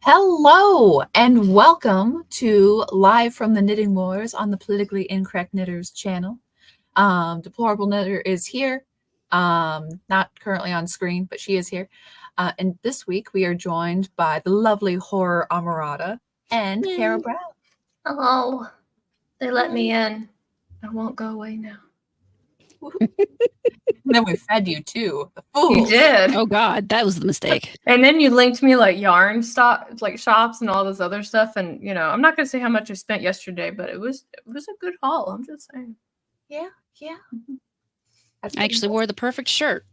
Hello and welcome to Live from the Knitting Wars on the Politically Incorrect Knitters channel. Deplorable Knitter is here, not currently on screen, but she is here. And this week we are joined by the lovely horror Amorata and Carrow Brown. Hello. They let me in. I won't go away now. And then we fed you too. The fools. You did. Oh God, that was the mistake. And then you linked me like yarn shops and all this other stuff. And I'm not gonna say how much I spent yesterday, but it was a good haul. I'm just saying. Yeah. I actually wore the perfect shirt.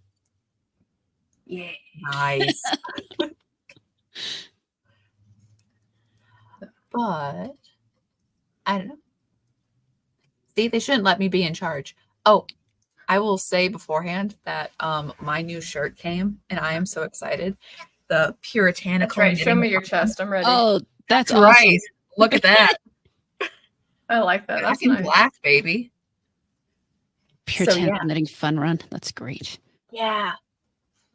Yeah. Nice. But I don't know. See, they shouldn't let me be in charge. Oh, I will say beforehand that my new shirt came and I am so excited. The puritanical. That's right. Show me your chest. I'm ready. Oh, that's right. awesome. Look at that. I like that. That's Black and nice. black, baby. Puritanical knitting fun run. That's great. Yeah.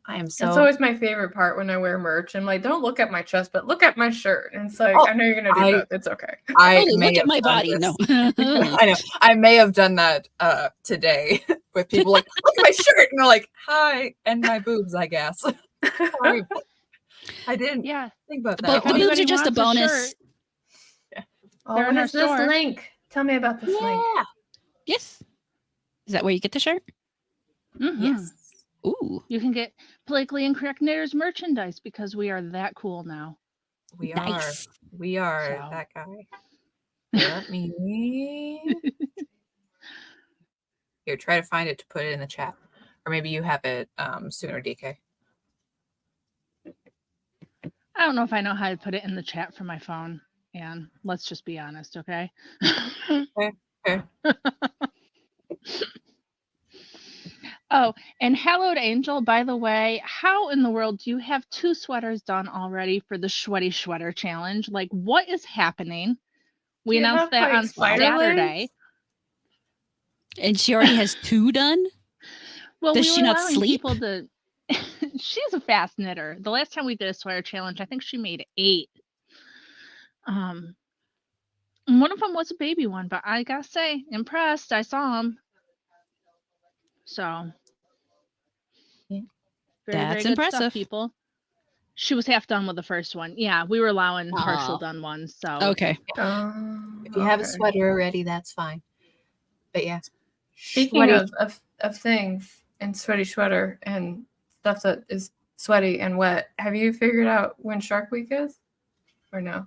I am so. That's always my favorite part when I wear merch. I'm like, don't look at my chest, but look at my shirt. And it's like, I know you're gonna do that. It's okay. Look at my body. No. I know. I may have done that today with people like, look at my shirt, and they're like, hi, and my boobs, I guess. Sorry. I didn't think about that. The boobs are just a bonus. Oh, what is this link? Tell me about this link. Yes. Is that where you get the shirt? Mm-hmm. Yes. Ooh. You can get Politically Incorrect Knitters merchandise because we are that cool now. We Nice. are So. that guy. Let me here, try to find it to put it in the chat. Or maybe you have it sooner, DK. I don't know if I know how to put it in the chat for my phone. And let's just be honest, okay? Okay. Oh, and Hallowed Angel, by the way, how in the world do you have 2 sweaters done already for the Sweaty Sweater Challenge? Like, what is happening? We announced that on Saturday. And she already has 2 done? Well, Does we she were not allowing sleep? people to. She's a fast knitter. The last time we did a sweater challenge, I think she made 8. And one of them was a baby one, but I gotta say, impressed. I saw them. So, That's very good impressive. stuff, people. She was half done with the first one. Yeah, we were allowing partial done ones. So Okay. If you have a sweater already, that's fine. But yeah. Speaking of things and sweaty sweater and stuff that is sweaty and wet, have you figured out when Shark Week is? Or no?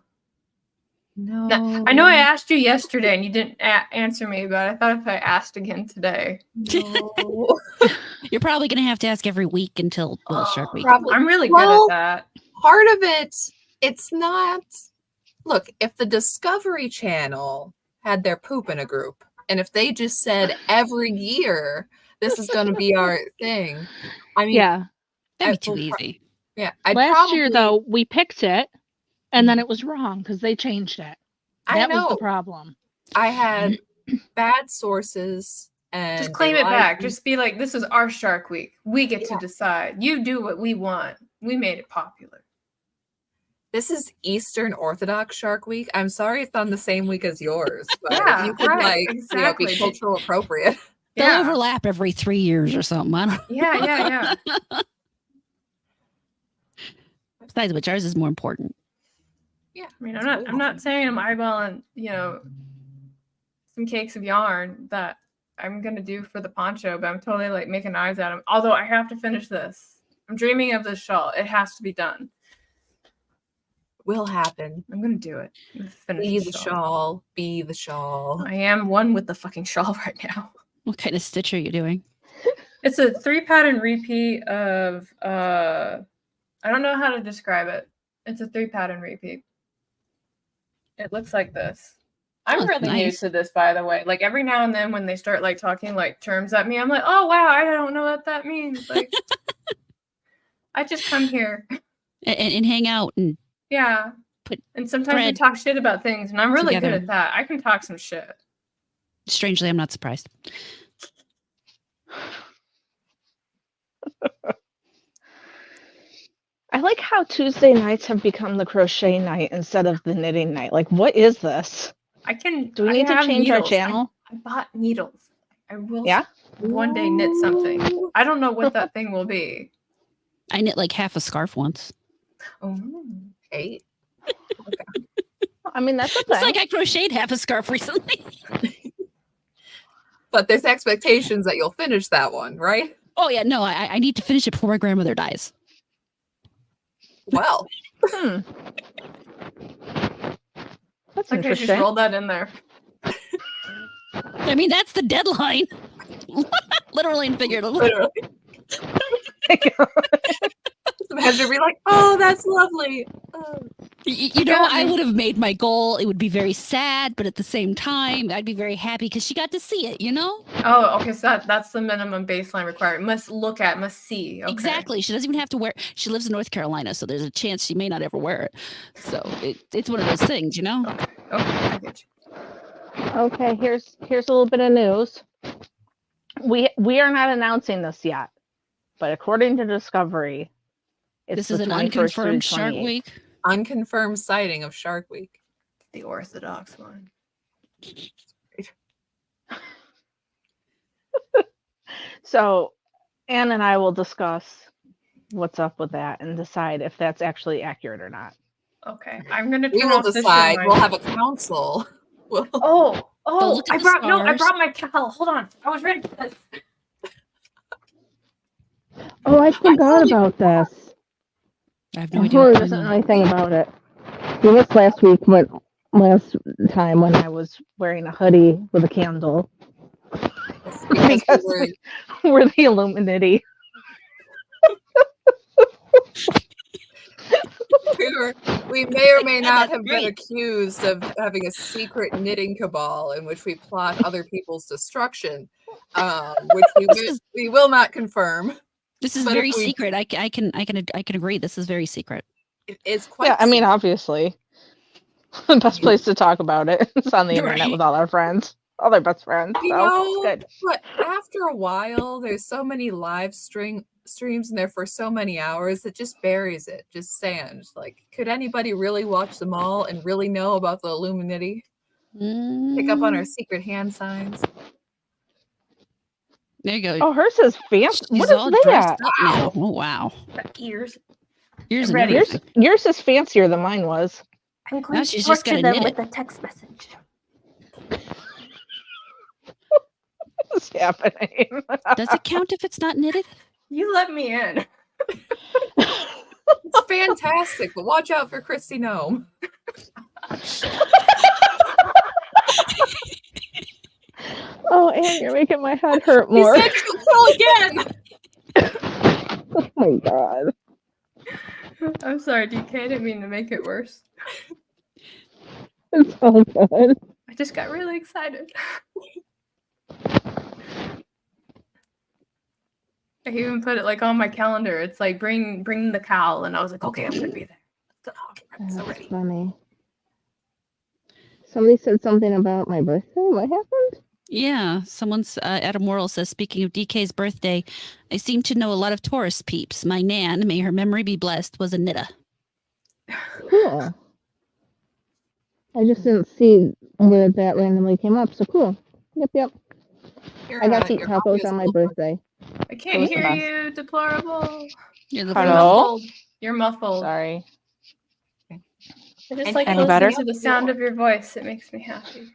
No. Now, I know I asked you yesterday and you didn't answer me, but I thought if I asked again today. No. You're probably going to have to ask every week until Shark Week. Probably. I'm really good at that. Part of it's not. Look, if the Discovery Channel had their poop in a group, and if they just said every year this is going to be our thing, I mean, that'd be too easy. Yeah, last year though we picked it, and then it was wrong because they changed it. That was the problem. I had bad sources. And just claim it back. Just be like, this is our Shark Week. We get to decide. You do what we want. We made it popular. This is Eastern Orthodox Shark Week. I'm sorry it's on the same week as yours, but if you could be cultural appropriate. They'll overlap every 3 years or something. I don't Yeah. Besides which, ours is more important. Yeah. I mean, I'm not saying I'm eyeballing, some cakes of yarn that I'm gonna do for the poncho, but I'm totally like making eyes at them. Although I have to finish this. I'm dreaming of this shawl. It has to be done. Will happen. I'm gonna do it. Be the shawl. Be the shawl. I am one with the fucking shawl right now. What kind of stitch are you doing? It's a 3-pattern repeat of I don't know how to describe it. It's a 3-pattern repeat. It looks like this. I'm really new to this, by the way. Like every now and then when they start like talking like terms at me, I'm like, oh wow, I don't know what that means. Like I just come here and hang out and and sometimes we talk shit about things, and I'm really good at that. I can talk some shit. Strangely, I'm not surprised. I like how Tuesday nights have become the crochet night instead of the knitting night. Like, what is this? Do we need to change our channel? I bought needles. I will Yeah? one day knit something. I don't know what that thing will be. I knit like half a scarf once. Oh, hey. I mean, that's a It's thing. like I crocheted half a scarf recently. But there's expectations that you'll finish that one, right? Oh yeah, no, I need to finish it before my grandmother dies. Well, That's Okay, just interesting. roll that in there. I mean, that's the deadline. Literally and figuratively. literally. Imagine be like, oh, that's lovely. Oh. You know, I would have made my goal. It would be very sad, but at the same time, I'd be very happy because she got to see it, you know? Oh, okay. So that's the minimum baseline requirement. Must look at, must see. Okay. Exactly. She doesn't even have to wear. She lives in North Carolina, so there's a chance she may not ever wear it. So it's one of those things, you know? Okay, I get you. Okay, here's a little bit of news. We are not announcing this yet, but according to Discovery, This the is an 21st through unconfirmed the Shark 28th. Week. Unconfirmed sighting of Shark Week. The Orthodox one. So Anne and I will discuss what's up with that and decide if that's actually accurate or not. Okay, I'm gonna. We turn will off this decide. in We'll my- have a council. We'll... Oh! look at I the brought I stars. brought my cowl. Hold on, I was ready for this. Oh, I forgot about this. I have no idea. What doesn't know anything about it. It was last time when I was wearing a hoodie with a candle. because We're the Illuminati. we may or may not have been accused of having a secret knitting cabal in which we plot other people's destruction, which we will not confirm. This is But very if we- secret. I can agree. This is very secret. It's quite. Yeah, I mean, obviously, the best place to talk about it is on the internet Right. with all our friends, all our best friends. You So know, good. but after a while, there's so many live streams in there for so many hours, it just buries it, just sand. Like, could anybody really watch them all and really know about the Illuminati? Pick up on our secret hand signs. There you go. Oh, hers is fancy. She's What all is dressed that? up now. Oh wow. Got ears. Here's I'm ready. Yours is fancier than mine was. I'm going she's to just torture gotta them knit with a text message. What's happening? Does it count if it's not knitted? You let me in. It's fantastic, but watch out for Christy Noem. Oh, Anne, you're making my head hurt You more. said you'll kill again. Oh my god. I'm sorry, DK. I didn't mean to make it worse. It's all good. I just got really excited. I even put it like on my calendar. It's like bring the cowl, and I was like, okay, I'm gonna be there. I'm so ready. Funny. Somebody said something about my birthday. What happened? Yeah, someone's Adam Worrell says, speaking of DK's birthday, I seem to know a lot of Taurus peeps. My nan, may her memory be blessed, was a knitter. Cool. I just didn't see where that randomly came up. So cool. Yep. I got to eat tacos on my birthday. I can't was the hear best. you, deplorable. You're the You're Hello? muffled. You're muffled. Sorry. I just like Any to better? listen to the sound of your voice. It makes me happy.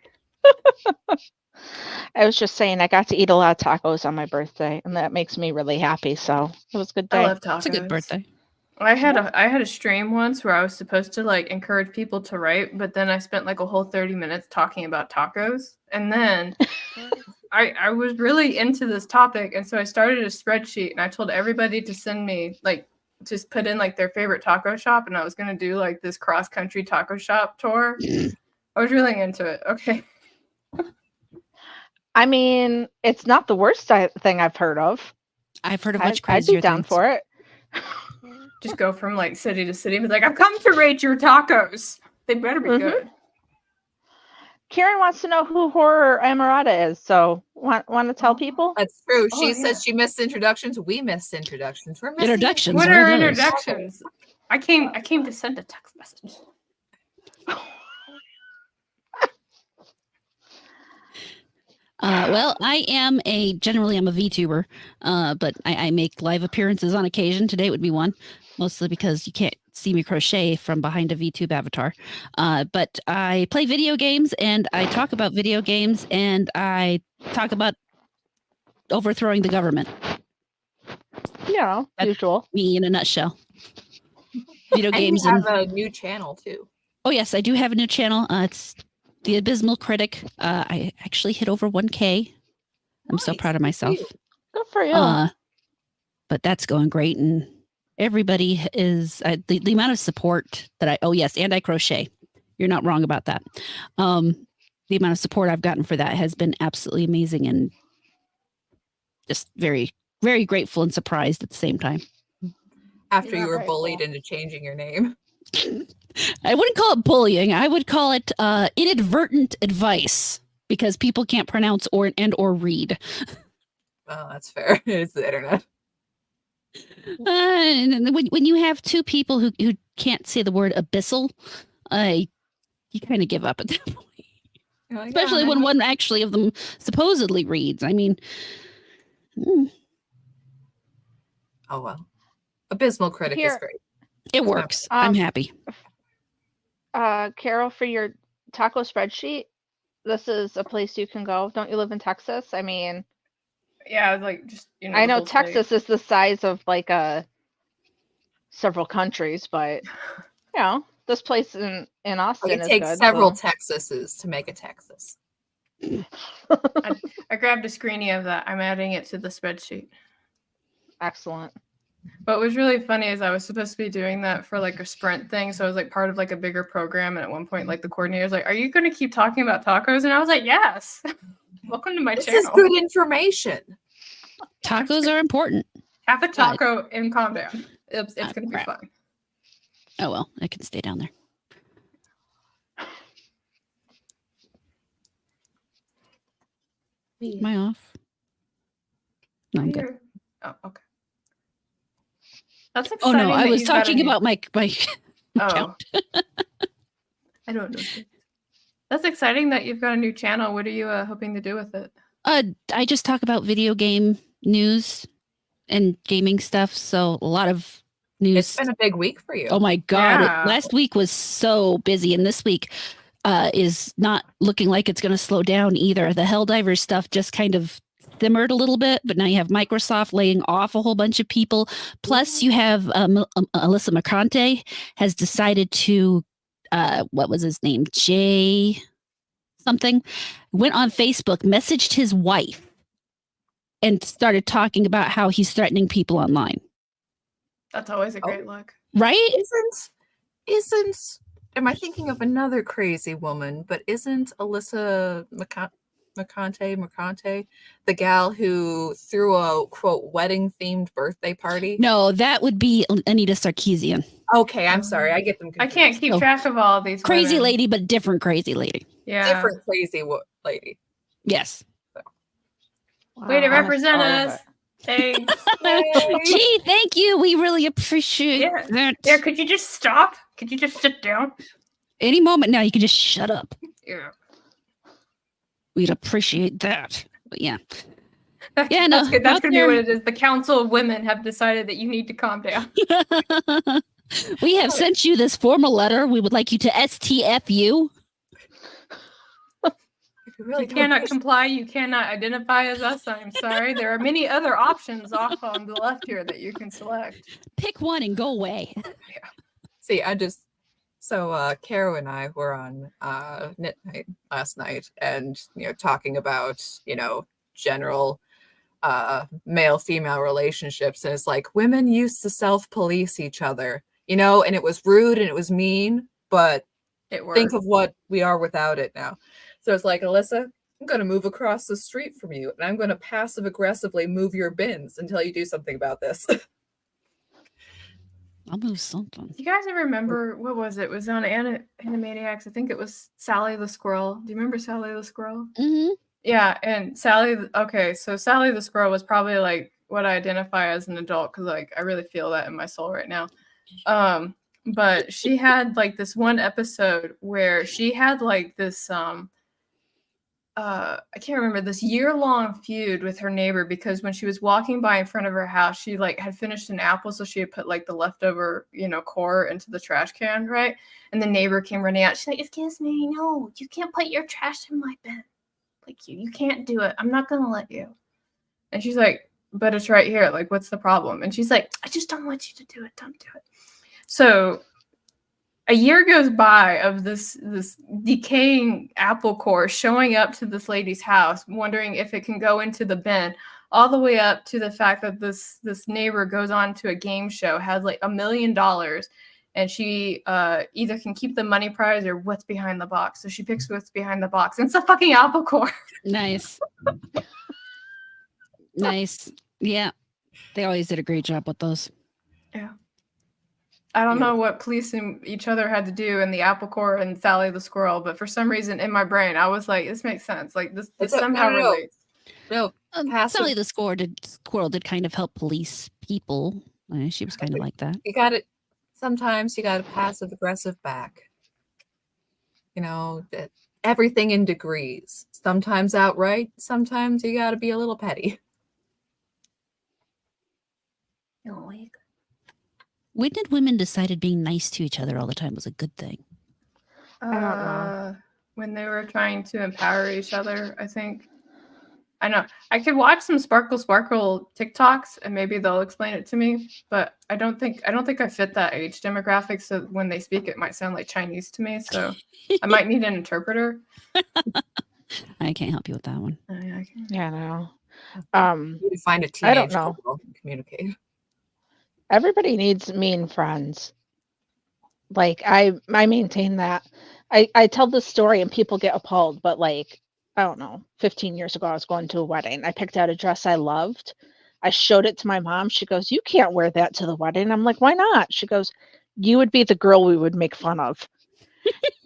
I was just saying I got to eat a lot of tacos on my birthday, and that makes me really happy. So it was a good I day. love tacos. It's a good birthday. I had a stream once where I was supposed to like encourage people to write, but then I spent like a whole 30 minutes talking about tacos. And then I was really into this topic, and so I started a spreadsheet and I told everybody to send me like just put in like their favorite taco shop, and I was gonna do like this cross-country taco shop tour. I was really into it. Okay. I mean, it's not the worst thing I've heard of. I've heard of much I'd crazier be down things. for it. Just go from like city to city and be like, I've come to rate your tacos. They better be Mhm. good. Karen wants to know who horror Amorata is. So want to tell people? That's true. Oh, She yeah. says she missed introductions. We missed introductions. We're missing Introductions. What What are are those? introductions? I came to send a text message. Well, I am generally I'm a VTuber, but I make live appearances on occasion. Today would be one, mostly because you can't see me crochet from behind a VTube avatar. But I play video games and I talk about video games and I talk about overthrowing the government. You know, That's usual. me in a nutshell. Video And games you and have a new channel too. oh yes, I do have a new channel. It's The Abysmal Critic. I actually hit over 1K. I'm so Nice. proud of Good for myself. you. Good for you. But that's going great, and everybody is the amount of support that and I crochet. You're not wrong about that. The amount of support I've gotten for that has been absolutely amazing, and just very, very grateful and surprised at the same time. After You're you were grateful. bullied into changing your name. I wouldn't call it bullying. I would call it inadvertent advice because people can't pronounce or read. Well, that's fair. It's the internet. And then when you have two people who can't say the word abyssal, you kind of give up at that point. You're like, Especially "Yeah, when one actually of them supposedly reads. I mean, oh well. Abysmal Critic is Here- great. it works. I'm happy. Carol, for your taco spreadsheet, this is a place you can go. Don't you live in Texas? I mean, Yeah, like just I the know whole state. Texas is the size of like several countries, but you know, this place in Austin It is takes good. several so- Texases to make a Texas. I grabbed a screenie of that. I'm adding it to the spreadsheet. Excellent. But what was really funny is I was supposed to be doing that for like a sprint thing. So I was like part of like a bigger program. And at one point, like the coordinator was like, "Are you going to keep talking about tacos?" And I was like, "Yes." Welcome to my This channel. is good information. Tacos are important. Have a taco and calm down. It's going to be crap. fun. Oh, well, I can stay down there. Am I off? No, I'm good. Oh, okay. That's Oh, exciting. no, I that was you've got a talking new- about my Oh. account. I don't know. That's exciting that you've got a new channel. What are you hoping to do with it? I just talk about video game news and gaming stuff. So a lot of news. It's been a big week for you. Oh my God. Yeah. Last week was so busy. And this week is not looking like it's going to slow down either. The Helldivers stuff just kind of simmered a little bit, but now you have Microsoft laying off a whole bunch of people. Plus you have Alyssa McConte has decided to, what was his name? Jay something, went on Facebook, messaged his wife and started talking about how he's threatening people online. That's always a great look. Right? Isn't am I thinking of another crazy woman, but isn't Alyssa McConte the gal who threw a quote wedding themed birthday party? No, that would be Anita Sarkeesian. Okay, I'm sorry. I get them I confused. can't keep Oh. track of all of these. Crazy women. lady, but different crazy lady. Yeah. Different crazy lady. Yes. Way to Wow, I'm represent part of us. it. Thanks. Gee, thank you. We really appreciate Yeah. that. Yeah, could you just stop? Could you just sit down? Any moment now, you can just shut up. Yeah. We'd appreciate that. But yeah. That's, Yeah, no, that's good. That's out going to be there- what it is. The Council of Women have decided that you need to calm down. We have sent you this formal letter. We would like you to STFU. You cannot comply. You cannot identify as us. I'm sorry. There are many other options off on the left here that you can select. Pick one and go away. See, Carrow and I were on knit night last night, and talking about general male female relationships, and it's like women used to self-police each other, and it was rude and it was mean, but It works. think of what we are without it now. So it's like, Alyssa, I'm going to move across the street from you, and I'm going to passive aggressively move your bins until you do something about this. I'll move something. Do you guys ever remember what was it? It was on Animaniacs. I think it was Sally the Squirrel. Do you remember Sally the Squirrel? Mm-hmm. Yeah, and Sally. Okay, so Sally the Squirrel was probably like what I identify as an adult because like I really feel that in my soul right now. But she had like this one episode where she had like this I can't remember, this year-long feud with her neighbor because when she was walking by in front of her house, she like had finished an apple, so she had put like the leftover, core into the trash can, right? And the neighbor came running out. She's like, "Excuse me, no, you can't put your trash in my bin. Like you can't do it. I'm not gonna let you." And she's like, "But it's right here. Like, what's the problem?" And she's like, "I just don't want you to do it. Don't do it." So a year goes by of this decaying apple core showing up to this lady's house, wondering if it can go into the bin, all the way up to the fact that this neighbor goes on to a game show, has like $1 million, and she either can keep the money prize or what's behind the box. So she picks what's behind the box, and it's a fucking apple core. Nice. Nice. Yeah. They always did a great job with those. Yeah. I don't know what policing each other had to do in the apple core and Sally the Squirrel, but for some reason in my brain, I was like, this makes sense. Like this somehow relates. No, Sally the Squirrel did kind of help police people. She was kind of like that. you got it. Sometimes you got a passive aggressive back. Everything in degrees. Sometimes outright. Sometimes you got to be a little petty. When did women decided being nice to each other all the time was a good thing? I don't know. When they were trying to empower each other, I think. I know. I could watch some Sparkle TikToks and maybe they'll explain it to me, but I don't think I fit that age demographic, so when they speak it might sound like Chinese to me, so I might need an interpreter. I can't help you with that one. Yeah, no. You need to find a teenage I don't know. girl and communicate. Everybody needs mean friends. Like I maintain that. I tell this story and people get appalled, but like, I don't know, 15 years ago I was going to a wedding. I picked out a dress I loved. I showed it to my mom. She goes, "You can't wear that to the wedding." I'm like, "Why not?" She goes, "You would be the girl we would make fun of."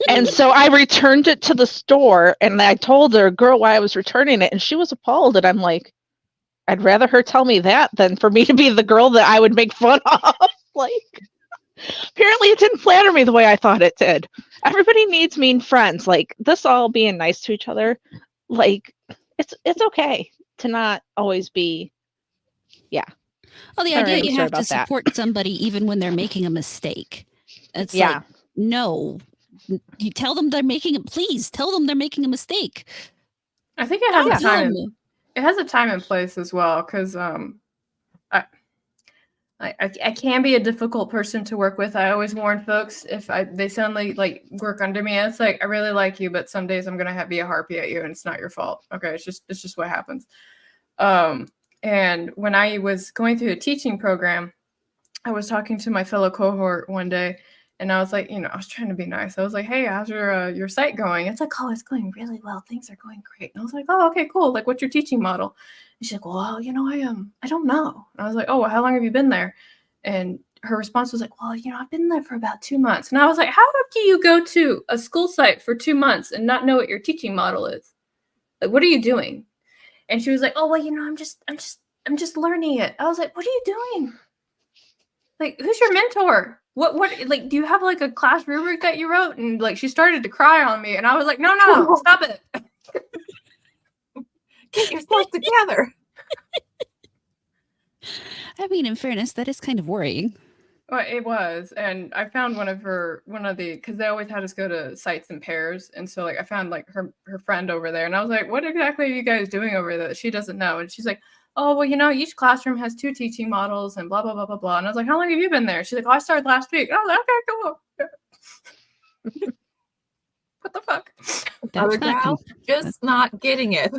And so I returned it to the store and I told her girl why I was returning it, and she was appalled. And I'm like, I'd rather her tell me that than for me to be the girl that I would make fun of. Like, apparently it didn't flatter me the way I thought it did. Everybody needs mean friends. Like, this all being nice to each other, like, it's okay to not always be, yeah. Oh, the Sorry, idea I'm you sorry have to about that. support somebody even when they're making a mistake. It's Yeah. like, no. You tell them please tell them they're making a mistake. I think it has Don't a time. do 'em. It has a time and place as well, because I can be a difficult person to work with. I always warn folks if they suddenly like work under me. It's like, I really like you, but some days I'm gonna be a harpy at you, and it's not your fault. Okay, it's just what happens. And when I was going through a teaching program, I was talking to my fellow cohort one day, and I was like, I was trying to be nice. I was like, "Hey, how's your site going?" It's like, "Oh, it's going really well. Things are going great." And I was like, "Oh, okay, cool. Like, what's your teaching model?" And she's like, "Well, I don't know." And I was like, "Oh, well, how long have you been there?" And her response was like, "Well, I've been there for about 2 months." And I was like, "How do you go to a school site for 2 months and not know what your teaching model is? Like, what are you doing?" And she was like, "Oh, well, I'm just learning it." I was like, "What are you doing? Like, who's your mentor? What, like, do you have like a class rubric that you wrote?" And like, she started to cry on me, and I was like, no, stop it. Get yourself together. I mean, in fairness, that is kind of worrying. Well, it was, and I found because they always had us go to sites in pairs, and so like I found like her friend over there, and I was like, "What exactly are you guys doing over there that she doesn't know?" And she's like, "Oh, well, each classroom has 2 teaching models and blah blah blah blah blah." And I was like, "How long have you been there?" She's like, "Oh, I started last week." And I was like, "Okay, cool." What the fuck? Other not gal just not getting it.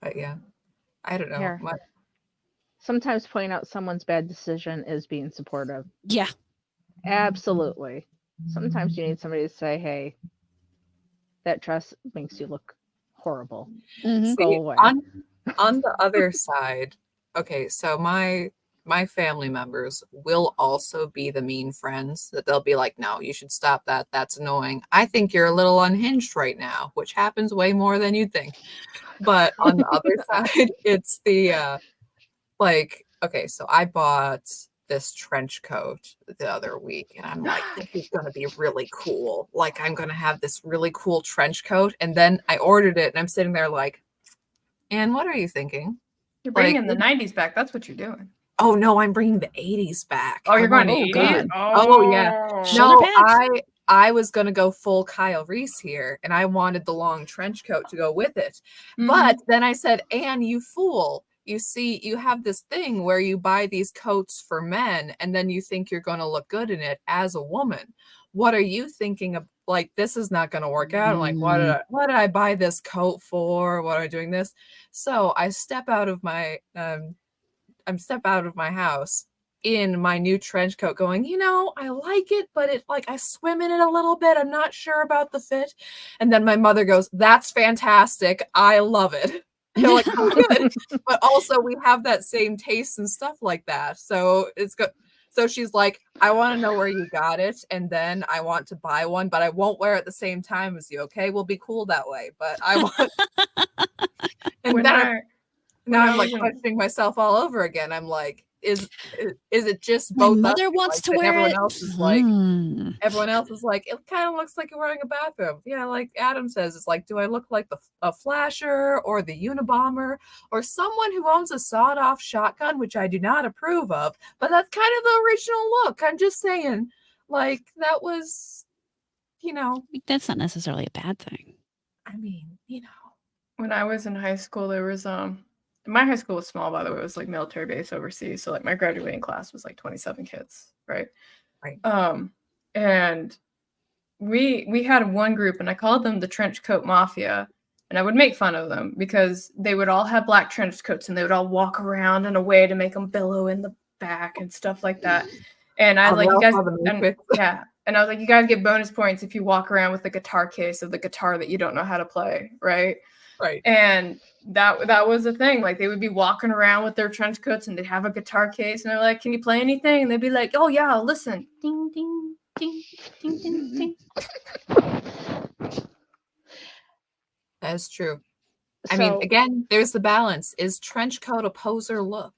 But yeah, I don't know. Here. Sometimes pointing out someone's bad decision is being supportive. Yeah. Absolutely. Sometimes you need somebody to say, "Hey, that dress makes you look horrible. Mhm. Go away." On the other side, okay, so my family members will also be the mean friends that they'll be like, no, you should stop that. That's annoying. I think you're a little unhinged right now, which happens way more than you'd think. But on the other side, it's the like, okay, so I bought this trench coat the other week and I'm like, this is going to be really cool. Like, I'm going to have this really cool trench coat. And then I ordered it and I'm sitting there like, and what are you thinking? You're Like, bringing the 90s back. That's what you're doing. oh no, I'm bringing the 80s back. Oh, you're going to oh, 80s? God. Oh, yeah. Shoulder No, pads? I was gonna go full Kyle Reese here, and I wanted the long trench coat to go with it. Mhm. But then I said, "Anne, you fool! You see, you have this thing where you buy these coats for men, and then you think you're gonna look good in it as a woman. What are you thinking of? Like, this is not gonna work out. I'm like, what did I buy this coat for? What am I doing this?" So I step out of my house in my new trench coat going, I like it, but it like I swim in it a little bit. I'm not sure about the fit. And then my mother goes, that's fantastic. I love it. And I'm like, oh, good. But also we have that same taste and stuff like that. So it's good. So she's like, I want to know where you got it. And then I want to buy one, but I won't wear it at the same time as you. Okay. We'll be cool that way. But I want and When then now I I'm like was in- questioning myself all over again. I'm like, is it just My both? mother us who wants like to it? And wear everyone it. else is like, it kind of looks like you're wearing a bathrobe. Yeah, like Adam says, it's like, do I look like a flasher or the Unabomber or someone who owns a sawed-off shotgun, which I do not approve of, but that's kind of the original look. I'm just saying, like, that was, That's not necessarily a bad thing. I mean, when I was in high school, there was my high school was small, by the way. It was like military base overseas. So like my graduating class was like 27 kids, right? Right. And we had one group and I called them the trench coat mafia. And I would make fun of them because they would all have black trench coats and they would all walk around in a way to make them billow in the back and stuff like that. And I was like, you guys, and I was like, you guys get bonus points if you walk around with the guitar case of the guitar that you don't know how to play, right? Right. And that was the thing. Like they would be walking around with their trench coats and they'd have a guitar case and they're like, can you play anything? And they'd be like, oh yeah, listen. Ding, ding, ding, ding, ding, ding. That is true. I mean, again, there's the balance. Is trench coat a poser look?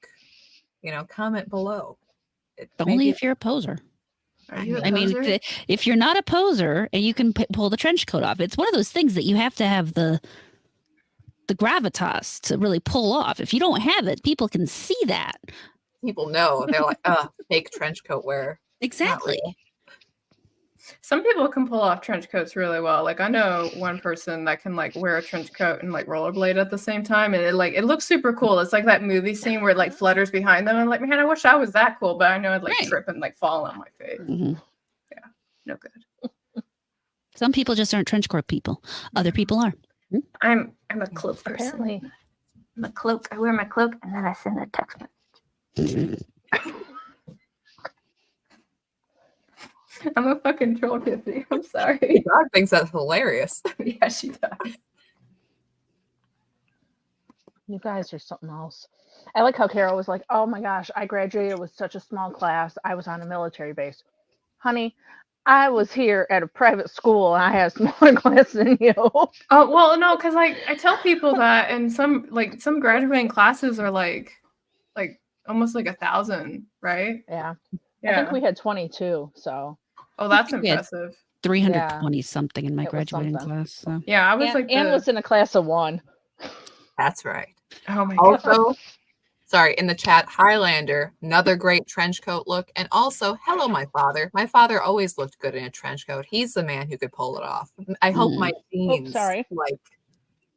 Comment below. Only if you're a poser. Are you a I mean, poser? if you're not a poser and you can pull the trench coat off, it's one of those things that you have to have the gravitas to really pull off. If you don't have it, people can see that. People know. They're like, fake trench coat wearer. Exactly. Some people can pull off trench coats really well. Like I know one person that can like wear a trench coat and like rollerblade at the same time, and it looks super cool. It's like that movie scene where it like flutters behind them. I'm like, man, I wish I was that cool, but I know I'd like trip and like fall on my face. Mm-hmm. Yeah, no good. Some people just aren't trench coat people. Other people are. I'm a cloak person. Apparently. I'm a cloak. I wear my cloak and then I send a text message. I'm a fucking troll, Kissy. I'm sorry. The dog thinks that's hilarious. Yeah, she does. You guys are something else. I like how Carrow was like, oh my gosh, I graduated with such a small class. I was on a military base. Honey, I was here at a private school and I had a smaller class than you. Oh, well, no, because like I tell people that and some graduating classes are like almost like 1,000, right? Yeah. Yeah. I think we had 22, so. Oh, that's We had impressive. 320 something in my It was graduating something. class. So. Yeah, I was like Anne was in a class of 1. That's right. Oh my god. Also, sorry, in the chat, Highlander, another great trench coat look. And also, hello, my father. My father always looked good in a trench coat. He's the man who could pull it off. I hope my genes like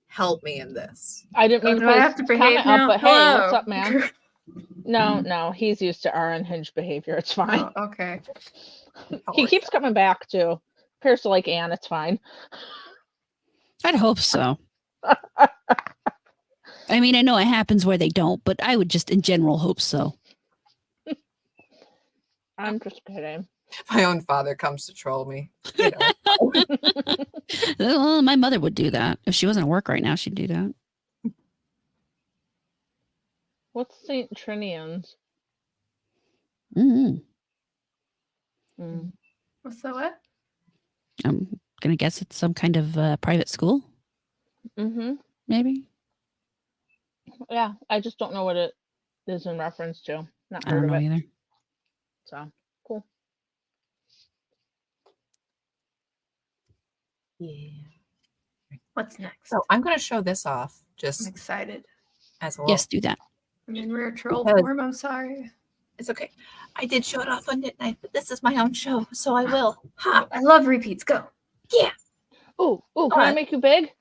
help me in this. I didn't mean do I have to behave now? but Hello. hey, what's up, man? No, he's used to our unhinged behavior. It's fine. Oh, okay. He keeps coming back too. Appears to like Anne. It's fine. I'd hope so. I mean, I know it happens where they don't, but I would just in general hope so. I'm just kidding. My own father comes to troll me. Well, my mother would do that. If she wasn't at work right now, she'd do that. What's St. Trinian's? Mm. Mm. What's the what? I'm gonna guess it's some kind of private school, Mm-hmm. maybe. Yeah, I just don't know what it is in reference to. Not I heard don't of know it. either. So cool. Yeah. What's next? So I'm going to show this off I'm just excited. as a little. Yes, do that. I'm in rare troll Because- form. I'm sorry. It's okay. I did show it off on Knit Night, but this is my own show, so I will. Ha! I love repeats. Go. Yeah. Ooh, can I What? make you big?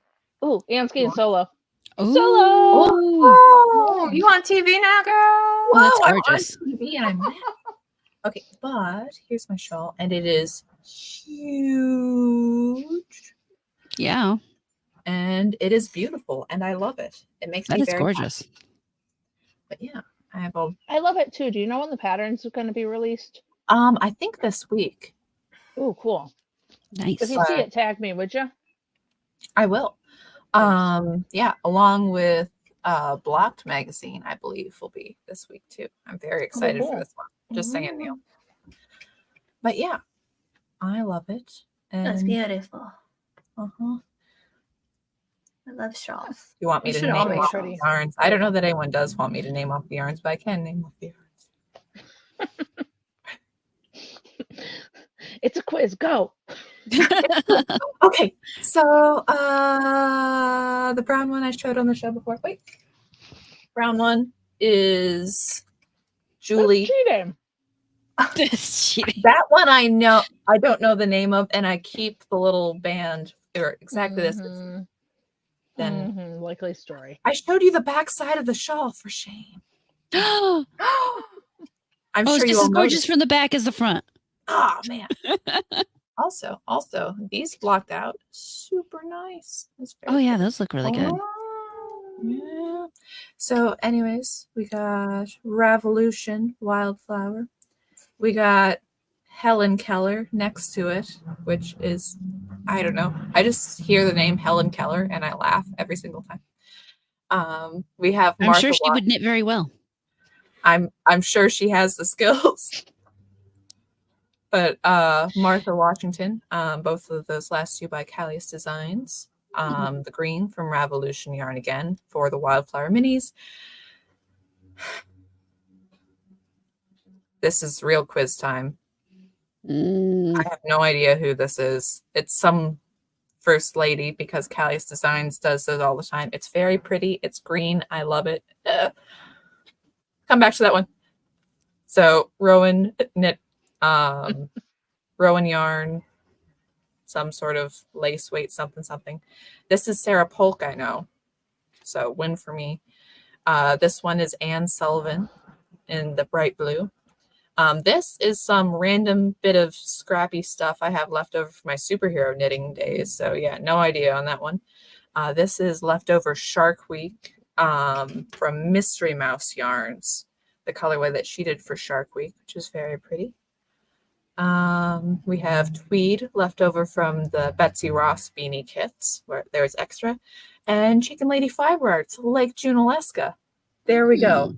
Ooh, Anne's getting What? solo. Ooh. Oh, you on TV now, girl? Oh, that's Whoa, I'm on gorgeous. TV and I'm mad. Okay, but here's my shawl, and it is huge, Yeah, and it is beautiful, and I love it. It makes that me is very gorgeous. happy. But yeah, I have a. I love it too. Do you know when the pattern's going to be released? I think this week Ooh, cool. Nice. If you see it, tag me, would you? I will. Yeah, along with Blocked magazine, I believe will be this week too. I'm very excited cool. for this one. Just saying, Neil. But yeah, I love it. That's And beautiful. uh-huh. I love shawls. You want me We to should all name make off shawls. the yarns? I don't know that anyone does want me to name off the yarns, but I can name off the yarns. It's a quiz. Go. Okay, so the brown one I showed on the show before. Wait, brown one is Julie. That's cheating. That's cheating. That one I know. I don't know the name of, and I keep the little band or exactly this. Mhm. Then Mhm, likely story. I showed you the back side of the shawl for shame. Oh, I'm it's sure you just all as gorgeous noticed. from the back as the front. Oh man. Also, these blocked out super nice. It's very Oh yeah, pretty. those look really good. Yeah. So, anyways, we got Revolution Wildflower. We got Helen Keller next to it, which is, I don't know. I just hear the name Helen Keller and I laugh every single time. We have I'm Martha sure she would knit very well. I'm sure she has the skills. But Martha Washington, both of those last two by Callius Designs. The green from Revolution Yarn again for the Wildflower Minis. This is real quiz time. I have no idea who this is. It's some first lady because Callius Designs does this all the time. It's very pretty. It's green. I love it. Come back to that one. So Rowan knit Rowan yarn, some sort of lace weight, something. This is Sarah Polk, I know. So win for me. This one is Anne Sullivan in the bright blue. This is some random bit of scrappy stuff I have left over from my superhero knitting days. So yeah, no idea on that one. This is leftover Shark Week from Mystery Mouse Yarns, the colorway that she did for Shark Week, which is very pretty. We have tweed left over from the Betsy Ross beanie kits, where there's extra, and Chicken Lady Fiber Arts, Lake Junaluska. There we go.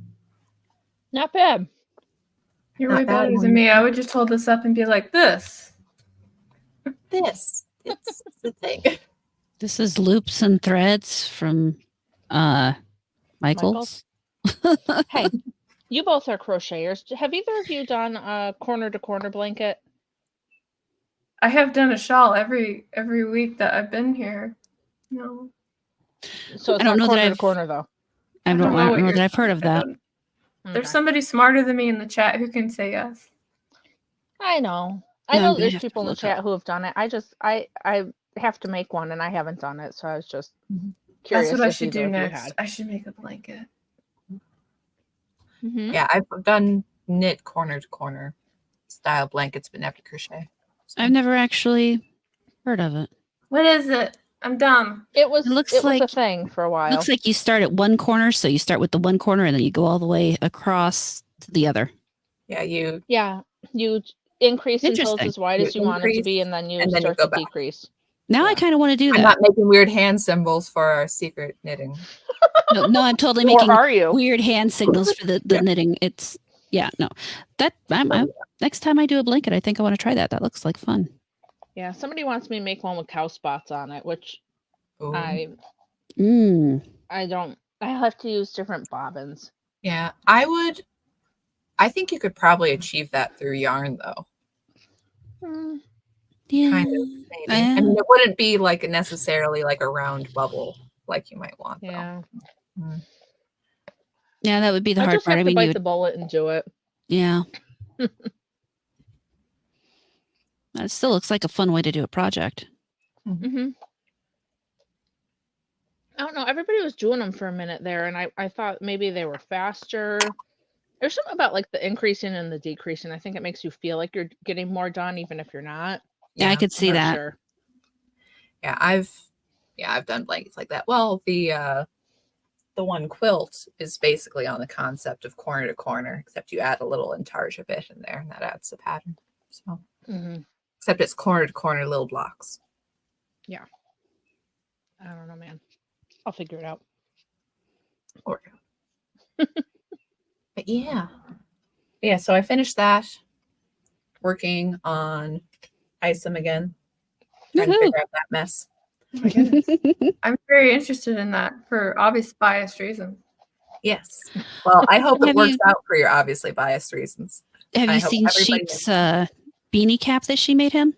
Not bad. You're Not way bad better one. than me. I would just hold this up and be like this. It's the thing. This is loops and threads from Michael's. Hey, you both are crocheters. Have either of you done a corner to corner blanket? I have done a shawl every week that I've been here. No. So it's I don't not know that corner to I've- corner though. I don't what know you're that I've heard talking of that. about. There's Okay. somebody smarter than me in the chat who can say yes. I know. Yeah, I know I'm gonna there's have to people in the look up. chat who have done it. I have to make one and I haven't done it, so I was just curious. That's what I if should either do of you next. had. I should make a blanket. Mhm. Yeah, I've done knit corner to corner style blankets, but never crochet. So, I've never actually heard of it. What is it? I'm dumb. It was It looks a like- thing for a while. Looks like you start at one corner, so you start with the one corner and then you go all the way across to the other. yeah, you Yeah, you increase until it's Interesting. as wide You as you want it to be, increase, and then you and then you start go to back. decrease. Now I kind of want to do I'm that. not making weird hand symbols for our secret knitting. No, I'm totally Or making are you? weird hand signals for the Yeah. knitting. It's no. That next time I do a blanket, I think I want to try that. That looks like fun. Yeah, somebody wants me to make one with cow spots on it, which Ooh. I don't. I have to use different bobbins. Yeah, I think you could probably achieve that through yarn, though. Yeah. Kind of, maybe. I mean, it wouldn't be like necessarily like a round bubble like you might want. Though. Yeah. Yeah, that would be the I hard just part. have I to mean, bite the bullet and do it. yeah. That still looks like a fun way to do a project. Mm-hmm. I don't know. Everybody was doing them for a minute there, and I thought maybe they were faster. There's something about like the increasing and the decreasing. I think it makes you feel like you're getting more done, even if you're not. Yeah, I could see I'm not that. Sure. Yeah, I've done blankets like that. Well, the one quilt is basically on the concept of corner to corner, except you add a little intarsia bit in there, and that adds the pattern. So, except it's corner to corner little blocks. Yeah. I don't know, man. I'll figure it out. But yeah. So I finished that. Working on ISOM again. Trying to figure out that mess. Oh my goodness. I'm very interested in that for obvious biased reasons. Yes. Well, I hope it Have works you- out for your obviously biased reasons. Have I you hope seen everybody Sheep's beanie cap that she made him?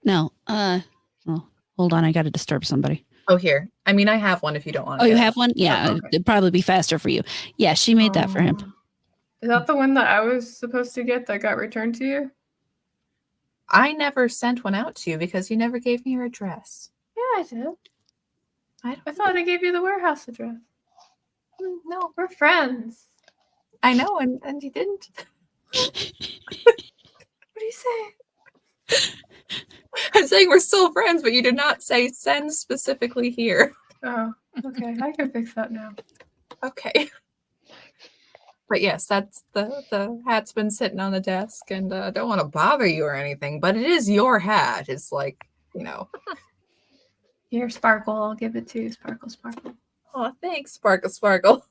No. Oh, hold on. I got to disturb somebody. Oh, here. I mean, I have one if you don't want to. Oh, you have one? Yeah, Oh, okay. it'd probably be faster for you. Yeah, she made that for him. Is that the one that I was supposed to get that got returned to you? I never sent one out to you because you never gave me your address. Yeah, I did. I thought I gave you the warehouse address. No, We're friends. I know, and you didn't. What are you saying? I'm saying we're still friends, but you did not say send specifically here. Oh, okay. I can fix that now. Okay. But yes, that's the hat's been sitting on the desk, and I don't want to bother you or anything, but it is your hat. It's like, Here, Sparkle. I'll give it to you. Sparkle, Sparkle. Oh, thanks, Sparkle Sparkle.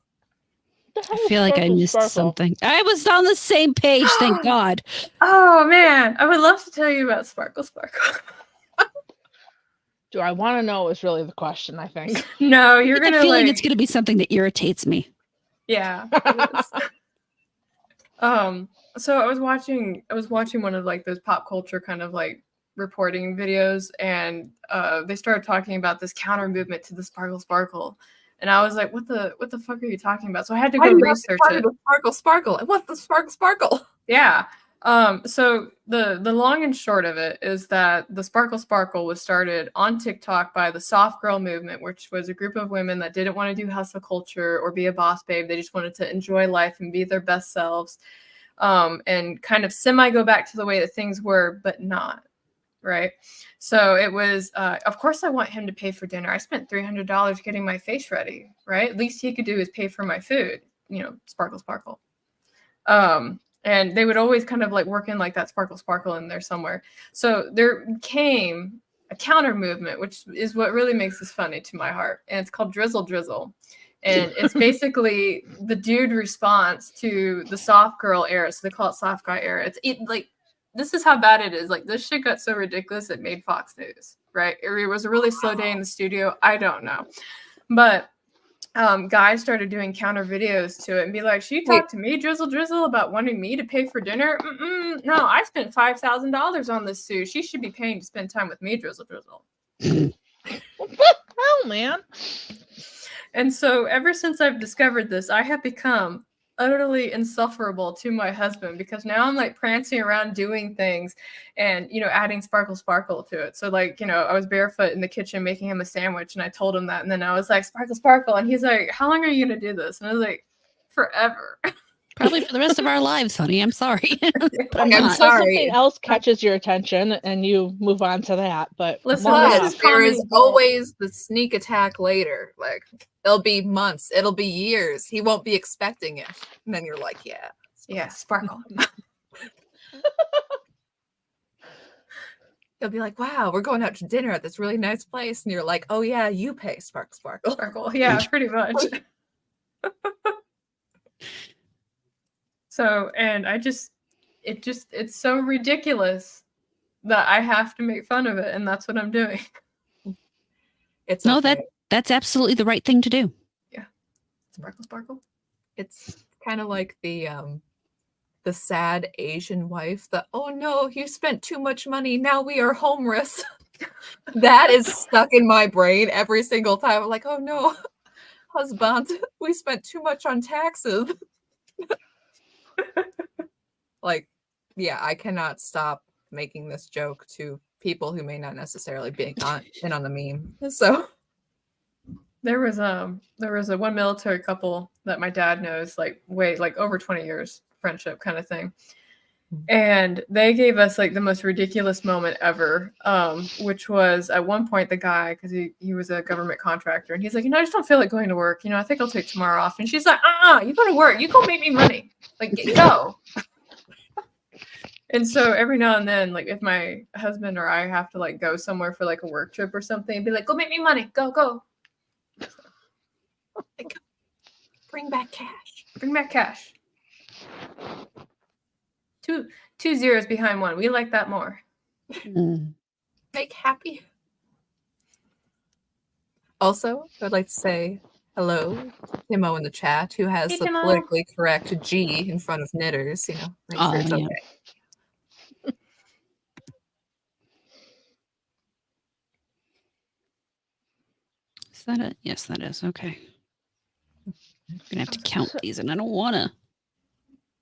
I feel like I missed something. I was on the same page, thank God. Oh, man. I would love to tell you about Sparkle, Sparkle. Do I want to know is really the question, I think. No, I you're get the going to feeling like... it's going to be something that irritates me. Yeah. It is. So I was watching one of like those pop culture kind of like reporting videos, and they started talking about this counter movement to the Sparkle Sparkle. And I was like, what the fuck are you talking about? So I had to go research it. Sparkle Sparkle. And what's the Sparkle Sparkle? Yeah. So the long and short of it is that the Sparkle Sparkle was started on TikTok by the Soft Girl movement, which was a group of women that didn't want to do hustle culture or be a boss babe. They just wanted to enjoy life and be their best selves, and kind of semi go back to the way that things were, but not. Right. So it was, of course I want him to pay for dinner. I spent $300 getting my face ready. Right. Least he could do is pay for my food, Sparkle Sparkle. And they would always kind of like work in like that Sparkle Sparkle in there somewhere. So there came a counter movement, which is what really makes this funny to my heart. And it's called Drizzle Drizzle. And it's basically the dude response to the soft girl era. So they call it soft guy era. This is how bad it is. Like, this shit got so ridiculous it made Fox News, right? It was a really slow day in the studio. I don't know. But guys started doing counter videos to it and be like, she talked to me, Drizzle Drizzle, about wanting me to pay for dinner. No, I spent $5,000 on this suit. She should be paying to spend time with me, Drizzle Drizzle. What the hell, man? And so ever since I've discovered this, I have become utterly insufferable to my husband, because now I'm like prancing around doing things and, adding Sparkle Sparkle to it. So like, I was barefoot in the kitchen making him a sandwich, and I told him that. And then I was like, Sparkle Sparkle. And he's like, how long are you going to do this? And I was like, forever. Probably for the rest of our lives, honey. I'm sorry. But I'm I'm not. sorry. Something else catches your attention and you move on to that. But Listen, long this enough. is There is comedy always the sneak attack later. Like, it'll be months. It'll be years. He won't be expecting it. And then you're like, yeah, Sparkle. He'll be like, wow, we're going out to dinner at this really nice place. And you're like, oh yeah, you pay, Sparkle Sparkle. Sparkle. Yeah, pretty much. So, and it's so ridiculous that I have to make fun of it, and that's what I'm doing. It's No, okay. that's absolutely the right thing to do. Sparkle, sparkle. It's kind of like the sad Asian wife that, oh no, you spent too much money. Now we are homeless. That is stuck in my brain every single time. I'm like, oh no, husband, we spent too much on taxes. Like, yeah, I cannot stop making this joke to people who may not necessarily be in on the meme. So There was a one military couple that my dad knows, like over 20 years friendship kind of thing. And they gave us like the most ridiculous moment ever, which was at one point the guy, because he was a government contractor, and he's like, I just don't feel like going to work. I think I'll take tomorrow off. And she's like, you go to work. You go make me money. Like, go. And so every now and then, like if my husband or I have to like go somewhere for like a work trip or something, and be like, go make me money. Go. like, bring back cash. Bring back cash. Two zeros behind one. We like that more. Make happy. Also, I'd like to say hello to Timo in the chat, who has Hey, the Timo. politically correct G in front of knitters. Make sure it's okay. Is that it? Yes, that is. Okay. I'm gonna have to count these, and I don't wanna.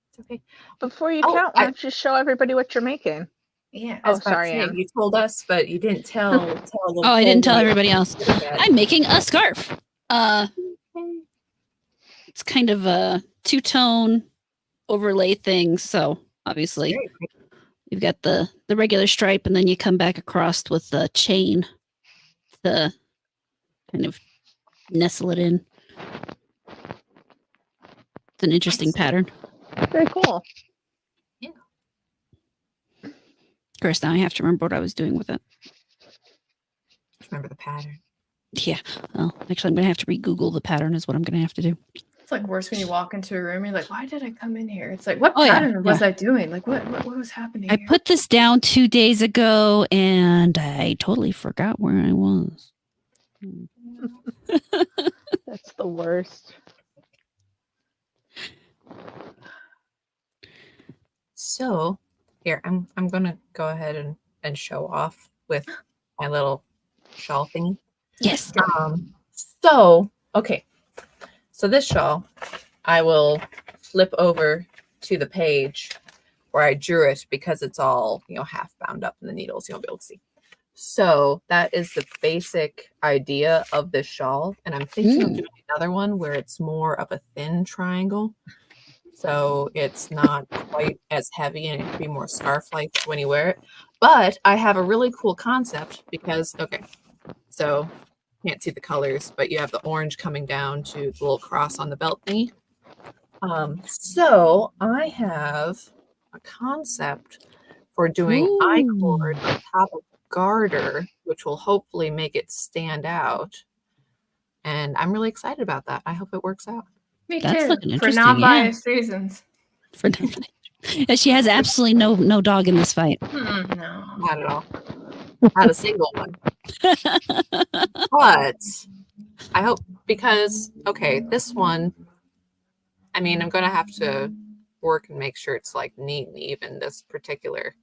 It's okay. Before you count, why don't you show everybody what you're making? Yeah. Oh, sorry, Anne. You told us, but you didn't tell. Oh, I didn't tell everybody else. I'm making a scarf. It's kind of a two-tone overlay thing. So obviously, you've got the regular stripe, and then you come back across with the chain to kind of nestle it in. It's an interesting pattern. Very cool. Yeah. Of course, now I have to remember what I was doing with it. Remember the pattern. Yeah. Well, actually, I'm going to have to re-Google the pattern is what I'm going to have to do. It's like worse when you walk into a room. You're like, why did I come in here? It's like, what pattern was I doing? Like, what was happening? I put this down 2 days ago, and I totally forgot where I was. That's the worst. So here, I'm gonna go ahead and show off with my little shawl thingy. Yes. So okay. So this shawl, I will flip over to the page where I drew it because it's all, half bound up in the needles. You'll be able to see. So that is the basic idea of this shawl. And I'm thinking of doing another one where it's more of a thin triangle. So it's not quite as heavy and it can be more scarf-like when you wear it. But I have a really cool concept because, so can't see the colors, but you have the orange coming down to the little cross on the belt thingy. So I have a concept for doing I-cord on top of garter, which will hopefully make it stand out. And I'm really excited about that. I hope it works out. Me That's too. looking For interesting, non-biased reasons. She has absolutely no dog in this fight. No. Not at all. Not a single one. But I hope because, this one, I'm going to have to work and make sure it's like neat and even. This particular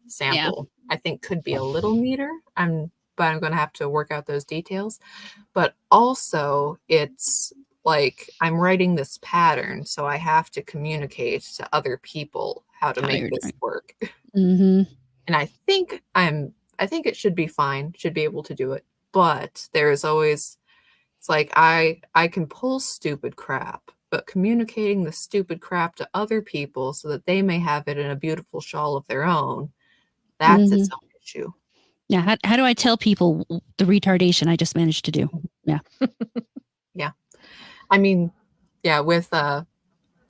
sample, I think, could be a little neater. But I'm going to have to work out those details. But also, it's like I'm writing this pattern, so I have to communicate to other people how to make this work. Mm-hmm. And I think it should be fine. Should be able to do it. But there's always, it's like I can pull stupid crap, but communicating the stupid crap to other people so that they may have it in a beautiful shawl of their own, that's its own issue. Yeah. How do I tell people the retardation I just managed to do? Yeah. Yeah. With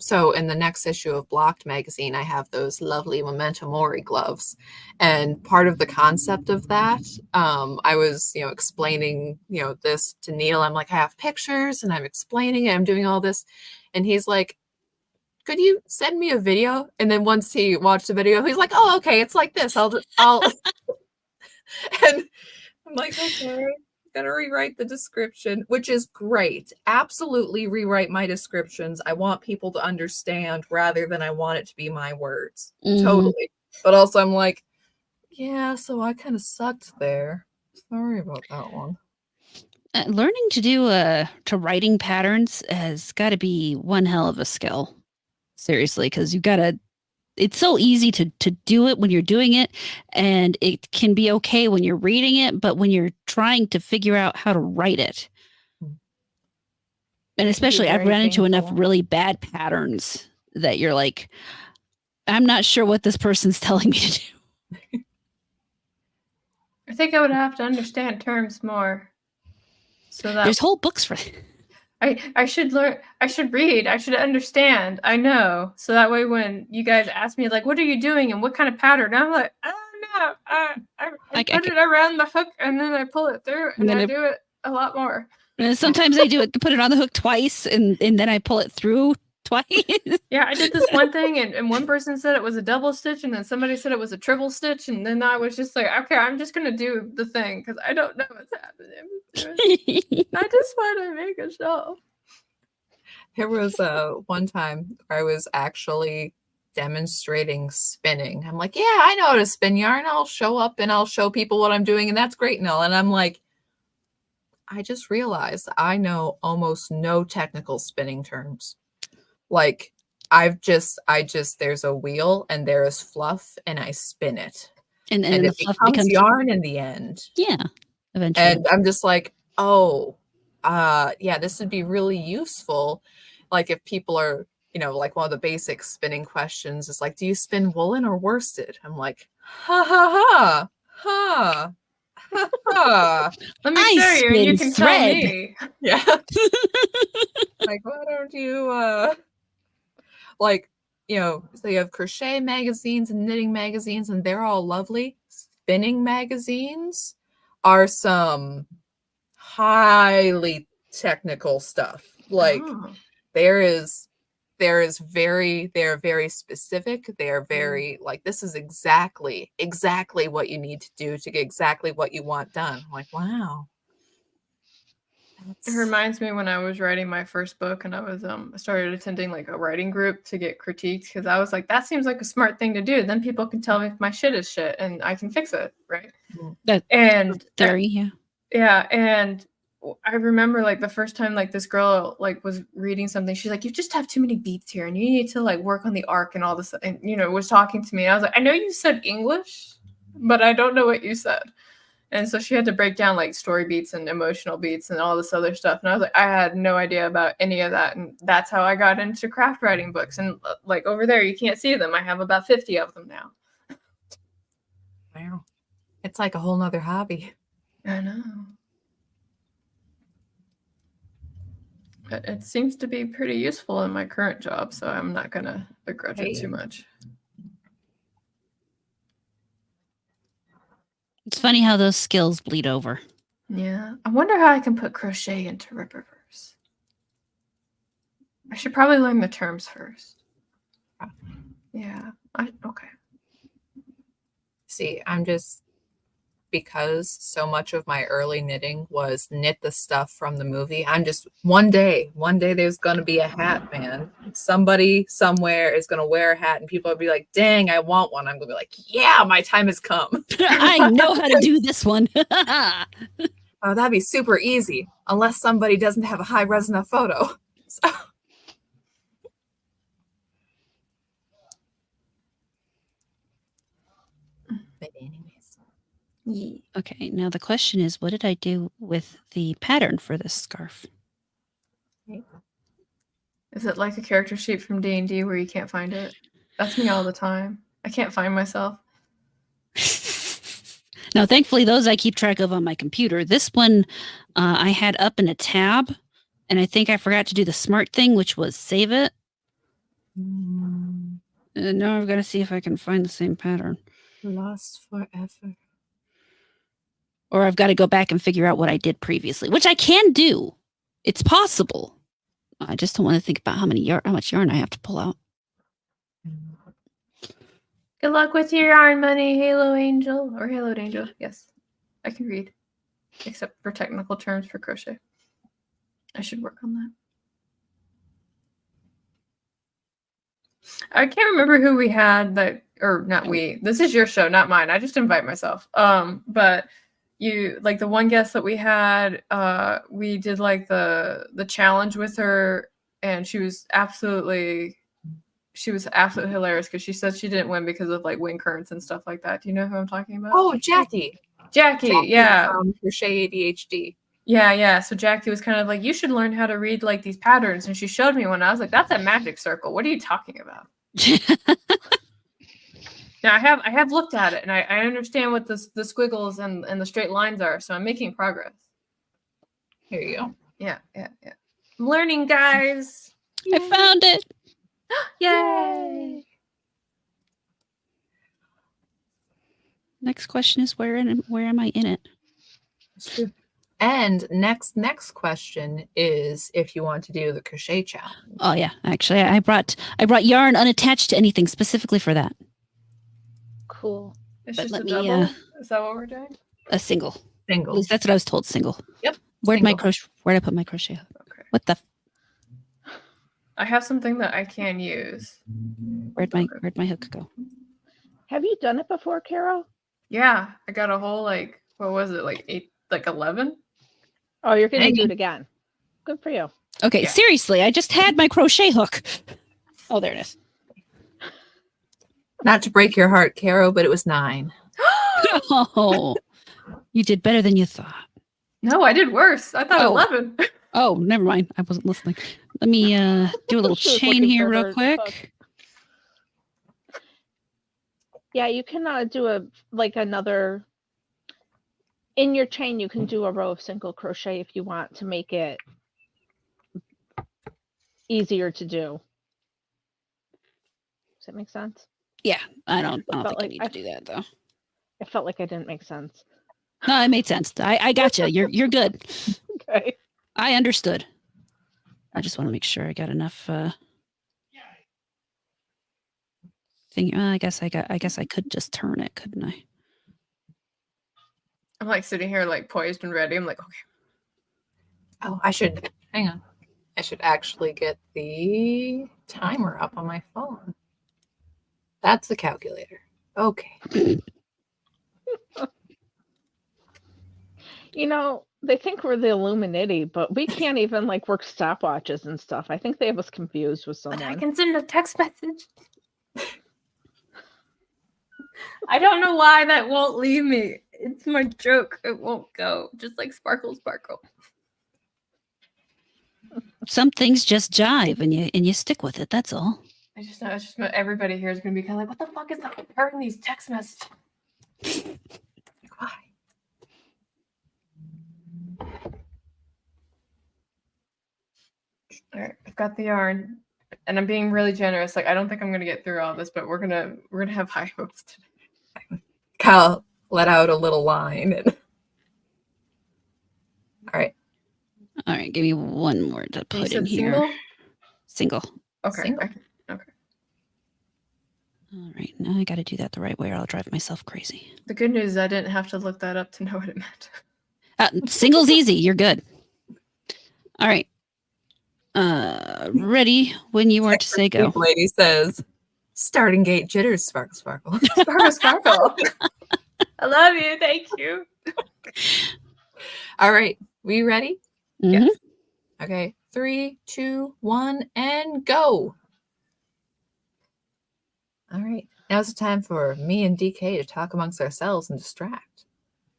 So in the next issue of Blocked magazine, I have those lovely Memento Mori gloves. And part of the concept of that, I was, explaining, this to Neil. I'm like, I have pictures and I'm explaining it. I'm doing all this. And he's like, could you send me a video? And then once he watched the video, he's like, oh, okay, it's like this. I'll and I'm like, okay, gotta rewrite the description, which is great. Absolutely rewrite my descriptions. I want people to understand rather than I want it to be my words. Totally. But also I'm like, yeah, so I kind of sucked there. Sorry about that one. Learning to do to writing patterns has got to be one hell of a skill. Seriously, because you got to. It's so easy to do it when you're doing it, and it can be okay when you're reading it, but when you're trying to figure out how to write it, and especially I've run into enough really bad patterns that you're like, I'm not sure what this person's telling me to do. I think I would have to understand terms more. So that There's whole books for it. I should learn. I should read. I should understand. I know. So that way, when you guys ask me, like, what are you doing and what kind of pattern, I'm like, I don't know. I put it around the hook and then I pull it through and I do it a lot more. And sometimes I do it to put it on the hook twice and then I pull it through twice. Yeah, I did this one thing and one person said it was a double stitch and then somebody said it was a triple stitch and then I was just like, okay, I'm just gonna do the thing because I don't know what's happening. I just want to make a show. There was one time where I was actually demonstrating spinning. I'm like, yeah, I know how to spin yarn. I'll show up and I'll show people what I'm doing, and that's great and all. And I'm like, I just realized I know almost no technical spinning terms. Like, there's a wheel and there is fluff and I spin it. And it becomes yarn in the end. Yeah, eventually. And I'm just like, oh, yeah, this would be really useful. Like if people are, like one of the basic spinning questions is like, do you spin woolen or worsted? I'm like, ha, ha, ha, ha, ha. Let me show you and you can tell me. Yeah. Like, why don't you, so you have crochet magazines and knitting magazines and they're all lovely. Spinning magazines are some highly technical stuff. Like they're very specific. They're very like, this is exactly what you need to do to get exactly what you want done. I'm like, wow. It reminds me when I was writing my first book and I was I started attending like a writing group to get critiqued because I was like, that seems like a smart thing to do. Then people can tell me if my shit is shit and I can fix it, right? And I remember like the first time like this girl like was reading something, she's like, you just have too many beats here and you need to like work on the arc and all this, and was talking to me and I was like, I know you said English, but I don't know what you said. And so she had to break down like story beats and emotional beats and all this other stuff. And I was like, I had no idea about any of that. And that's how I got into craft writing books. And like over there, you can't see them. I have about 50 of them now. Wow. It's like a whole nother hobby. I know. But it seems to be pretty useful in my current job. So I'm not going to begrudge it too much. It's funny how those skills bleed over. Yeah. I wonder how I can put crochet into ripperverse. I should probably learn the terms first. Yeah. Okay. See, because so much of my early knitting was knit the stuff from the movie. I'm just one day there's going to be a hat, man. Somebody somewhere is going to wear a hat and people will be like, dang, I want one. I'm going to be like, yeah, my time has come. I know how to do this one. Oh, that'd be super easy unless somebody doesn't have a high res enough photo. So. But anyways. Yeah. Okay, now the question is, what did I do with the pattern for this scarf? Is it like a character sheet from D&D where you can't find it? That's me all the time. I can't find myself. Now, thankfully, those I keep track of on my computer. This one I had up in a tab, and I think I forgot to do the smart thing, which was save it. Mm, And now I've got to see if I can find the same pattern. lost forever. Or I've got to go back and figure out what I did previously, which I can do. It's possible. I just don't want to think about how much yarn I have to pull out. Good luck with your yarn money, Halo Angel. Or Halo Angel. Yes. I can read. Except for technical terms for crochet. I should work on that. I can't remember who we had that, or not we. This is your show, not mine. I just invite myself. But you, like the one guest that we had, we did like the challenge with her, and she was absolutely hilarious because she said she didn't win because of like wind currents and stuff like that. Do you know who I'm talking about? Oh, Jackie. Jackie, yeah. Crochet ADHD. Yeah. So Jackie was kind of like, you should learn how to read like these patterns. And she showed me one. I was like, that's a magic circle. What are you talking about? Now I have looked at it and I understand what the squiggles and the straight lines are. So I'm making progress. Here you go. Yeah. I'm learning, guys. I found it. Yay. Next question is where am I in it? And next question is if you want to do the crochet challenge. Oh yeah, actually, I brought yarn unattached to anything specifically for that. Cool. It's But just let a me, double. Is that what we're doing? A single. At Single. least that's what I was told. Single. Yep. Where'd single. I put my crochet hook? Okay. What the? I have something that I can use. Where'd my hook go? Have you done it before, Carrow? Yeah, I got a whole like, what was it, like 11? Oh, you're gonna Hey. do it again. Good for you. Okay, Yeah. seriously, I just had my crochet hook. Oh, there it is. Not to break your heart, Carrow, but it was 9. Oh, you did better than you thought. No, I did worse. I thought Oh. 11. Oh, never mind. I wasn't listening. Let me do a little She was chain looking here for real her quick. hook. Yeah, you can do another in your chain. You can do a row of single crochet if you want to make it easier to do. Does that make sense? Yeah, I don't felt think I like need to do that though. I felt like I didn't make sense. No, it made sense. I gotcha. You're good. Okay. I understood. I just want to make sure I got enough thing. I guess I could just turn it, couldn't I? I'm like sitting here like poised and ready. I'm like, okay. Oh, hang on. I should actually get the timer up on my phone. That's the calculator. Okay. You know, they think we're the Illuminati, but we can't even like work stopwatches and stuff. I think they have us confused with But I someone. can send a text message. I don't know why that won't leave me. It's my joke. It won't go. Just like sparkle, sparkle. Some things just jive and you stick with it. That's all. I just know it's just everybody here is gonna be kind of like, what the fuck is that? Hearing these text messages. Why? All right, I've got the yarn, and I'm being really generous. Like I don't think I'm gonna get through all this, but we're gonna have high hopes today. Kyle let out a little line. All right. All right, give me one more to You put said in here. single? Single. Okay. Single. Okay. All right, now I got to do that the right way, or I'll drive myself crazy. The good news is I didn't have to look that up to know what it meant. Single's easy. You're good. All right. Ready when you are to say go. Sleep Lady says, starting gate jitters, sparkle, sparkle. Sparkle, sparkle. I love you. Thank you. All right. We ready? Mhm. Yes. Okay. 3, 2, 1, and go. All right. Now's the time for me and DK to talk amongst ourselves and distract.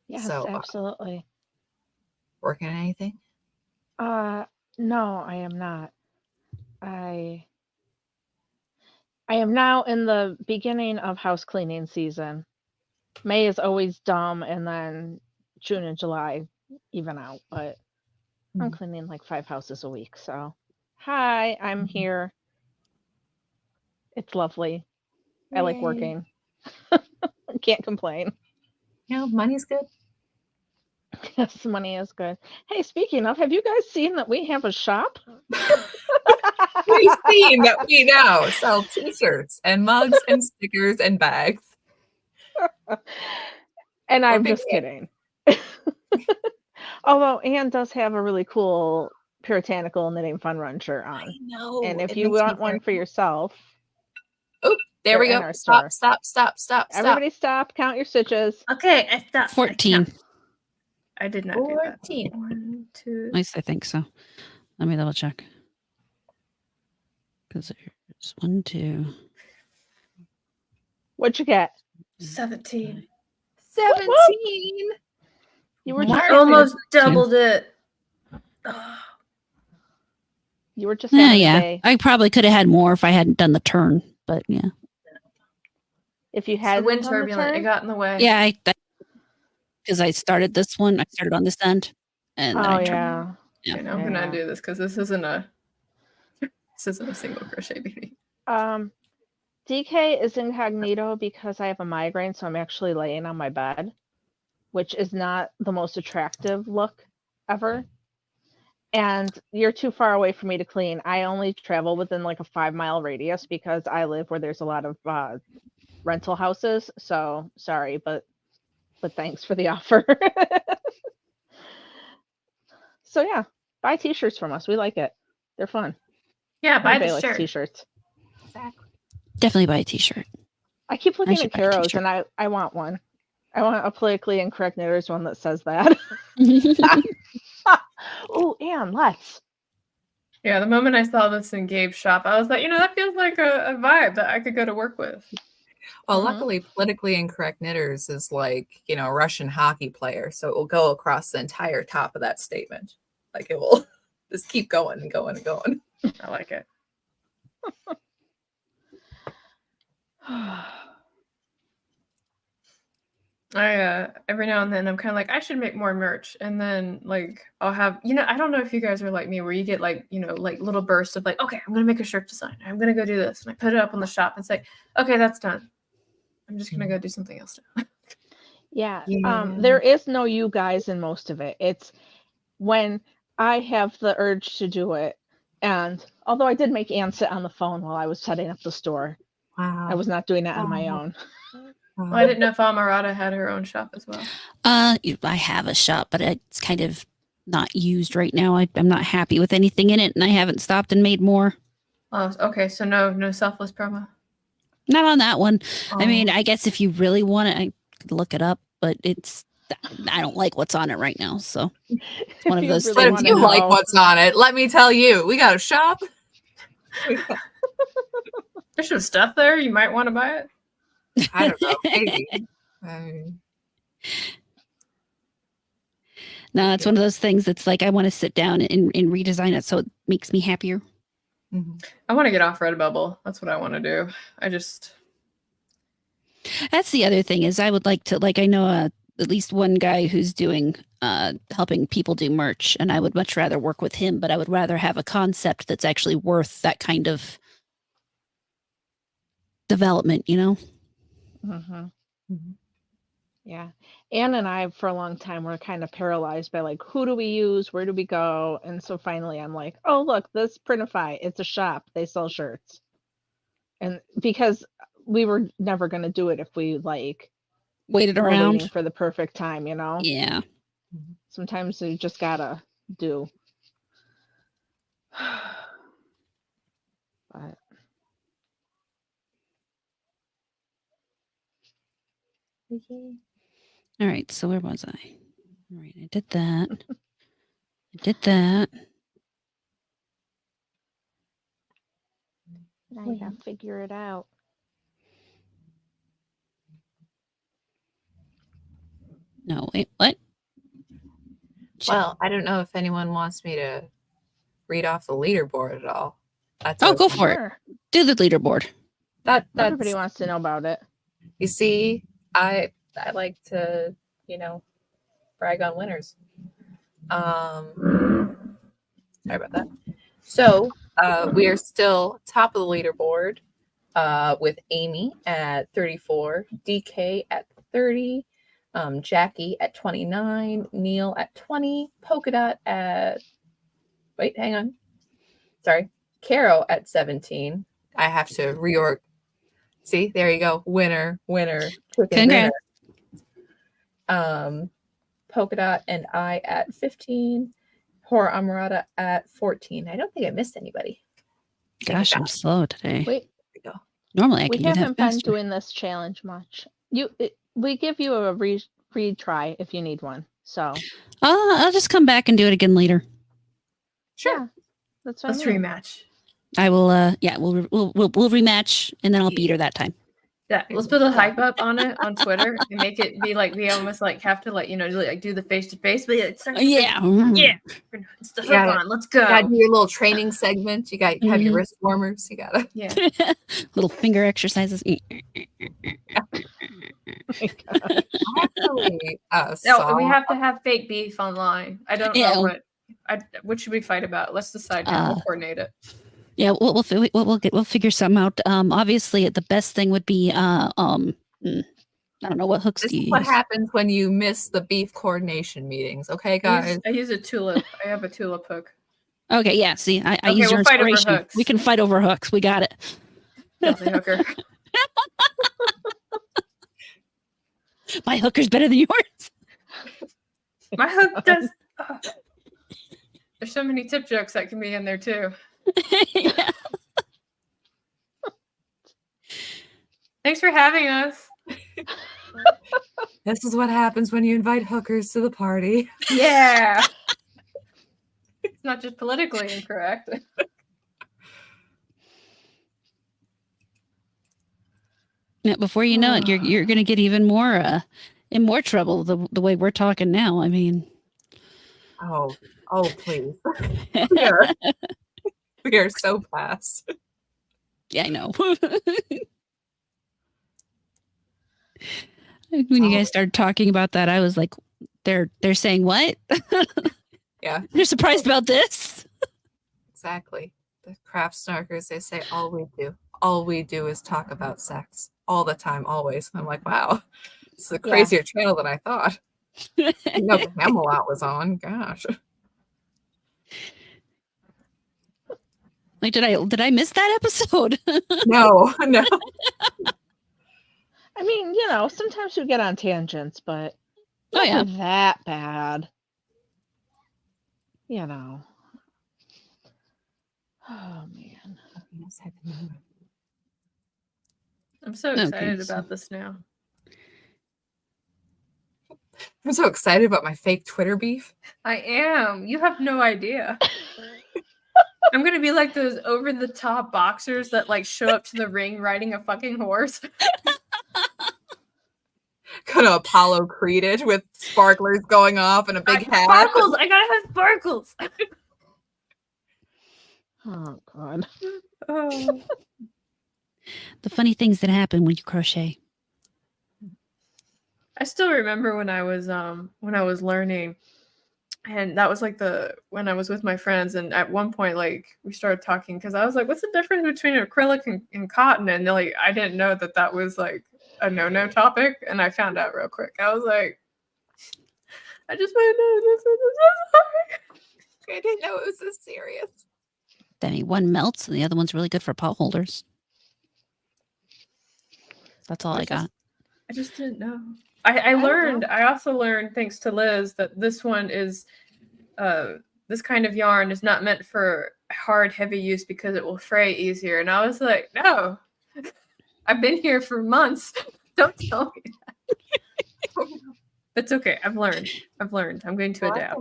Yes, So, absolutely. Working on anything? No, I am not. I am now in the beginning of house cleaning season. May is always dumb, and then June and July even out, but I'm cleaning like 5 houses a week. So, hi, I'm here. It's lovely. I like Yay. working. Can't complain. You know, money's good. Yes, money is good. Hey, speaking of, have you guys seen that we have a shop? We've seen that we now sell t-shirts and mugs and stickers and bags. And We're I'm big just kidding. Although Anne does have a really cool puritanical knitting fun run shirt on. I know. And if it you makes me want one very- for yourself, Oh, there we they're in go. our Stop, store. stop. Everybody stop, count your stitches. Okay, I stopped. 14. I did not do that. 14. 1, 2. At least I think so. Let me double check. Because there's 1, 2. What'd you get? 17. 17. You were I just Mark. almost doubled it. Ugh. You were just Yeah, having a yeah. day. I probably could have had more if I hadn't done the turn, but yeah. If you It's the had wind turbulent. It got in the way. Yeah, because I started this one. I started on this end, and then Oh I turned. yeah. Yeah. Okay, now I'm Yeah. gonna undo this because this isn't a single crochet beanie. DK is incognito because I have a migraine, so I'm actually laying on my bed, which is not the most attractive look ever. And you're too far away for me to clean. I only travel within like a 5-mile radius because I live where there's a lot of rental houses. So sorry, but thanks for the offer. So yeah, buy t-shirts from us. We like it. They're fun. Yeah, buy Everybody the likes shirt. t-shirts. Exactly. Definitely buy a T-shirt. I keep looking should at buy a Carrow's t-shirt. and I want one. I want a politically incorrect knitters one that says that. Oh, Anne, let's. Yeah, the moment I saw this in Gabe's shop, I was like, that feels like a vibe that I could go to work with. Well, Mhm. luckily, politically incorrect knitters is like, a Russian hockey player. So it will go across the entire top of that statement. Like it will just keep going and going and going. I like it. I every now and then I'm kind of like I should make more merch, and then like I'll have I don't know if you guys are like me where you get like like little bursts of like, okay, I'm gonna make a shirt design, I'm gonna go do this, and I put it up on the shop and say, okay, that's done, I'm just gonna go do something else now. Yeah. Yeah. There is no you guys in most of it. It's when I have the urge to do it. And although I did make Anne sit on the phone while I was setting up the store, Wow. I was not doing that on my own. Well, I didn't know if Amorata had her own shop as well. I have a shop, but it's kind of not used right now. I'm not happy with anything in it, and I haven't stopped and made more. Oh, okay, so no selfless promo. Not on that one. I mean, Oh. I guess if you really want it, I could look it up, but I don't like what's on it right now. So it's one of If you those really But if wanna you like know. what's on it, let me tell you, we got a shop. There's some stuff there. You might want to buy it. I don't know. Maybe. I mean, No, it's one of those things that's like I want to sit down and redesign it so it makes me happier. mhm. I want to get off Redbubble. That's what I want to do. That's the other thing is I would like to I know at least one guy who's doing helping people do merch, and I would much rather work with him, but I would rather have a concept that's actually worth that kind of development, Mhm. Mhm. Yeah. Anne and I, for a long time, were kind of paralyzed by like, who do we use? Where do we go? And so finally I'm like, oh, look, this Printify, it's a shop. They sell shirts. And because we were never going to do it if we like Waited were waiting around. for the perfect time, Yeah. Sometimes you just gotta do. But All right. So where was I? All right. I did that. I did that. now you gotta figure it out. No, wait, what? Well, I don't know if anyone wants me to read off the leaderboard at all. That's Oh, go open. for it. Sure. Do the leaderboard. That's Everybody wants to know about it. you see, I like to, brag on winners. Sorry about that. So we are still top of the leaderboard with Amy at 34, DK at 30, Jackie at 29, Neil at 20, Polka Dot at, wait, hang on. Sorry, Carrow at 17. I have to reorg. See, there you go. Winner, chicken Congrats. dinner. Polka Dot and I at 15. Horror Amorata at 14. I don't think I missed anybody. Gosh, I'm slow today. We Normally I we can do that haven't been faster. doing this challenge much. We give you a retry if you need one. So I'll just come back and do it again later. Sure. yeah, that's what Let's I mean. rematch. I will. We'll rematch, and then I'll beat her that time. Yeah, let's put a hype up on it on Twitter and make it be like we almost like have to like like do the face to face. But it's Yeah. it's the hook Yeah. on. Let's go. You gotta do your little training segment. You got to have your wrist warmers. You gotta. Yeah. Little finger exercises. Actually, No, we have to have fake beef online. I don't Yeah. know what should we fight about. Let's decide now. We'll coordinate it. Yeah, we'll figure something out. Obviously, the best thing would be I don't know what hooks This do is you what use. happens when you miss the beef coordination meetings. Okay, guys. I use a tulip. I have a tulip hook. Okay, yeah. See, I Okay, use your we'll fight over inspiration. hooks. We can fight over hooks. We got it. Chelsea hooker. My hooker's better than yours. My hook does. There's so many tip jokes that can be in there too. Yeah. Thanks for having us. This is what happens when you invite hookers to the party. Yeah. It's not just politically incorrect. Yeah, before you know it, you're gonna get even more in more trouble the way we're talking now. I mean, Oh, please. yeah, We are so past. I know. When you guys started talking about that, I was like, they're saying what? Yeah, They're surprised about this. exactly. The craft snarkers, they say all we do is talk about sex all the time, always. I'm like, wow, it's a crazier channel than I thought. Camelot was on. Gosh. Like, did I miss that episode? No. I mean, sometimes we get on tangents, but Oh yeah. nothing that bad. Oh man. I'm so excited about this now. I'm so excited about my fake Twitter beef. I am. You have no idea. I'm gonna be like those over-the-top boxers that like show up to the ring riding a fucking horse. Kind of Apollo Creeded with sparklers going off and a big hat. Sparkles! I gotta have sparkles! Oh god. Oh. The funny things that happen when you crochet. I still remember when I was learning, and that was like when I was with my friends, and at one point like we started talking because I was like, what's the difference between acrylic and cotton? And like I didn't know that was like a no topic, and I found out real quick. I was like, I just want to know this. I didn't know it was this serious. Then one melts and the other one's really good for pot holders. That's all I got. I just didn't know. I learned. I also learned, thanks to Liz, that this one is, this kind of yarn is not meant for hard, heavy use because it will fray easier. And I was like, no, I've been here for months. Don't tell me that. It's okay. I've learned. I'm going to adapt.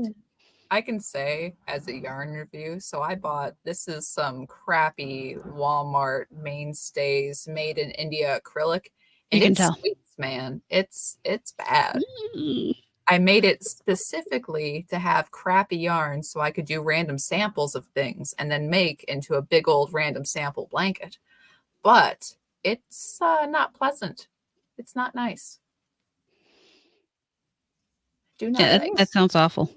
I can say as a yarn review, so I bought, this is some crappy Walmart mainstays made in India acrylic. And You can it's tell. sweets, man. It's bad. Mm. I made it specifically to have crappy yarn so I could do random samples of things and then make into a big old random sample blanket. But it's not pleasant. It's not nice. Do not Yeah, like. that sounds awful.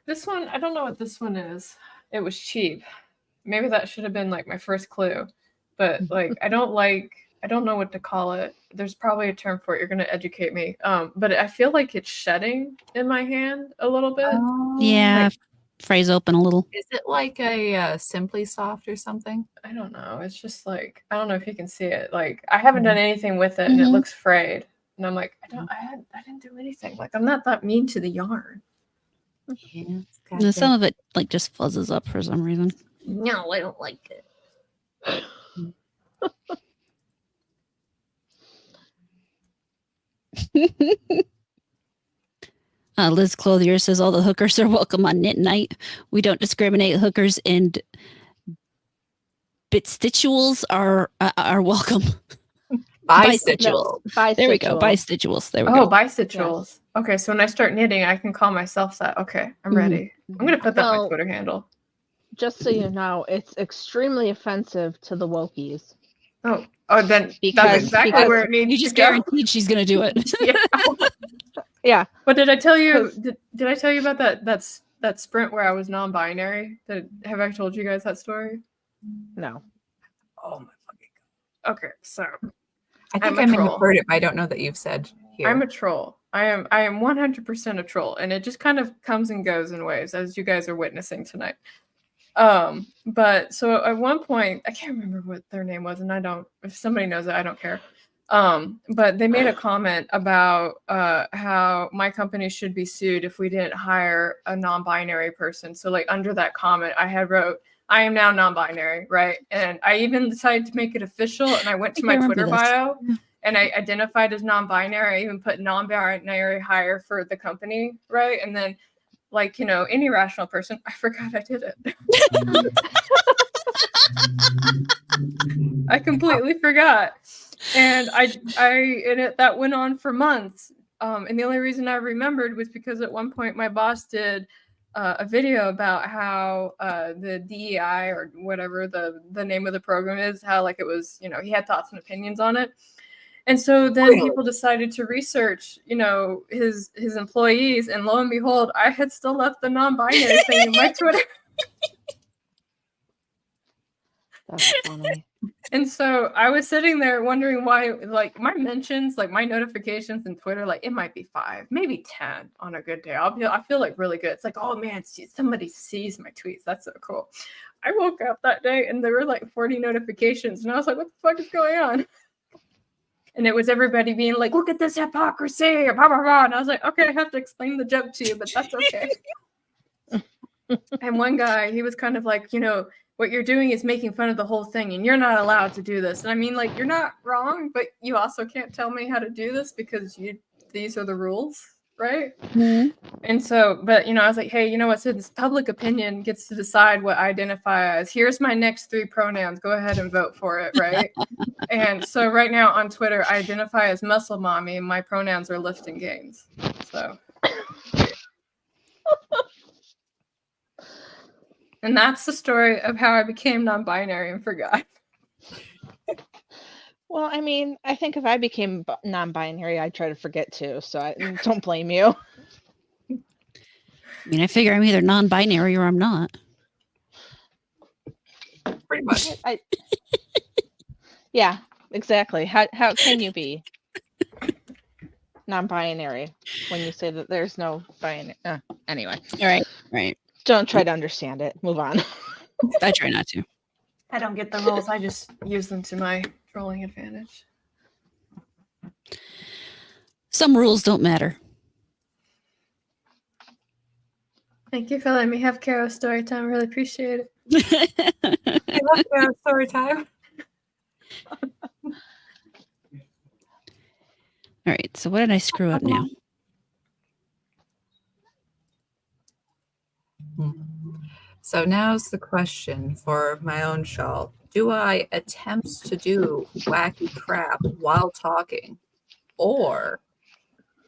This one, I don't know what this one is. It was cheap. Maybe that should have been like my first clue. But like, I don't like I don't know what to call it. There's probably a term for it. You're going to educate me. But I feel like it's shedding in my hand a little bit. Yeah, Like, phrase open a little. Is it like a Simply Soft or something? I don't know. It's just like, I don't know if you can see it. Like, I haven't done anything with it, and it Mhm. looks frayed. And I'm like, I didn't do anything. Like, I'm not that mean to the yarn. Yeah, it's got And some that- of it like just fuzzes up for some reason. No, I don't like it. Liz Clothier says all the hookers are welcome on knit night. We don't discriminate. Hookers and bitstituals are welcome. Bistitual. There we go. Bistituals. There we Oh, go. bistituals. Okay, so when I start knitting, I can call myself that. Okay, I'm Mhm. ready. I'm going to put that on my Well, Twitter handle. Just so you know, it's extremely offensive to the wokies. Oh, then Because- that's exactly because where it needs You to just go. guaranteed she's gonna do it. Yeah. Yeah. But did I tell you? 'Cause- Did I tell you about that sprint where I was non-binary? Have I told you guys that story? No. Oh my fucking god. Okay, so I think I'm a I may have troll. heard it, but I don't know that you've said here. I'm a troll. I am 100% a troll, and it just kind of comes and goes in waves, as you guys are witnessing tonight. But so at one point, I can't remember what their name was, and if somebody knows it, I don't care. But they made a comment about how my company should be sued if we didn't hire a non-binary person. So like under that comment, I had wrote, I am now non-binary, right? And I even decided to make it official, and I went to my Twitter bio and I identified as non-binary. I even put non-binary hire for the company, right? And then like, any rational person, I forgot I did it. I completely forgot. And that went on for months. And the only reason I remembered was because at one point my boss did a video about how the DEI or whatever the name of the program is, how like it was, he had thoughts and opinions on it. And so then people decided to research, his employees, and lo and behold, I had still left the non-binary thing in my Twitter. That's funny. And so I was sitting there wondering why, like my mentions, like my notifications in Twitter, like it might be 5, maybe 10 on a good day. I feel like really good. It's like, oh man, somebody sees my tweets. That's so cool. I woke up that day and there were like 40 notifications, and I was like, what the fuck is going on? And it was everybody being like, look at this hypocrisy, blah, blah, blah. And I was like, okay, I have to explain the joke to you, but that's okay. And one guy, he was kind of like, what you're doing is making fun of the whole thing, and you're not allowed to do this. And I mean, like, you're not wrong, but you also can't tell me how to do this because these are the rules, right? Mm-hmm. And so, but, I was like, hey, what, since public opinion gets to decide what I identify as, here's my next 3 pronouns. Go ahead and vote for it, right? And so right now on Twitter, I identify as muscle mommy, and my pronouns are lift and gains. So. And that's the story of how I became non-binary and forgot. Well, I mean, I think if I became non-binary, I'd try to forget too. So I don't blame you. I mean, I figure I'm either non-binary or I'm not. Pretty much. Yeah, exactly. How can you be non-binary when you say that there's no binary? Anyway. All right. Don't try to understand it. Move on. I try not to. I don't get the rules. I just use them to my trolling advantage. Some rules don't matter. Thank you for letting me have Carrow story time. I really appreciate it. I love Carrow story time. All right. So what did I screw up now? So now's the question for my own shawl. Do I attempt to do wacky crap while talking? Or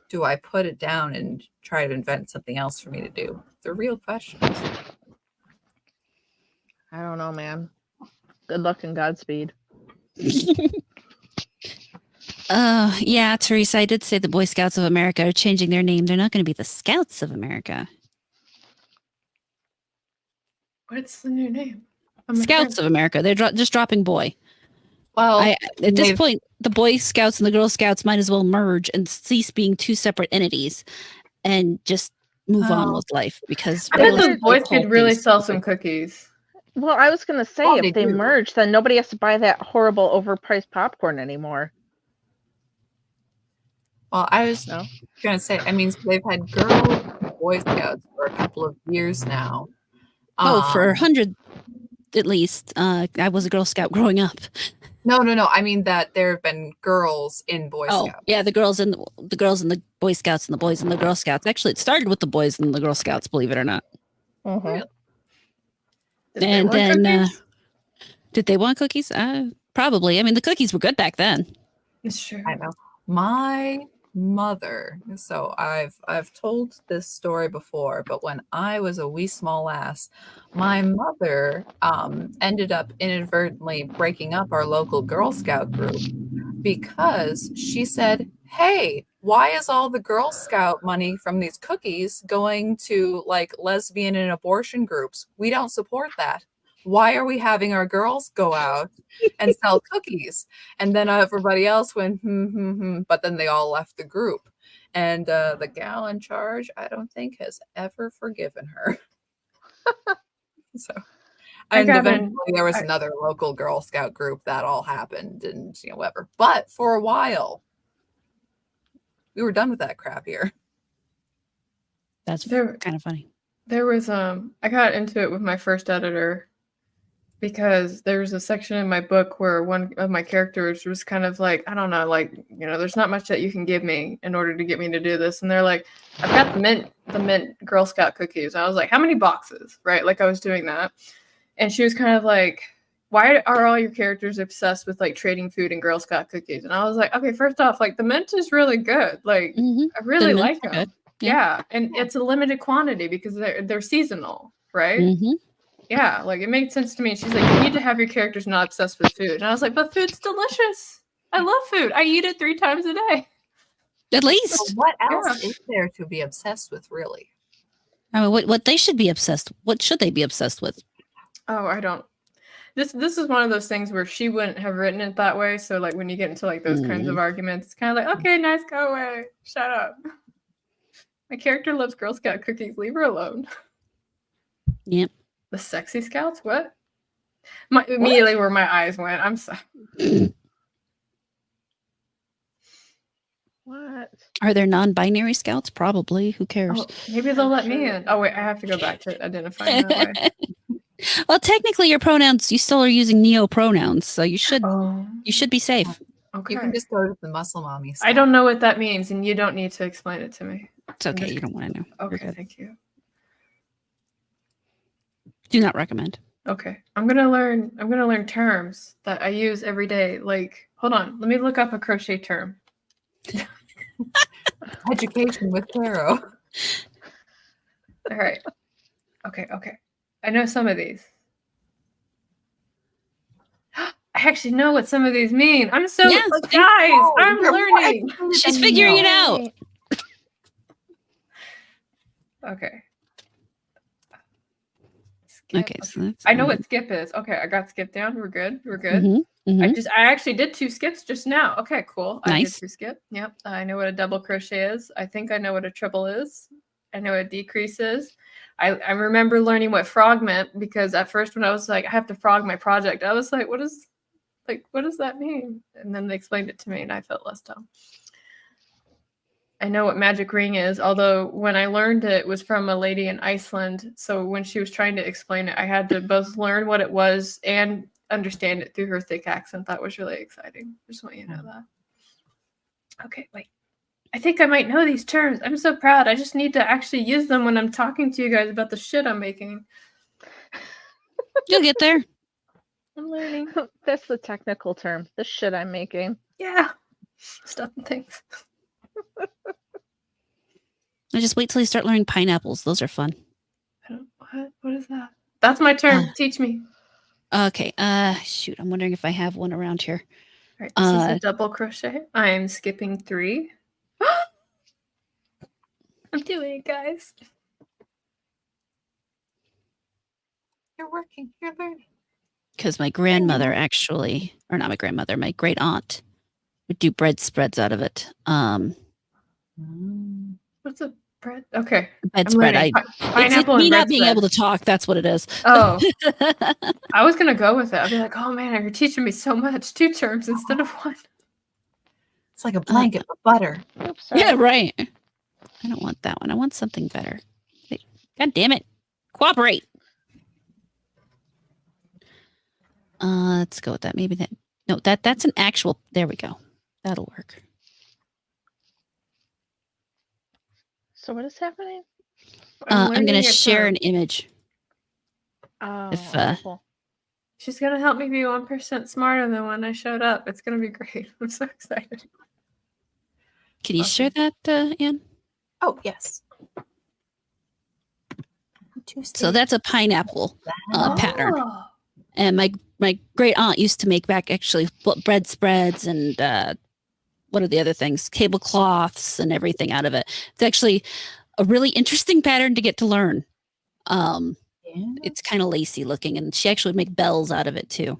do I put it down and try to invent something else for me to do? The real questions. I don't know, man. Good luck and Godspeed. Yeah, Teresa, I did say the Boy Scouts of America are changing their name. They're not going to be the Scouts of America. What's the new name? Scouts of America. They're just dropping boy. Well, At this they've- point, the Boy Scouts and the Girl Scouts might as well merge and cease being two separate entities and just move on Oh. with life because I bet Well, those realistically, boys the whole could really thing's sell stupid. some cookies. Well, I was gonna say Well, if they they do. merge, then nobody has to buy that horrible overpriced popcorn anymore. Well, I was No. gonna say, I mean, so they've had girls and Boy Scouts for a couple of years now. Oh, for Um, 100 at least. I was a Girl Scout growing up. no. I mean that there have been girls in Boy Oh, Scouts. yeah, the girls and the Boy Scouts and the boys and the Girl Scouts. Actually, it started with the boys and the Girl Scouts, believe it or not. Mhm. Really? Did they And want then, cookies? did they want cookies? Probably. I mean, the cookies were good back then. It's true. I know. My mother. So I've told this story before, but when I was a wee small lass, my mother ended up inadvertently breaking up our local Girl Scout group because she said, "Hey, why is all the Girl Scout money from these cookies going to like lesbian and abortion groups? We don't support that. Why are we having our girls go out and sell cookies?" And then everybody else went, but then they all left the group. And the gal in charge, I don't think, has ever forgiven her. So, I and got eventually in. there was I- another local Girl Scout group that all happened, and whatever. But for a while, we were done with that crap here. That's There- kind of funny. There was I got into it with my first editor because there's a section in my book where one of my characters was kind of like, I don't know, like, there's not much that you can give me in order to get me to do this. And they're like, I've got the mint Girl Scout cookies. And I was like, how many boxes? Right? Like I was doing that. And she was kind of like, why are all your characters obsessed with like trading food and Girl Scout cookies? And I was like, okay, first off, like the mint is really good. Like Mhm. I really The like mints are them. good. Yeah. And it's a limited quantity because they're seasonal, right? Mhm. Yeah, like it made sense to me. She's like, you need to have your characters not obsessed with food. And I was like, but food's delicious. I love food. I eat it 3 times a day. At So least. what else is there to be obsessed with, really? I mean, what they should be obsessed. What should they be obsessed with? Oh, I don't. This is one of those things where she wouldn't have written it that way. So like when you get into like those kinds of arguments, it's kind of like, okay, nice, go away. Shut up. My character loves Girl Scout cookies. Leave her alone. Yep. The sexy scouts? What? Immediately where my eyes went. I'm sorry. What? Are there non-binary scouts? Probably. Who cares? Oh, maybe they'll let me in. Oh wait, I have to go back to identifying that way. Well, technically, your pronouns, you still are using neo pronouns, so you should Oh, be safe. okay. You can just go to the muscle mommy. I don't know what that means, and you don't need to explain it to me. It's okay. You don't want to know. You're Okay, good. thank you. Do not recommend. Okay, I'm gonna learn terms that I use every day. Like, hold on, let me look up a crochet term. Education with Carrow. All right. Okay. I know some of these. I actually know what some of these mean. I'm so Yeah, guys. I'm You're more learning. educated She's than you figuring it know. out. Okay. Skip. Okay, so that's I know what skip is. Okay, I got skip down. We're good. Mm-hmm. I actually did 2 skips just now. Okay, cool. I did Nice. 2 skip. Yep. I know what a double crochet is. I think I know what a triple is. I know what a decrease is. I remember learning what frog meant because at first when I was like, I have to frog my project, I was like, what does that mean? And then they explained it to me and I felt less dumb. I know what magic ring is, although when I learned it was from a lady in Iceland. So when she was trying to explain it, I had to both learn what it was and understand it through her thick accent. That was really exciting. Just want you to know that. Okay, wait. I think I might know these terms. I'm so proud. I just need to actually use them when I'm talking to you guys about the shit I'm making. You'll get there. I'm learning. That's the technical term. The shit I'm making. Yeah. Stuff and things. I just wait till you start learning pineapples. Those are fun. What is that? That's my term. Teach me. Okay. Shoot. I'm wondering if I have one around here. All right, this is a double crochet. I'm skipping 3. I'm doing it, guys. You're working. You're learning. because my grandmother actually, or not my grandmother, my great aunt would do bread spreads out of it. What's a bread? Okay. Bread I'm spread. learning. It's Pineapple me and not bread being spread. able to talk. That's what it is. Oh, I was gonna go with it. I'd be like, oh man, you're teaching me so much. 2 terms instead of 1. It's like a blanket with butter. Oops, sorry. Yeah, right. I don't want that one. I want something better. God damn it. Cooperate. Let's go with that. Maybe that. No, that's an actual. There we go. That'll work. So what is happening? I'm going to learning it share from- an image. Oh, If, okay, cool. She's gonna help me be 1% smarter than when I showed up. It's gonna be great. I'm so excited. Can you Awesome. share that, Anne? Oh, yes. So that's a pineapple pattern. Oh. And my great aunt used to make back actually bread spreads and what are the other things? Tablecloths and everything out of it. It's actually a really interesting pattern to get to learn. It's kind of lacy looking, and she actually would make bells out of it too.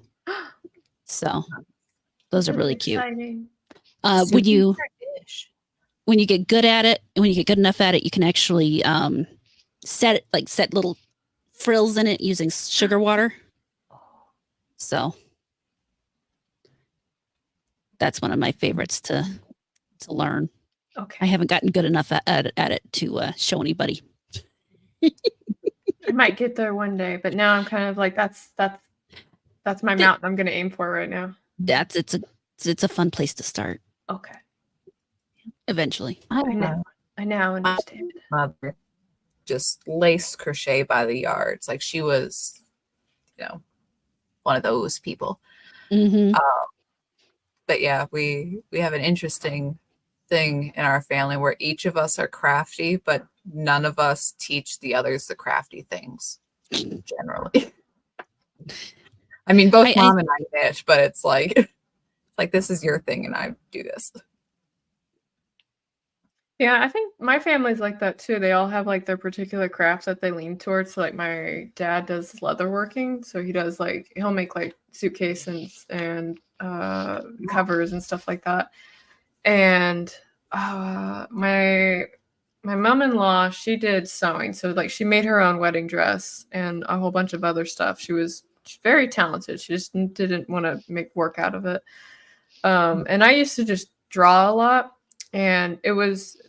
So those are really cute. Exciting. When you get good at it, and when you get good enough at it, you can actually set little frills in it using sugar water. So that's one of my favorites to learn. Okay. I haven't gotten good enough at it to show anybody. I might get there one day, but now I'm kind of like that's my mountain I'm gonna aim for right now. It's a fun place to start. Okay. Eventually. I now understand. Mother just lace crochet by the yards. Like she was, one of those people. Mm-hmm. But yeah, we have an interesting thing in our family where each of us are crafty, but none of us teach the others the crafty things generally. I mean, both mom and I knit, but it's like this is your thing and I do this. Yeah, I think my family's like that too. They all have like their particular crafts that they lean towards. So, like my dad does leatherworking, so he does he'll make like suitcases and covers and stuff like that. And my mom-in-law, she did sewing, so like she made her own wedding dress and a whole bunch of other stuff. She's very talented. She just didn't want to make work out of it. And I used to just draw a lot. And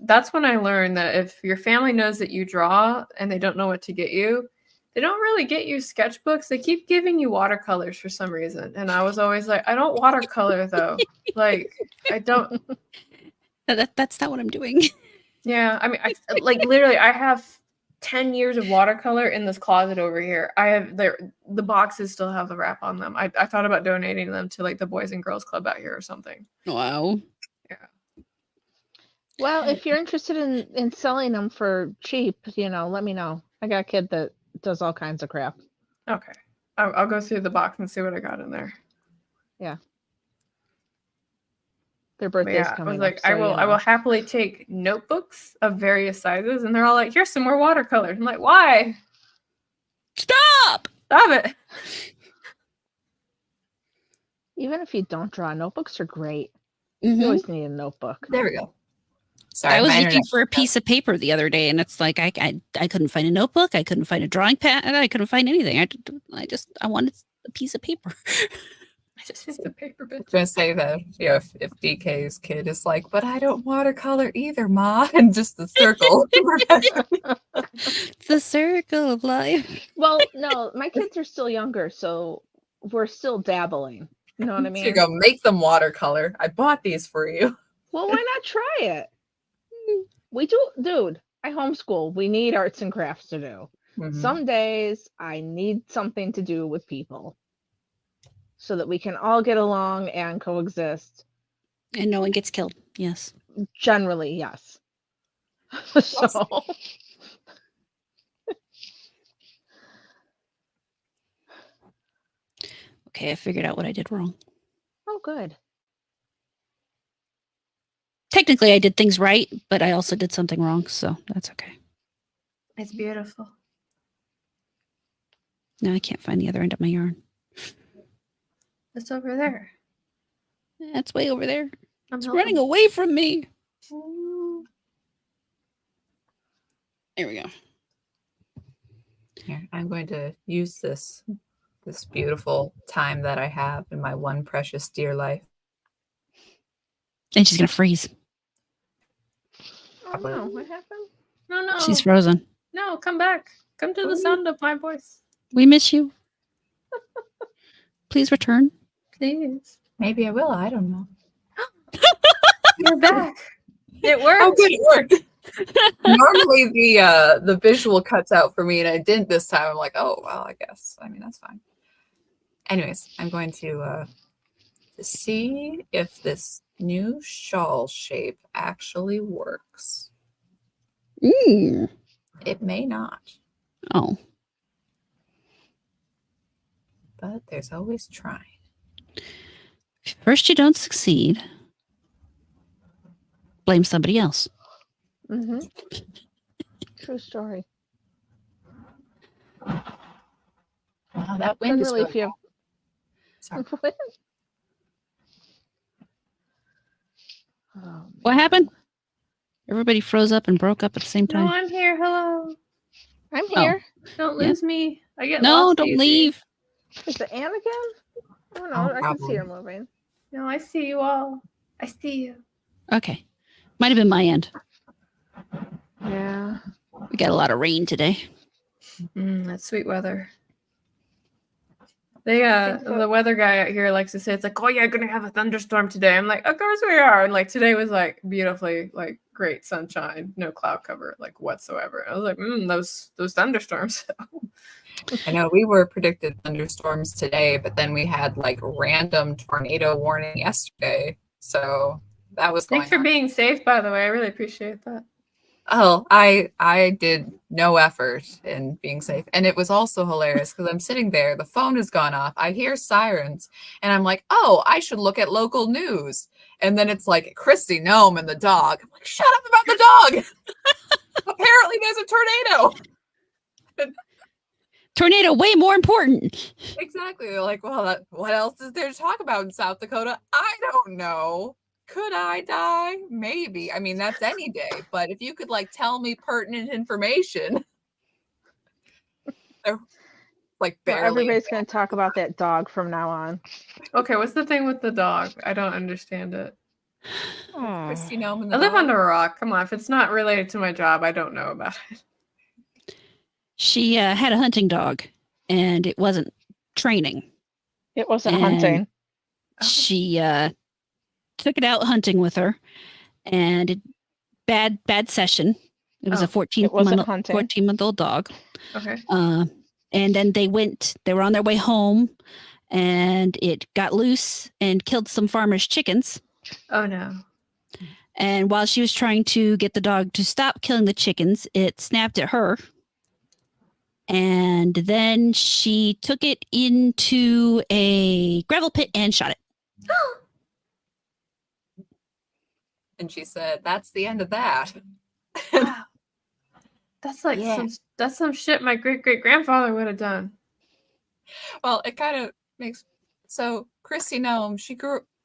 that's when I learned that if your family knows that you draw and they don't know what to get you, they don't really get you sketchbooks. They keep giving you watercolors for some reason. And I was always like, I don't watercolor though. Like, I don't. That's not what I'm doing. Yeah. I mean, literally, I have 10 years of watercolor in this closet over here. I have the boxes still have the wrap on them. I thought about donating them to like the Boys and Girls Club out here or something. Wow. Yeah. Well, if you're interested in selling them for cheap, let me know. I got a kid that does all kinds of crap. Okay. I'll go through the box and see what I got in there. Yeah. Their birthday's I coming was like, up, so, I will happily take notebooks of various sizes, and they're all like, here's some more watercolors. I'm like, why? Stop it. Even if you don't draw, notebooks are great. Mm-hmm. You always need a notebook. There we go. Sorry, I was my looking internet- for a piece of paper the other day, and it's like I couldn't find a notebook. I couldn't find a drawing pad. I couldn't find anything. I wanted a piece of paper. I just need the paper I was bitch. going to say that, if DK's kid is like, but I don't watercolor either, Ma, and just the circle. It's the circle of life. Well, no, my kids are still younger, so we're still dabbling. You know what I mean? You go, make them watercolor. I bought these for you. Well, why not try it? We do, dude. I homeschool. We need arts and crafts to do. Mhm. Some days I need something to do with people so that we can all get along and coexist. And no one gets killed. Yes. Generally, yes. So Okay, I figured out what I did wrong. oh, good. Technically, I did things right, but I also did something wrong, so that's okay. It's beautiful. Now I can't find the other end of my yarn. It's over there. It's way over there. I'm It's helping. running away from me. Ooh. There we go. Here, I'm going to use this beautiful time that I have in my one precious dear life. And she's gonna freeze. Oh no, what happened? No. She's frozen. No, come back. Come to the sound of my voice. We miss you. Please return. Please. Maybe I will. I don't know. You're back. It worked. Oh, good, it worked. Normally the visual cuts out for me, and I didn't this time. I'm like, oh well, I guess. I mean, that's fine. Anyways, I'm going to see if this new shawl shape actually works. Mm. It may not, Oh. but there's always trying. First you don't succeed. Blame somebody else. Mm-hmm. True story. Wow, that wind Couldn't is really really feel. Sorry. Oh, What happened? Everybody froze up and broke up at the same No, time. I'm here. Hello. I'm Oh. here. Don't Yeah. lose me. I get No, lost. don't easy. leave. Is it Anne again? Oh no, Oh, I can see her probably. moving. No, I see you all. I see you. Okay. Might have been my end. Yeah. We got a lot of rain today. That's sweet weather. They Think so. the weather guy out here likes to say it's like, oh yeah, gonna have a thunderstorm today. I'm like, of course we are. And like today was like beautifully like great sunshine, no cloud cover like whatsoever. I was like, those thunderstorms. I know we were predicted thunderstorms today, but then we had like random tornado warning yesterday. So that was going Thanks for on. being safe, by the way. I really appreciate that. Oh, I did no effort in being safe. And it was also hilarious because I'm sitting there, the phone has gone off, I hear sirens, and I'm like, oh, I should look at local news. And then it's like Christy Noem and the dog. I'm like, shut up about the dog. Apparently there's a tornado. Tornado, way more important. Exactly. They're like, well, what else is there to talk about in South Dakota? I don't know. Could I die? Maybe. I mean, that's any day. But if you could like tell me pertinent information, they're like Well, barely. everybody's going to talk about that dog from now on. Okay, what's the thing with the dog? I don't understand it. Christy Noem and I the live dog. under a rock. Come on, if it's not related to my job, I don't know about it. She had a hunting dog, and it wasn't training. It wasn't And hunting. She took it out hunting with her, and bad session. It was Oh, a 14 it wasn't month hunting. 14-month-old dog. Okay. And then they were on their way home, and it got loose and killed some farmers' chickens. Oh no. And while she was trying to get the dog to stop killing the chickens, it snapped at her. And then she took it into a gravel pit and shot it. And she said, that's the end of that. Wow. That's like Yeah. some shit my great-great-grandfather would have done. Well, it kind of makes so Christy Noem,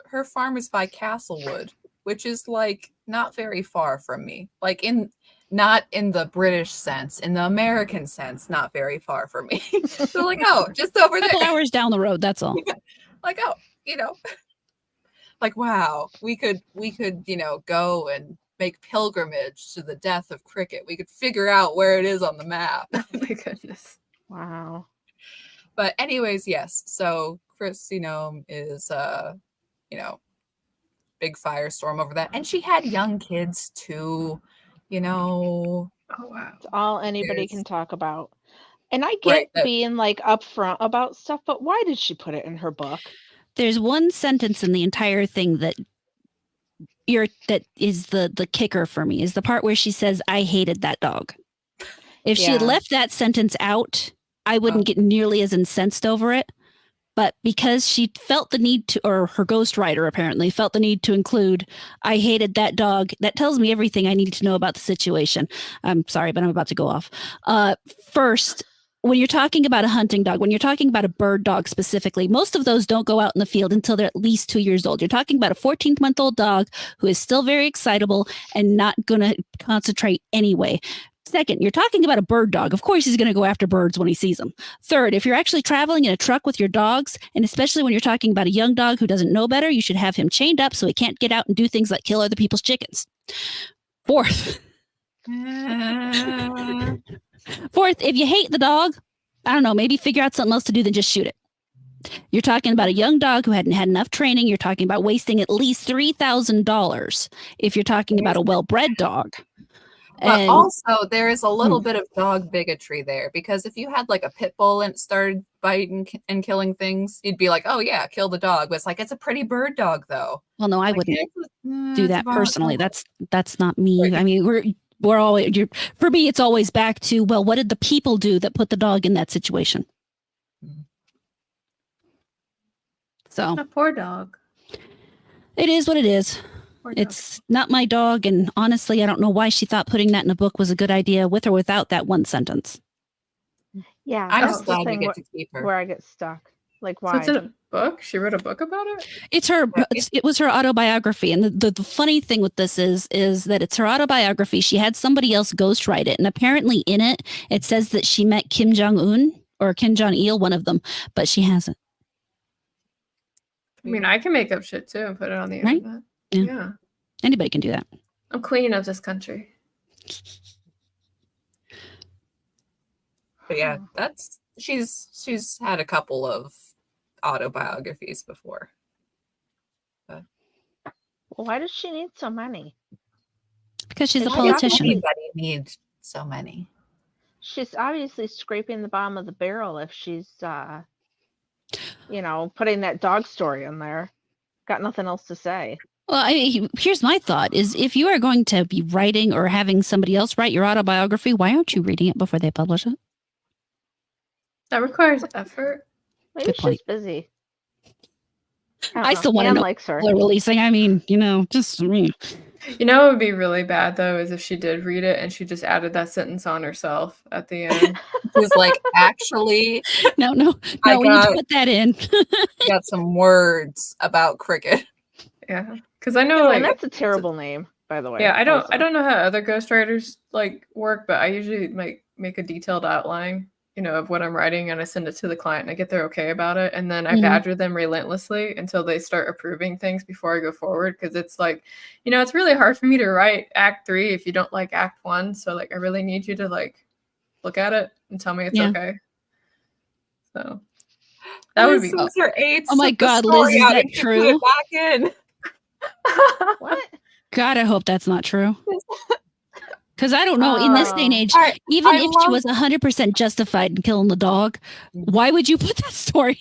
her farm is by Castlewood, which is like not very far from me. Like not in the British sense, in the American sense, not very far from me. So like, oh, just over A couple there. hours down the road, that's all. Like, oh, like wow, we could, go and make pilgrimage to the death of cricket. We could figure out where it is on the map. Oh my goodness. Wow. But anyways, yes. So Christy Noem is big firestorm over that. And she had young kids too, Oh wow. It's all anybody There's- can talk about. And I Right, get being like upfront about stuff, but why did she put it in her book? There's one sentence in the entire thing that is the kicker for me, is the part where she says, I hated that dog. If she had Yeah. left that sentence out, I wouldn't get nearly as incensed over it. But because she felt the need to, or her ghostwriter apparently felt the need to include, I hated that dog, that tells me everything I need to know about the situation. I'm sorry, but I'm about to go off. First, when you're talking about a hunting dog, when you're talking about a bird dog specifically, most of those don't go out in the field until they're at least 2 years old. You're talking about a 14-month-old dog who is still very excitable and not going to concentrate anyway. Second, you're talking about a bird dog. Of course, he's going to go after birds when he sees them. Third, if you're actually traveling in a truck with your dogs, and especially when you're talking about a young dog who doesn't know better, you should have him chained up so he can't get out and do things like kill other people's chickens. Fourth, if you hate the dog, I don't know, maybe figure out something else to do than just shoot it. You're talking about a young dog who hadn't had enough training. You're talking about wasting at least $3,000 if you're talking about a well-bred dog. But And also, there is a little bit of dog bigotry there, because if you had like a pit bull and it started biting and killing things, you'd be like, oh yeah, kill the dog. But it's like, it's a pretty bird dog though. well, no, I Like, wouldn't do it's that about- personally. That's not me. Right. I mean, we're always, for me, it's always back to, well, what did the people do that put the dog in that situation? So A poor dog. it is what it is. Poor dog. It's not my dog, and honestly, I don't know why she thought putting that in a book was a good idea, with or without that one sentence. Yeah, I'm that's just the glad we thing get to keep her. where I get stuck. Like, So why? it's in a book? She wrote a book about it? It was her autobiography, and the funny thing with this is that it's her autobiography. She had somebody else ghostwrite it, and apparently in it, it says that she met Kim Jong-un or Kim Jong-il, one of them, but she hasn't. I mean, I can make up shit too and put it on the Right? internet. Yeah. Yeah. Anybody can do that. I'm queen of this country. But yeah, she's had a couple of autobiographies before. Well, why does she need so many? Because she's a Why does politician. Anybody needs so many. She's obviously scraping the bottom of the barrel if she's, putting that dog story in there. Got nothing else to say. Well, here's my thought: is if you are going to be writing or having somebody else write your autobiography, why aren't you reading it before they publish it? That requires effort. Maybe Good she's point. busy. I still want to Anne know likes her. what they're releasing. I mean, just You know what would be really bad though is if she did read it and she just added that sentence on herself at the end. She's like, actually, no. I We need to got- put that in. got some words about cricket. Yeah. Because I know And like that's a terrible name, by the way. yeah, I also. don't know how other ghostwriters like work, but I usually like make a detailed outline, of what I'm writing, and I send it to the client and I get their okay about it. And then I Mhm. badger them relentlessly until they start approving things before I go forward. Cause it's like, it's really hard for me to write act 3 if you don't like act 1. So like I really need you to like look at it and tell me it's Yeah. okay. So that would be Liz says her aides Oh my took the God, Liz, story is out that and she put true? it back in. What? God, I hope that's not true. Because I don't know, in this day and age, All right, even I if she love- was 100% justified in killing the dog, why would you put that story?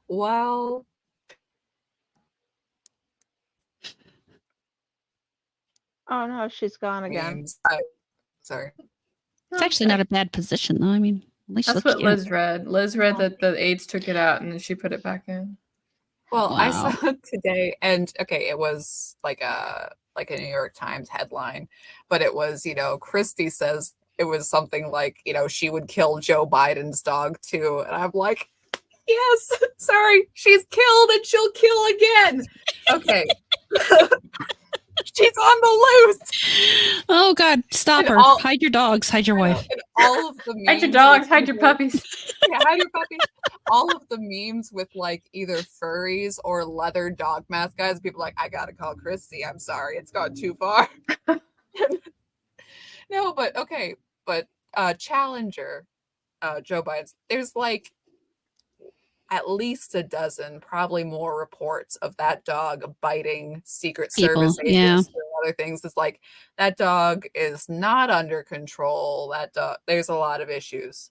Well, Oh no, she's gone again. memes. Sorry. It's actually not a bad position, though. I mean, at least That's let's what Liz read. Liz read that the aides took it out and then she put it back in. Well, I Wow. saw it today, and okay, it was like a New York Times headline, but it was, Christy says it was something like, she would kill Joe Biden's dog too, and I'm like, yes, sorry, she's killed and she'll kill again. Okay. She's on the loose. Oh, God, stop And her. all- Hide your dogs. Hide your wife. And all of the memes Hide your dogs, with hide your people- puppies. Yeah, hide your puppies. All of the memes with like either furries or leather dog mask guys, people like, I gotta call Christy. I'm sorry, it's gone too far. No, but okay, but Challenger, Joe Biden's, there's like at least a dozen, probably more reports of that dog biting Secret People, Service agents and other things. It's like that dog is not under control. That dog, there's a lot of issues,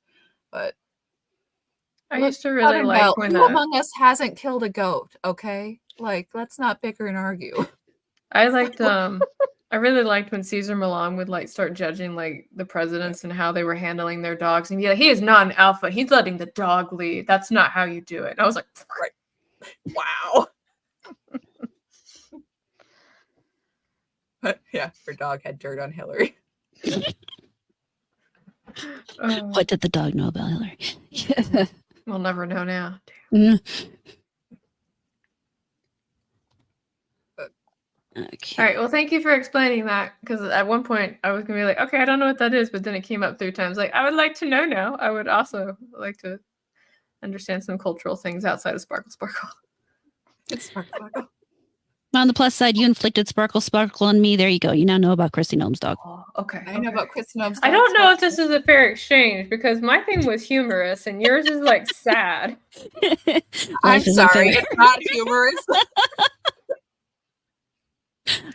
but I used to really like when who among us hasn't killed a goat. Okay, like let's not bicker and argue. I liked I really liked when Caesar Milan would like start judging like the presidents and how they were handling their dogs, and he is not an alpha. He's letting the dog lead. That's not how you do it. And I was like, Right. Wow. But yeah, her dog had dirt on Hillary. What did the dog know about Hillary? Yeah. We'll never know now. Okay. All right. Well, thank you for explaining that, because at one point I was gonna be like, okay, I don't know what that is, but then it came up 3 times. Like, I would like to know now. I would also like to understand some cultural things outside of Sparkle Sparkle. It's Sparkle Sparkle. On the plus side, you inflicted Sparkle Sparkle on me. There you go. You now know about Christy Noem's dog. Oh, okay. I know about Christy Noem's I dog, don't know if Sparkle. this is a fair exchange, because my thing was humorous and yours is like sad. I'm Life isn't sorry, fair. it's not humorous.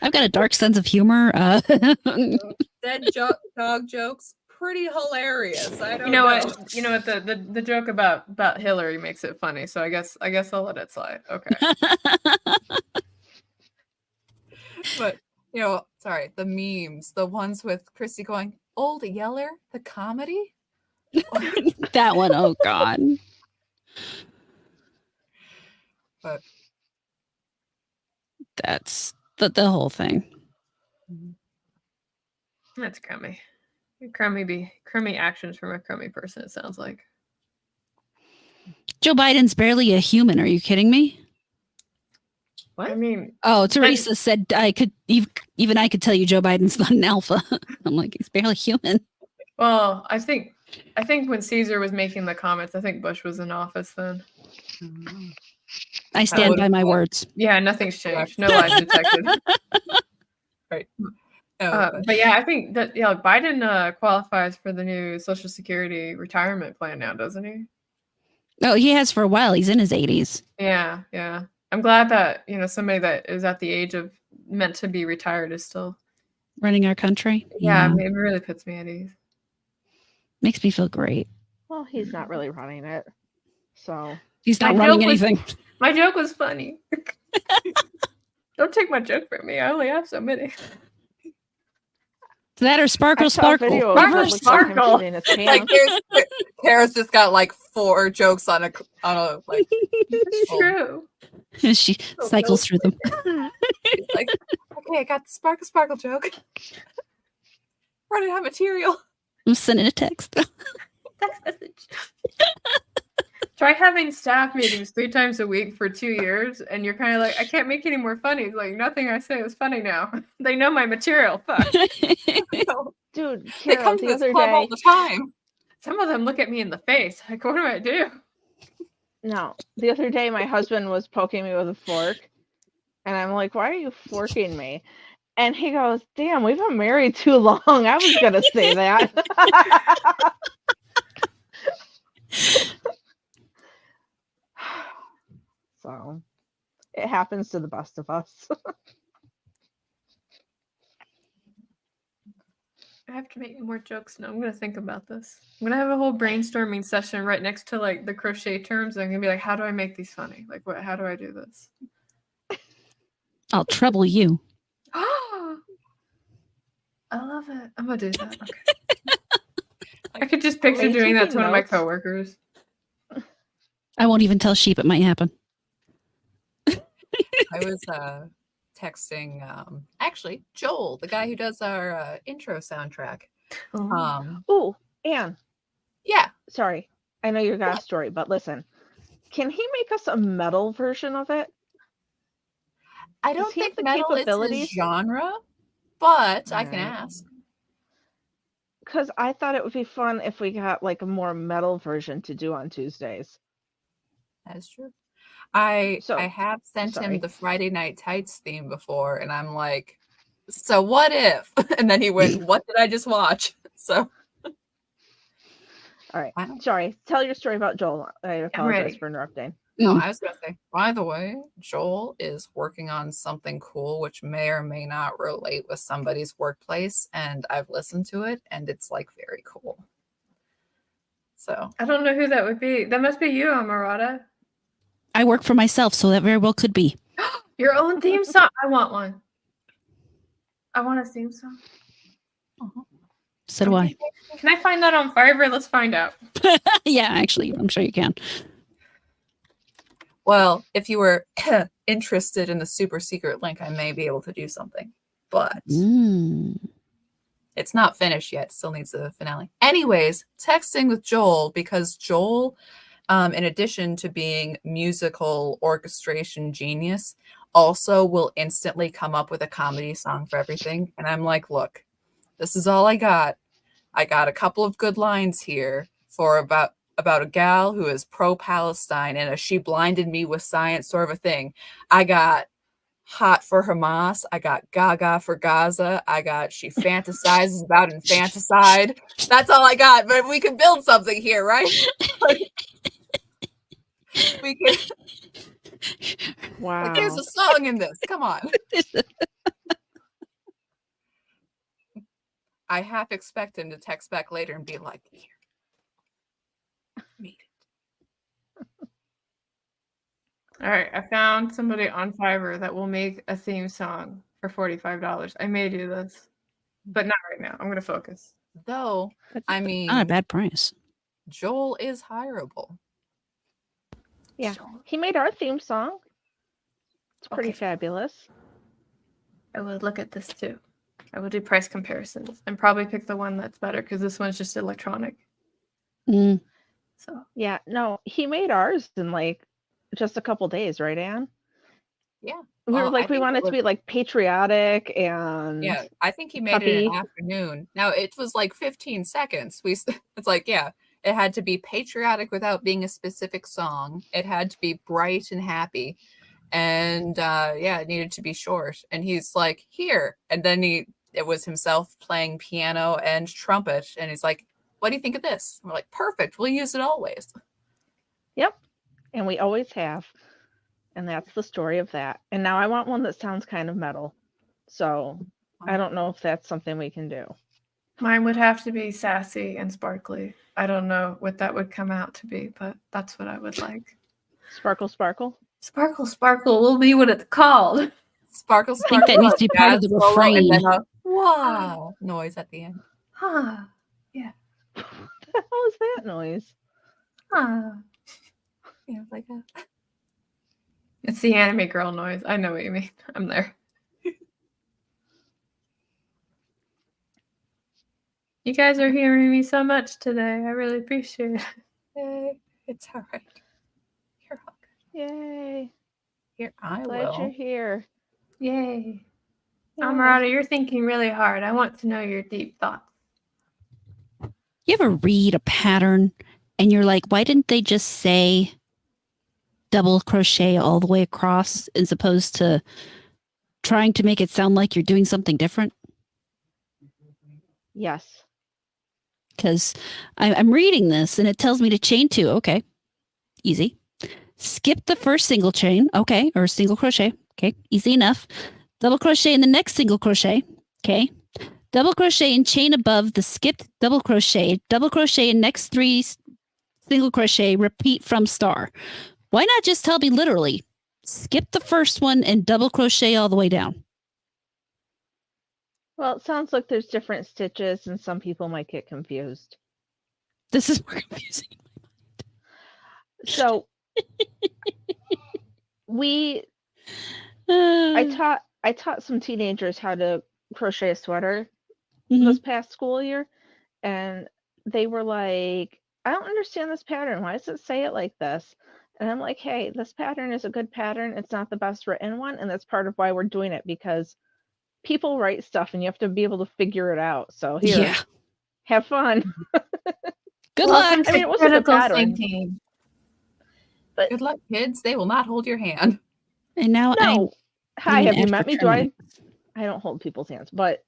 I've got a dark sense of humor. Dead dog jokes, pretty hilarious. I don't You know what? You know what? The joke about Hillary makes it funny. So I guess I'll let it slide. Okay. But sorry, the memes, the ones with Christy going, "Old Yeller," the comedy. That one, oh God. But That's the whole thing. That's crummy. Crummy actions from a crummy person, it sounds like. Joe Biden's barely a human. Are you kidding me? What? I mean, Oh, Teresa said I could even I could tell you Joe Biden's not an alpha. I'm like, he's barely human. well, I think when Caesar was making the comments, I think Bush was in office then. I stand by my words. Yeah, nothing's changed. No lies detected. right. But yeah, I think that Biden qualifies for the new Social Security retirement plan now, doesn't he? Oh, he has for a while. He's in his 80s. Yeah. I'm glad that somebody that is at the age of meant to be retired is still Running our country. Yeah, I mean, it really puts me at ease. Makes me feel great. Well, he's not really running it. So He's not My running joke was- anything. My joke was funny. Don't take my joke from me. I only have so many. That or Sparkle I saw a Sparkle. video of Sparkle, him looking at him Sparkle. shooting his Like pants. Kara's just got like 4 jokes on a like. It's Oh. true. She cycles through them. She's like, okay, I got the Sparkle Sparkle joke. Running out of material. I'm sending a text. Text message. Try having staff meetings 3 times a week for 2 years, and you're kind of like, I can't make any more funny. Like, nothing I say is funny now. They know my material. Fuck. Dude, They Carrow, come to the this other club all day. the time. Some of them look at me in the face. Like, what do I do? No, the other day my husband was poking me with a fork, and I'm like, "Why are you forking me?" And he goes, "Damn, we've been married too long." I was gonna say that. So, it happens to the best of us. I have to make more jokes now. I'm gonna think about this. I'm gonna have a whole brainstorming session right next to like the crochet terms. I'm gonna be like, how do I make these funny? Like, what? How do I do this? I'll trouble you. I love it. I'm gonna do that. Okay. I could just picture Are you doing that to taking one of my notes? coworkers. I won't even tell Sheep it might happen. I was texting actually Joel, the guy who does our intro soundtrack. Ooh, Anne, Yeah. sorry. I know you got a story, but listen. Can he make us a metal version of it? I Does don't he have think the metal is his capabilities? genre, but I can Alright. ask. Because I thought it would be fun if we got like a more metal version to do on Tuesdays. That is true. I So, have sent sorry. him the Friday Night Tights theme before, and I'm like, so what if? And then he went, what did I just watch? So All right. Wow. Sorry. Tell your story about Joel. I apologize ready. for interrupting. no, I was gonna say, by the way, Joel is working on something cool which may or may not relate with somebody's workplace, and I've listened to it and it's like very cool. So I don't know who that would be. That must be you, Amorata. I work for myself, so that very well could be. Your own theme song. I want one. I want a theme song. So do I. Can I find that on Fiverr? Let's find out. Yeah, actually, I'm sure you can. well, if you were interested in the super secret link, I may be able to do something. But Mm. It's not finished yet. Still needs the finale. Anyways, texting with Joel because Joel, in addition to being musical orchestration genius, also will instantly come up with a comedy song for everything. And I'm like, look, this is all I got. I got a couple of good lines here for about a gal who is pro-Palestine and a she blinded me with science sort of a thing. I got hot for Hamas. I got gaga for Gaza. I got she fantasizes about infanticide. That's all I got, but we can build something here, right? We can. Wow. Like, there's a song in this. Come on. I half expect him to text back later and be like, here, meet it. All right, I found somebody on Fiverr that will make a theme song for $45. I may do this, but not right now. I'm going to focus. Though, I mean, Not a bad price. Joel is hireable. Yeah. Joel. He made our theme song. It's pretty Okay. fabulous. I will look at this too. I will do price comparisons and probably pick the one that's better because this one's just electronic. Mm. So Yeah, no, he made ours in like just a couple days, right, Anne? Yeah. We were Well, I like, we think want it it to be was- like patriotic and Yeah, I think he made it in an puppy. afternoon. Now it was like 15 seconds. It's like, yeah, it had to be patriotic without being a specific song. It had to be bright and happy. And yeah, it needed to be short. And he's like, here. And then it was himself playing piano and trumpet. And he's like, what do you think of this? And we're like, perfect. We'll use it always. Yep. And we always have. And that's the story of that. And now I want one that sounds kind of metal. So I don't know if that's something we can do. mine would have to be sassy and sparkly. I don't know what that would come out to be, but that's what I would like. Sparkle, sparkle. Sparkle, sparkle will be what it's called. Sparkle, I think sparkle. that needs to be part of jazz the solo, and refrain. then a wow noise at the end. Huh. What the hell is that noise? Huh. Yeah, like a It's the anime girl noise. I know what you mean. I'm there. You guys are hearing me so much today. I really appreciate it. Yay. It's all right. Here, Hawk. Yay. Here, I Glad you're will. here. Yay. Yay. Amorata, you're thinking really hard. I want to know your deep thoughts. You ever read a pattern and you're like, why didn't they just say double crochet all the way across as opposed to trying to make it sound like you're doing something different? Yes. Because I'm reading this and it tells me to chain 2. Okay, easy. Skip the first single chain. Okay, or single crochet. Okay, easy enough. Double crochet in the next single crochet. Okay. Double crochet and chain above the skipped double crochet in next 3 single crochet, repeat from star. Why not just tell me literally, skip the first one and double crochet all the way down? Well, it sounds like there's different stitches and some people might get confused. This is more confusing. So I taught some teenagers how to crochet a sweater this past school year, and they were like, I don't understand this pattern. Why does it say it like this? And I'm like, hey, this pattern is a good pattern. It's not the best written one, and that's part of why we're doing it, because people write stuff and you have to be able to figure it out. So here, Yeah. have fun. Good Welcome luck. I mean, it wasn't a critical pattern. thinking. But Good luck, kids. They will not hold your hand. And now no. Hi, getting have an you ad met for me? Terminix. I don't hold people's hands, but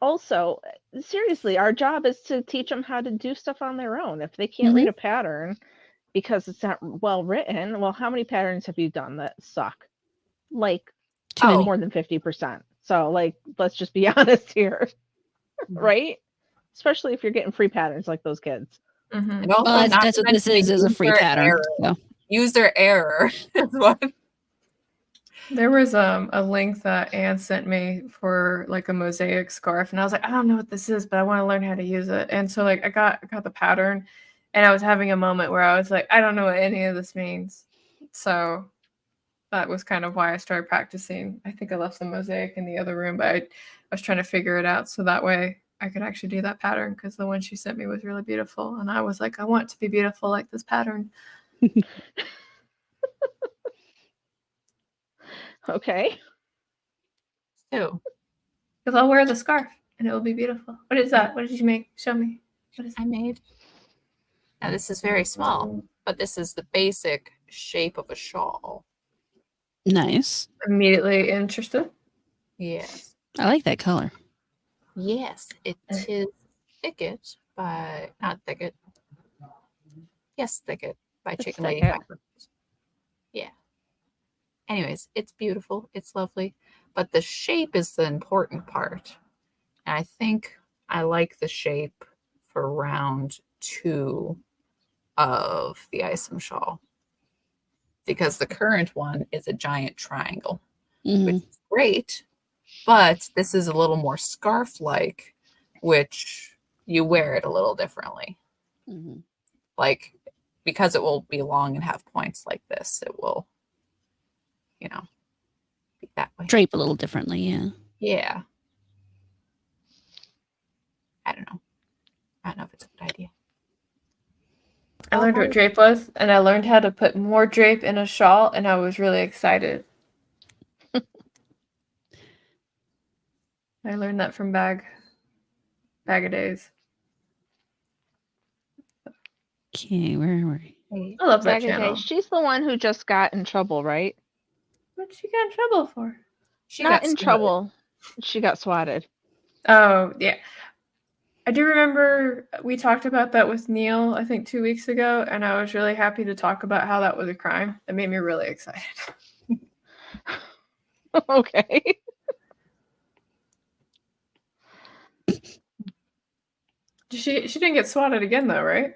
also, seriously, our job is to teach them how to do stuff on their own. If they can't read a pattern because it's not well written, well, how many patterns have you done that suck? Like, Too many. more than 50%. So, like, let's just be honest here, right? Especially if you're getting free patterns like those kids. Mm-hmm. And also, Well, not that's to what this mention is a use free their pattern. error. So. Use their error. is what- There was a link that Anne sent me for like a mosaic scarf, and I was like, I don't know what this is, but I want to learn how to use it. And so like I got the pattern, and I was having a moment where I was like, I don't know what any of this means. So that was kind of why I started practicing. I think I left the mosaic in the other room, but I was trying to figure it out so that way I could actually do that pattern because the one she sent me was really beautiful. And I was like, I want to be beautiful like this pattern. Okay. So Because I'll wear the scarf and it will be beautiful. What is that? What did you make? Show me. What is I made. Now this is very small, but this is the basic shape of a shawl. Nice. Immediately interested. Yes. I like that color. Yes, it is Thicket by not Thicket. Yes, Thicket by It's Chicken Lady Thicket. Fiber. Yeah. Anyways, it's beautiful. It's lovely, but the shape is the important part. And I think I like the shape for round 2 of the Isom shawl because the current one is a giant triangle, Mhm. which is great, but this is a little more scarf-like, which you wear it a little differently. Mhm. Like, because it will be long and have points like this, it will, be that way. Drape a little differently, yeah. Yeah. I don't know. I don't know if it's a good idea. I learned what drape was, and I learned how to put more drape in a shawl, and I was really excited. I learned that from Bag of Days. Okay, where are we? Hey, I love that Bag of channel. Days. She's the one who just got in trouble, right? What'd she get in trouble for? she Not got in swatted. trouble. She got swatted. Oh, yeah. I do remember we talked about that with Neil, I think 2 weeks ago, and I was really happy to talk about how that was a crime. It made me really excited. Okay. She didn't get swatted again, though, right?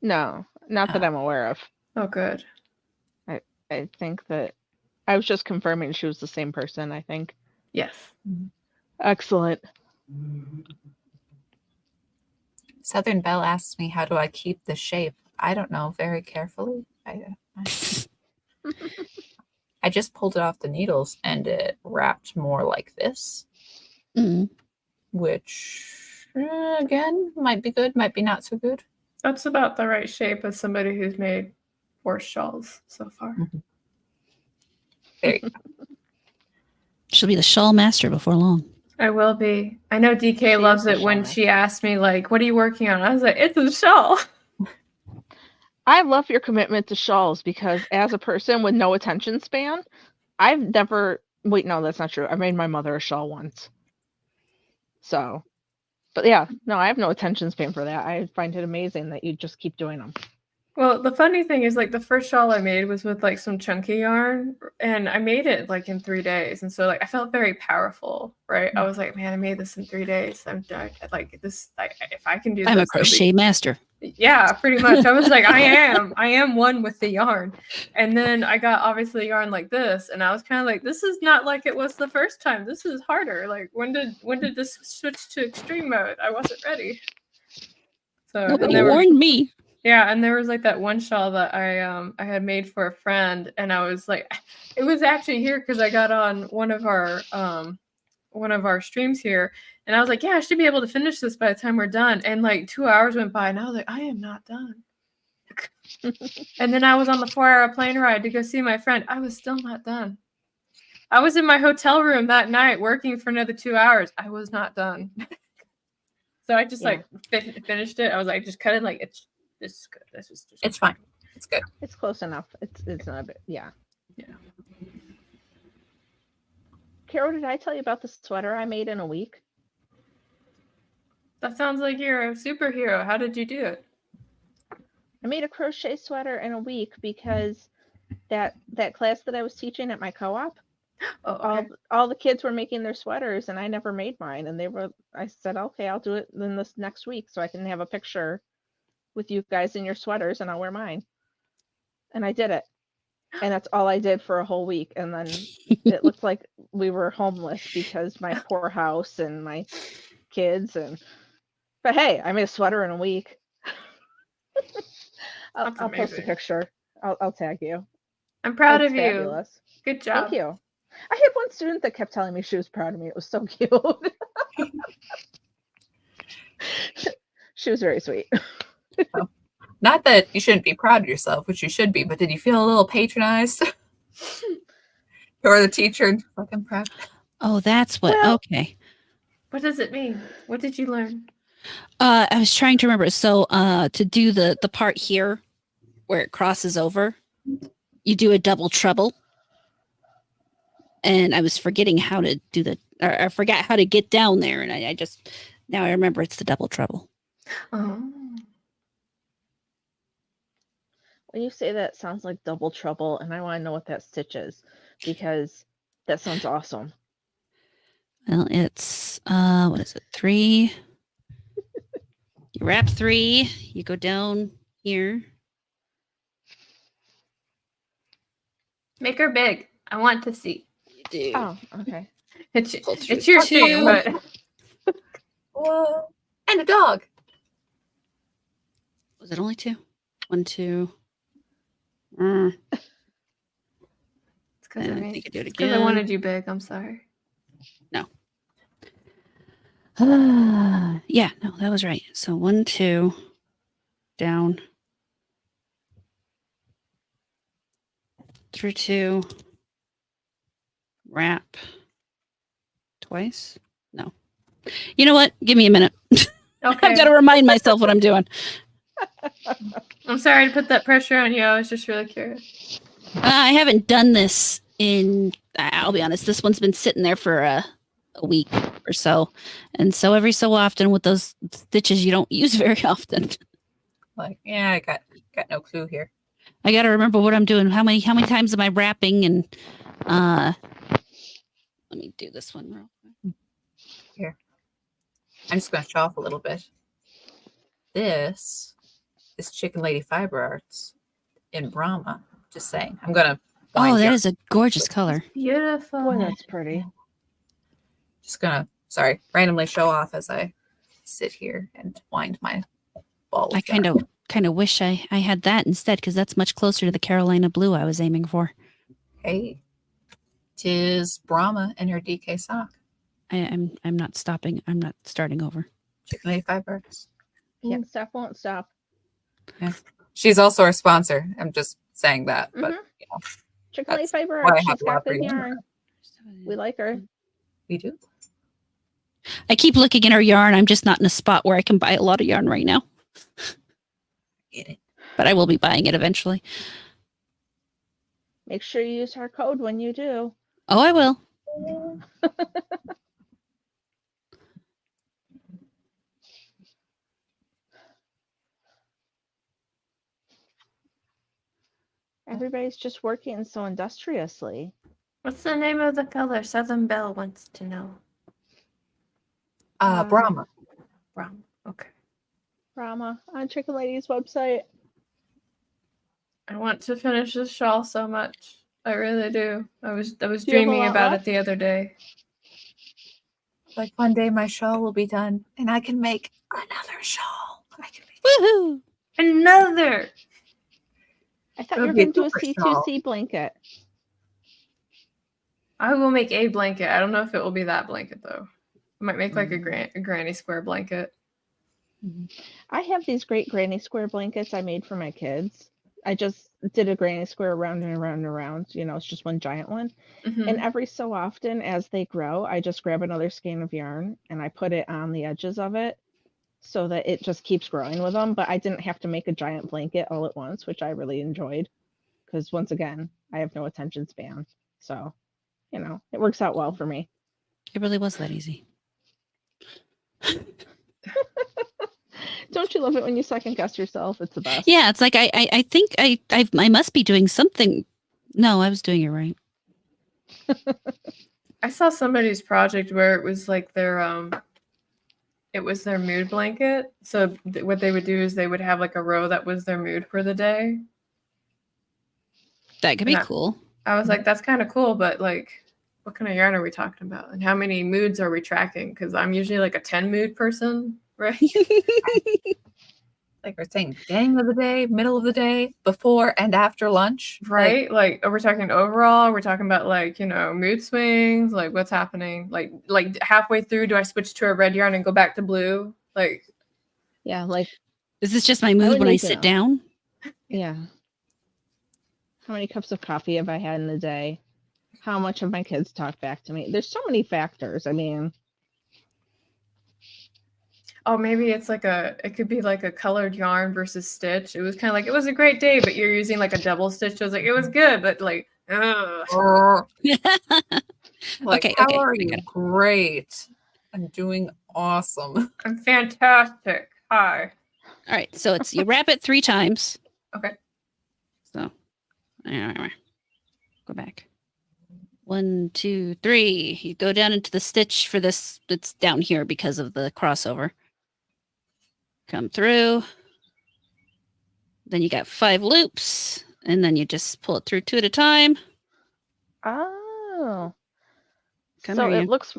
No, not that I'm aware of. Oh, good. I think that I was just confirming she was the same person, I think. Yes. Excellent. Southern Belle asks me, how do I keep the shape? I don't know, very carefully. I just pulled it off the needles and it wrapped more like this, Mhm. which, again, might be good, might be not so good. That's about the right shape as somebody who's made 4 shawls so far. There you go. She'll be the shawl master before long. I will be. I know DK She loves is the it when shawl she asked me, like, what are you working on? I was like, it's a shawl. I love your commitment to shawls because as a person with no attention span, I've never wait, no, that's not true. I made my mother a shawl once. So, but yeah, no, I have no attention span for that. I find it amazing that you just keep doing them. Well, the funny thing is, like, the first shawl I made was with, like, some chunky yarn, and I made it, like, in 3 days, and so, like, I felt very powerful, right? I was like, man, I made this in 3 days. I'm done. Like, this, like, if I can do I'm this, a crochet master. yeah, pretty much. I was like, I am one with the yarn. And then I got obviously yarn like this, and I was kind of like, this is not like it was the first time. This is harder. Like, when did this switch to extreme mode? I wasn't ready. So Nobody warned me. yeah, and there was like that one shawl that I had made for a friend, and I was like, it was actually here because I got on one of our streams here, and I was like, yeah, I should be able to finish this by the time we're done. And like 2 hours went by, and I was like, I am not done. And then I was on the 4-hour plane ride to go see my friend. I was still not done. I was in my hotel room that night working for another 2 hours. I was not done. So I just like finished it. I was like, just cut it. Like, this is good. This is just It's fine. It's good. It's close enough. It's not a bit. Yeah. Yeah. Carol, did I tell you about the sweater I made in a week? That sounds like you're a superhero. How did you do it? I made a crochet sweater in a week because that class that I was teaching at my co-op, Oh, okay. all the kids were making their sweaters and I never made mine. And I said, okay, I'll do it then this next week so I can have a picture with you guys in your sweaters and I'll wear mine. And I did it. And that's all I did for a whole week. And then it looked like we were homeless because my poor house and my kids but hey, I made a sweater in a week. I'll post a amazing. picture. I'll tag you. I'm proud It's of you. fabulous. Good job. Thank you. I had one student that kept telling me she was proud of me. It was so cute. She was very sweet. Not that you shouldn't be proud of yourself, which you should be, but did you feel a little patronized? Or the teacher, fucking proud. Oh, that's what. Well- Okay. What does it mean? What did you learn? I was trying to remember. So, to do the part here where it crosses over, you do a double treble. And I was forgetting how to do or I forgot how to get down there, and I just now I remember it's the double treble. Oh. When you say that, it sounds like double trouble, and I want to know what that stitch is because that sounds awesome. Well, it's what is it? 3. You wrap 3. You go down here. Make her big. I want to see. You do. Oh, okay. It's Pull through. it's your shame, but Whoa. And a dog. Was it only 2? 1, 2. it's because And of I me. think I do it Because again. I wanted you big. I'm sorry. Yeah, no, that was right. So 1, 2, down, through 2, wrap twice. No, you know what? Give me a minute. Okay. I've got to remind myself what I'm doing. I'm sorry to put that pressure on you. I was just really curious. I haven't done this in. I'll be honest. This one's been sitting there for a week or so, and so every so often with those stitches you don't use very often. Like, yeah, I got no clue here. I got to remember what I'm doing. How many times am I wrapping? And let me do this one real quick. Here. I'm just going to show off a little bit. This is Chicken Lady Fiber Arts in Brahma. Just saying. I'm going to Oh, that is a gorgeous color. Beautiful. Boy, that's pretty. just going to, randomly show off as I sit here and wind my ball. I kind of wish I had that instead because that's much closer to the Carolina blue I was aiming for. Hey, tis Brahma and her DK sock. I'm not stopping. I'm not starting over. Chicken Lady Fiber Arts. Can't stop, won't stop. She's also our sponsor. I'm just saying that, but you know, Chicken Lady That's Fiber why I Arts. have She's got a lot good for you. yarn. We like her. we do. I keep looking at her yarn. I'm just not in a spot where I can buy a lot of yarn right now, Get it. but I will be buying it eventually. Make sure you use our code when you do. Oh, I will. Everybody's just working so industriously. What's the name of the color? Southern Belle wants to know. Brahma. Brown. Okay. Brahma on Chicken Lady's website. I want to finish this shawl so much. I really do. I was Do you have a dreaming lot about left? it the other day. Like one day my shawl will be done and I can make another shawl. Woohoo! Another. I thought It'll you were be a going to do a super shawl. C2C blanket. I will make a blanket. I don't know if it will be that blanket though. I might make like a granny square blanket. I have these great granny square blankets I made for my kids. I just did a granny square around and around and around. You know, it's just one giant one. Mhm. And every so often, as they grow, I just grab another skein of yarn and I put it on the edges of it so that it just keeps growing with them. But I didn't have to make a giant blanket all at once, which I really enjoyed. Because once again, I have no attention span. So, you know, it works out well for me. It really was that easy. Don't you love it when you second guess yourself? It's the best. Yeah, it's like I think I must be doing something. No, I was doing it right. I saw somebody's project where it was like their mood blanket. So what they would do is they would have like a row that was their mood for the day. That could be Yeah. cool. I was like, that's kind of cool, but like, what kind of yarn are we talking about? And how many moods are we tracking? Because I'm usually like a 10 mood person, right? Like we're saying, beginning of the day, middle of the day, before and after lunch. Right? Like, are we talking overall? We're talking about like, you know, mood swings, like what's happening? Like halfway through, do I switch to a red yarn and go back to blue? Like, Yeah, like Is this just my mood would when I need to sit know. down? yeah. How many cups of coffee have I had in a day? How much have my kids talked back to me? There's so many factors. I mean, Oh, maybe it's like it could be like a colored yarn versus stitch. It was kind of like, it was a great day, but you're using like a double stitch. I was like, it was good, but like, ugh. Like, Okay, how okay, are I you? got it. Great. I'm doing awesome. I'm fantastic. Hi. All right, so it's you wrap it 3 times. Okay. So, go back. 1, 2, 3. You go down into the stitch for this. It's down here because of the crossover. Come through. Then you got 5 loops, and then you just pull it through 2 at a time. oh. Come So here, it you. looks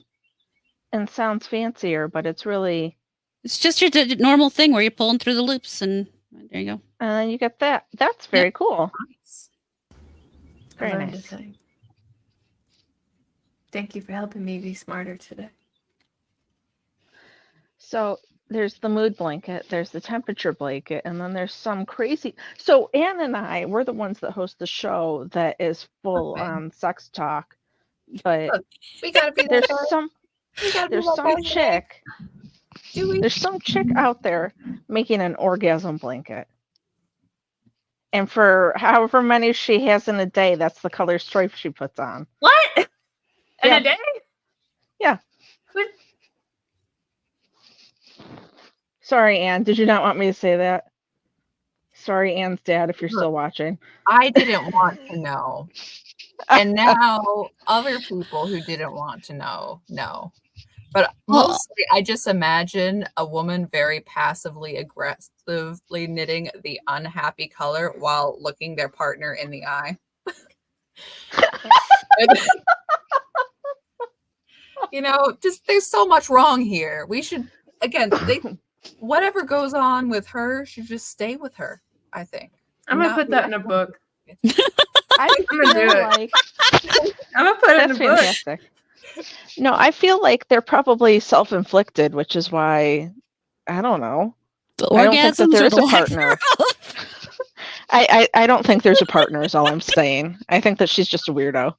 and sounds fancier, but it's really, It's just your normal thing where you're pulling through the loops, and there you go. and then you get that. That's very cool. Nice. Very I learned nice. a thing. Thank you for helping me be smarter today. So there's the mood blanket, there's the temperature blanket, and then there's some crazy. So Anne and I, we're the ones that host the show that is full Okay. on sex talk, but We gotta be there's that some We gotta there's be some that chick Do we? there's some chick out there making an orgasm blanket. And for however many she has in a day, that's the color stripe she puts on. What? In Yeah. a day? Yeah. What? Sorry, Anne. Did you not want me to say that? Sorry, Anne's dad, if you're Look. still watching. I didn't want to know. And now other people who didn't want to know. But Well- mostly, I just imagine a woman very passively aggressively knitting the unhappy color while looking their partner in the eye. Just there's so much wrong here. We should, again, whatever goes on with her should just stay with her, I think. I'm going to Not put that in a book. I I'm gonna feel do it. like I'm going to put it in that's a book. fantastic. No, I feel like they're probably self-inflicted, which is why I don't know. The I don't think that orgasms there or is the a lack partner. thereof. I don't think there's a partner is all I'm saying. I think that she's just a weirdo.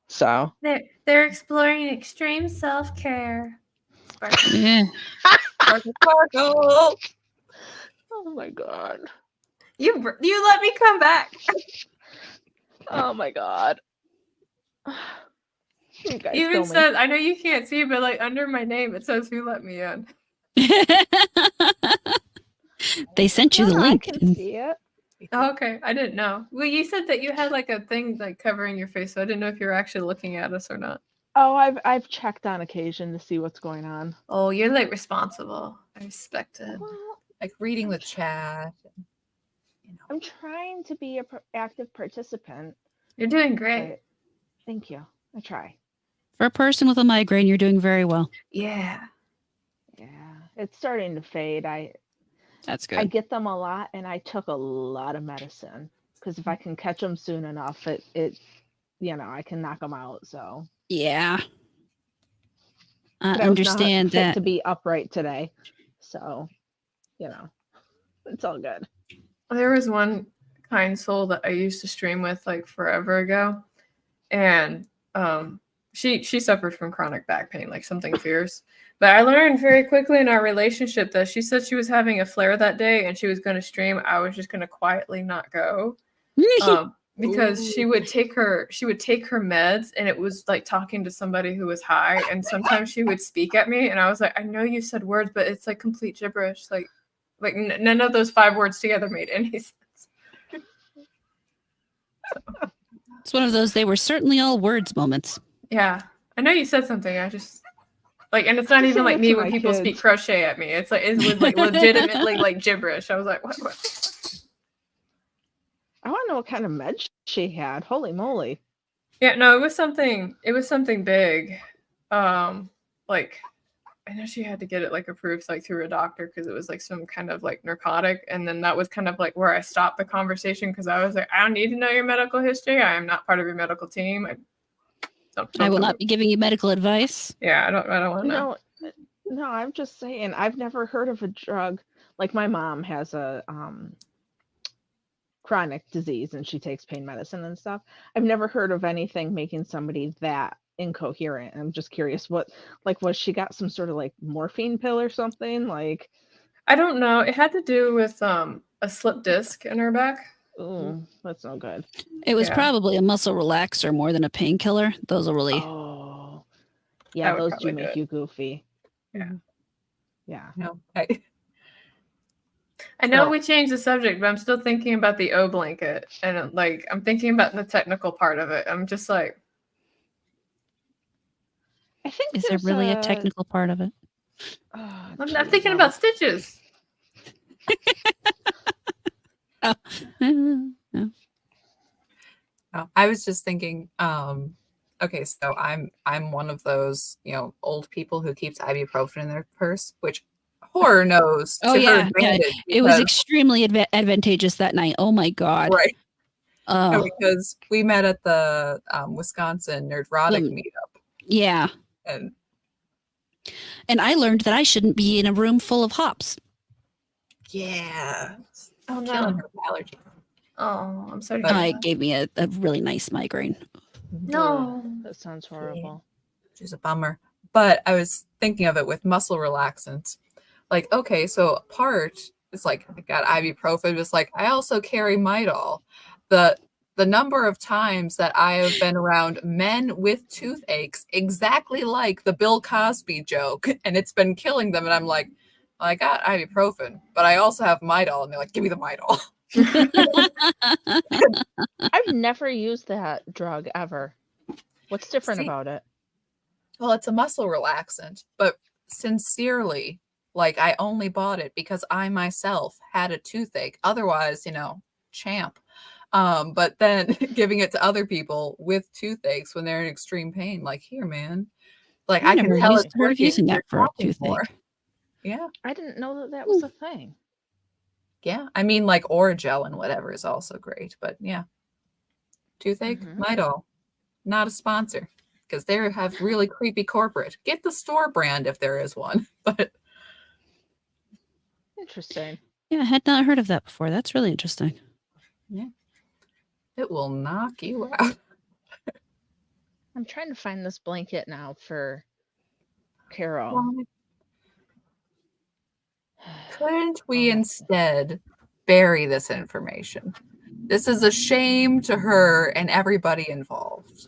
So They're exploring extreme self-care. Yeah. Sparkle. oh my god. You let me come back. Oh my god. You guys Even kill me. says, I know you can't see, but like under my name, it says who let me in. They sent you the No, link. I can see it. Oh, okay. I didn't know. Well, you said that you had like a thing like covering your face, so I didn't know if you were actually looking at us or not. Oh, I've checked on occasion to see what's going on. Oh, you're like responsible. I respect it. Well, Like reading the chat. I'm trying to be a active participant. You're doing great. But thank you. I try. For a person with a migraine, you're doing very well. Yeah. Yeah, it's starting to fade. That's I good. get them a lot, and I took a lot of medicine because if I can catch them soon enough, it I can knock them out. So Yeah. I but I was not understand fit that. to be upright today. So, it's all good. There was one kind soul that I used to stream with like forever ago, and she suffered from chronic back pain, like something fierce. But I learned very quickly in our relationship that she said she was having a flare that day and she was going to stream. I was just going to quietly not go, because she would take her meds, and it was like talking to somebody who was high. And sometimes she would speak at me, and I was like, I know you said words, but it's like complete gibberish. Like none of those 5 words together made any sense. It's one of those they were certainly all words moments. Yeah, I know you said something. I just and it's not Just even say like that me to when my people speak kids. crochet at me. It's like it was like legitimately like gibberish. I was like, what? I want to know what kind of med she had. Holy moly! Yeah, no, it was something big. Like I know she had to get it like approved like through a doctor because it was like some kind of like narcotic, and then that was kind of like where I stopped the conversation because I was like, I don't need to know your medical history. I am not part of your medical team. I will not be giving you medical advice. Yeah, I don't want to know. No, I'm just saying. I've never heard of a drug like my mom has a chronic disease and she takes pain medicine and stuff. I've never heard of anything making somebody that incoherent. I'm just curious what, like, was she got some sort of like morphine pill or something? Like, I don't know. It had to do with a slip disc in her back. ooh, that's no good. It was Yeah. probably a muscle relaxer more than a painkiller. Those are really. Oh, yeah, That would those probably do do make it. you goofy. Yeah. Yeah. No, I know So- we changed the subject, but I'm still thinking about the O blanket, and like I'm thinking about the technical part of it. I'm just like, I think Is there there's really a technical part of it? Oh, I'm geez, thinking no. about stitches. No. Oh, I was just thinking, okay, so I'm one of those, old people who keeps ibuprofen in their purse, which horror knows Oh, to her yeah, yeah. advantage. It was because- extremely advantageous that night. Oh my God. right. No, Oh, because we met at the Wisconsin Nerdrotic The- meetup, yeah. and And I learned that I shouldn't be in a room full of hops. yeah, Oh killing no! her with allergies. Oh, I'm sorry. to But- hear It that. gave me a really nice migraine. No. That sounds horrible. Which is a bummer. But I was thinking of it with muscle relaxants. Like, okay, so a part is like I got ibuprofen, it's like I also carry Midol. The number of times that I have been around men with toothaches, exactly like the Bill Cosby joke, and it's been killing them, and I'm like, well, I got ibuprofen, but I also have Midol, and they're like, give me the Midol. I've never used that drug ever. What's different See- about it? Well, it's a muscle relaxant, but sincerely, like I only bought it because I myself had a toothache. Otherwise, champ. But then giving it to other people with toothaches when they're in extreme pain, like, here, man. Like I can never tell used- it's heard of working, using that you're for a talking toothache. more. Yeah. I didn't know that was a thing. Yeah. I mean, like Oragel and whatever is also great, but yeah. Toothache, Mhm. Midol, not a sponsor because they have really creepy corporate. Get the store brand if there is one, but Interesting. Yeah, I had not heard of that before. That's really interesting. it will knock you out. I'm trying to find this blanket now for Carrow. Why couldn't we instead bury this information? This is a shame to her and everybody involved.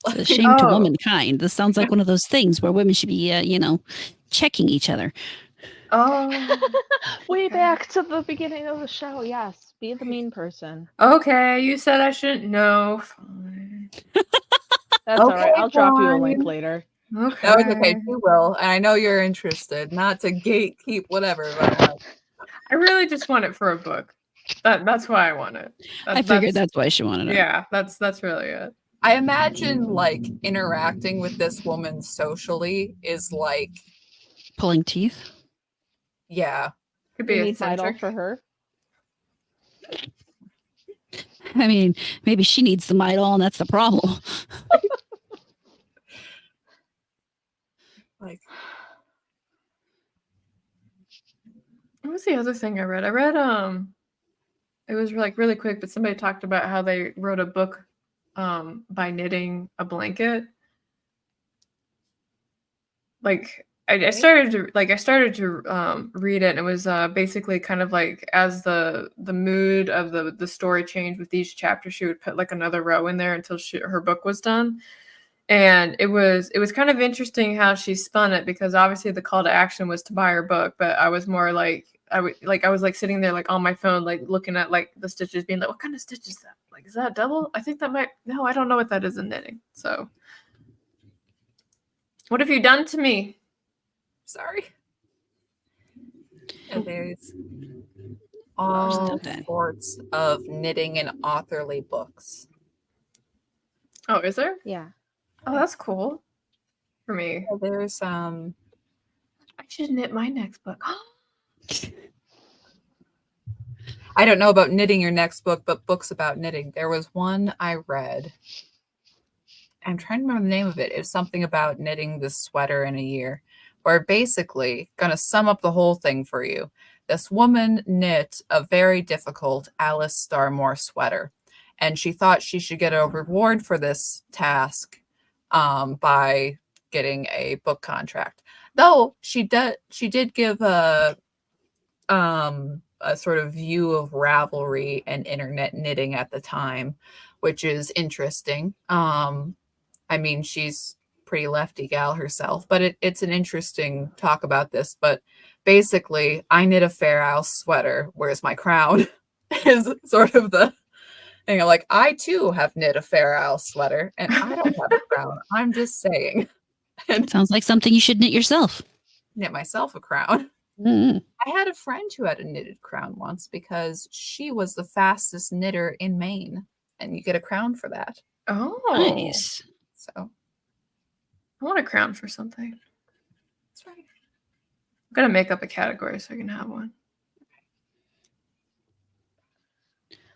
It's a shame to Oh. womankind. This sounds like one of those things where women should be, checking each other. Oh. Way back to the beginning of the show. Yes, be the mean person. Okay, you said I shouldn't know. Fine. That's all right. Okay, I'll drop you a link fine. later. Okay. No, it's okay. You will. And I know you're interested. Not to gatekeep whatever, but I'm like, I really just want it for a book. That's why I want it. I figured that's why she wanted it. Yeah, that's really it. I imagine like interacting with this woman socially is like, Pulling teeth. yeah. Could You be need Midol eccentric. for her. I mean, maybe she needs the Midol, and that's the problem. Like, What was the other thing I read? I read it was like really quick, but somebody talked about how they wrote a book by knitting a blanket. Like I started to read it, and it was basically kind of like as the mood of the story changed with each chapter, she would put like another row in there until her book was done. And it was kind of interesting how she spun it, because obviously the call to action was to buy her book, but I was more like I was like sitting there like on my phone, like looking at like the stitches, being like, what kind of stitch is that? Like, is that double? I think that might, no, I don't know what that is in knitting. So what have you done to me? sorry. And there's all that? sorts of knitting and authorly books. Oh, is there? Yeah. Oh, that's cool for me. There's I should knit my next book. I don't know about knitting your next book, but books about knitting. There was one I read. I'm trying to remember the name of it. It was something about knitting this sweater in a year, where basically, going to sum up the whole thing for you. This woman knit a very difficult Alice Starmore sweater, and she thought she should get a reward for this task by getting a book contract. Though she did give a sort of view of Ravelry and internet knitting at the time, which is interesting. I mean, she's pretty lefty gal herself, but it's an interesting talk about this. But basically, I knit a Fair Isle sweater, whereas my crown is sort of the thing. Like, I too have knit a Fair Isle sweater, and I don't have a crown. I'm just saying. And Sounds like something you should knit yourself. knit myself a crown. Mm. I had a friend who had a knitted crown once because she was the fastest knitter in Maine, and you get a crown for that. Oh, Nice. So I want a crown for something. that's right. I'm gonna make up a category so I can have one.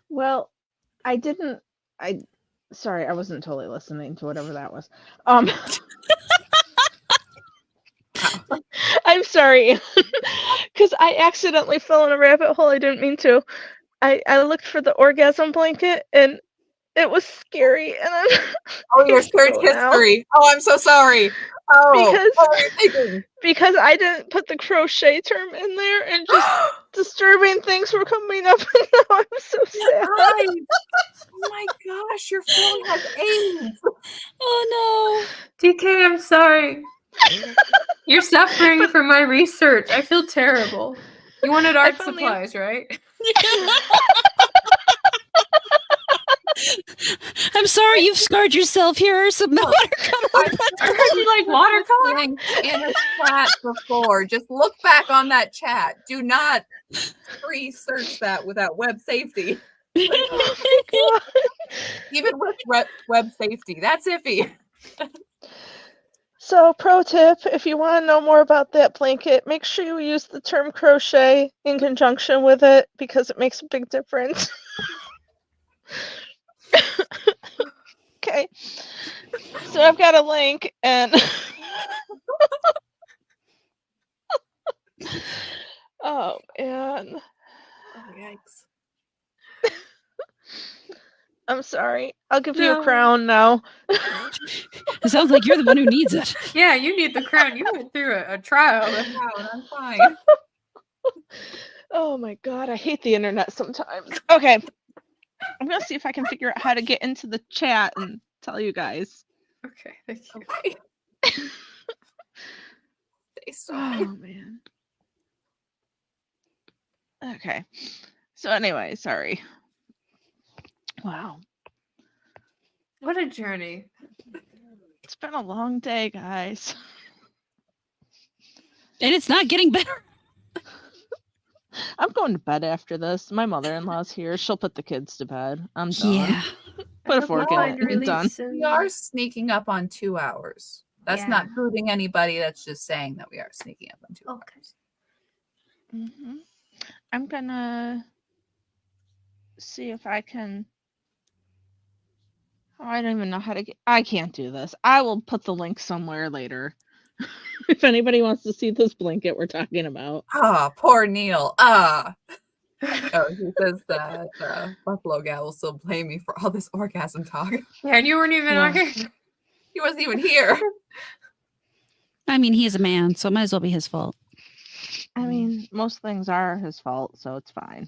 Well, sorry, I wasn't totally listening to whatever that was. I'm sorry. Because I accidentally fell in a rabbit hole I didn't mean to. I looked for the orgasm blanket and it was scary and I'm Oh, your search go now. history. Oh, I'm so sorry. Oh, what were you thinking? because I didn't put the crochet term in there and just disturbing things were coming up and now I'm so sad. Oh my gosh, your phone has AIDS. Oh DK, I'm sorry. You're suffering from my research. I feel terrible. You wanted art found the- supplies, right? no. I'm sorry you've scarred yourself. Here are some watercolor. You like watercolor? Thing in a chat before. Just look back on that chat. Do not research that without web safety. Even with web safety, that's iffy. So, pro tip, if you want to know more about that blanket, make sure you use the term crochet in conjunction with it because it makes a big difference. Okay. So I've got a link and oh man. Oh, yikes. I'm sorry. I'll give you No. a crown now. It sounds like you're the one who needs it. Yeah, you need the crown. You went through a trial. Wow, I'm fine. Oh my god, I hate the internet sometimes. Okay. I'm gonna see if I can figure out how to get into the chat and tell you guys. Okay, thank you. Okay. Stay strong. Oh man. Okay. So anyway, sorry. Wow. What a journey. It's been a long day, guys. And it's not getting better. I'm going to bed after this. My mother-in-law's here. She'll put the kids to bed. I'm done. Yeah. Put a fork in it and done. We are sneaking up on 2 hours. That's not hurting anybody. That's just saying that we are sneaking up on 2 hours. Mm-hmm. I'm gonna see if I can. Oh, I don't even know how to get. I can't do this. I will put the link somewhere later. If anybody wants to see this blanket we're talking about. Ah, poor Neil. Ah. Oh, he says that Buffalo gal will still blame me for all this orgasm talk. Yeah, and you weren't even on here. He wasn't even here. I mean, he's a man, so it might as well be his fault. I mean, most things are his fault, so it's fine.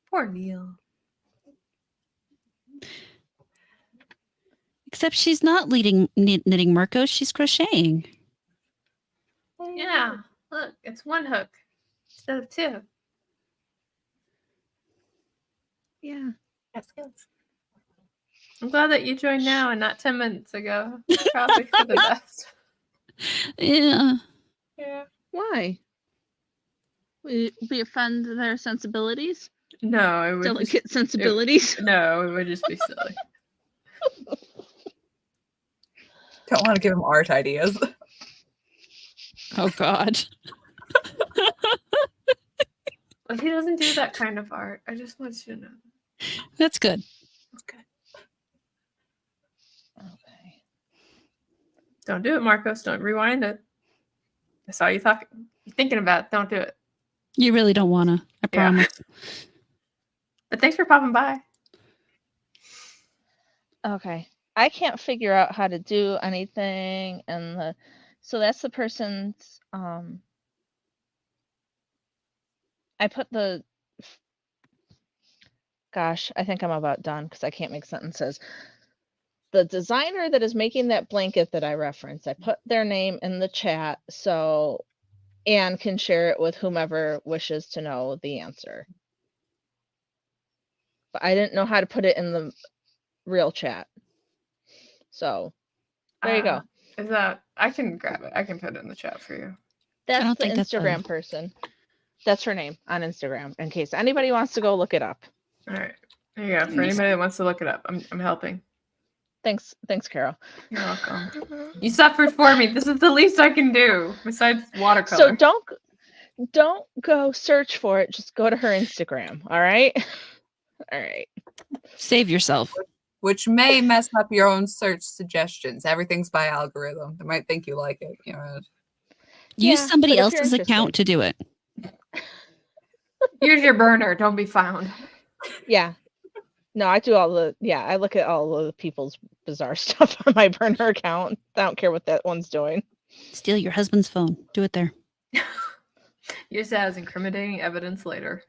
Poor Neil. Except she's not knitting Mirko, she's crocheting. Yeah, look, it's one hook instead of two. Yeah. That's good. I'm glad that you joined now and not 10 minutes ago. Probably for the best. Yeah. Yeah. Why? We offend their sensibilities? No, it would Delicate sensibilities? no, it would just be silly. Don't want to give him art ideas. Oh, God. But he doesn't do that kind of art. I just want you to know. That's good. Okay. Okay. Don't do it, Marcos. Don't rewind it. I saw you talking. You're thinking about it. Don't do it. You really don't want to. I Yeah. promise. But thanks for popping by. Okay. I can't figure out how to do anything so that's the person's I put the gosh, I think I'm about done because I can't make sentences. The designer that is making that blanket that I referenced, I put their name in the chat so Anne can share it with whomever wishes to know the answer. But I didn't know how to put it in the real chat. So there you go. Is that I can grab it. I can put it in the chat for you. That's don't the think that's Instagram person. That's her name on Instagram, in case anybody wants to go look it up. All right. There you go. For anybody that wants to look it up, I'm helping. Thanks, Carol. You're welcome. You suffered for me. This is the least I can do besides watercolor. So don't go search for it. Just go to her Instagram. All right. All right. Save yourself. Which may mess up your own search suggestions. Everything's by algorithm. They might think you like it. You know. Use Yeah, somebody but if you're else's account to do it. Use your burner. Don't be found. Yeah. No, I do I look at all of the people's bizarre stuff on my burner account. I don't care what that one's doing. Steal your husband's phone. Do it there. Use that as incriminating evidence later.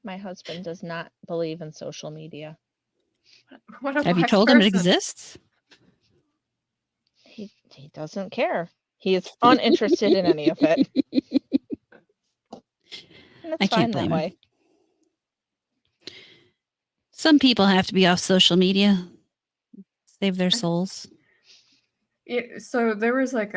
My husband does not believe in social media. What a Have you wise told him it person. exists? He doesn't care. He is uninterested in any of it. And it's I can't fine blame that him. way. Some people have to be off social media. Save their souls. Yeah, so there was like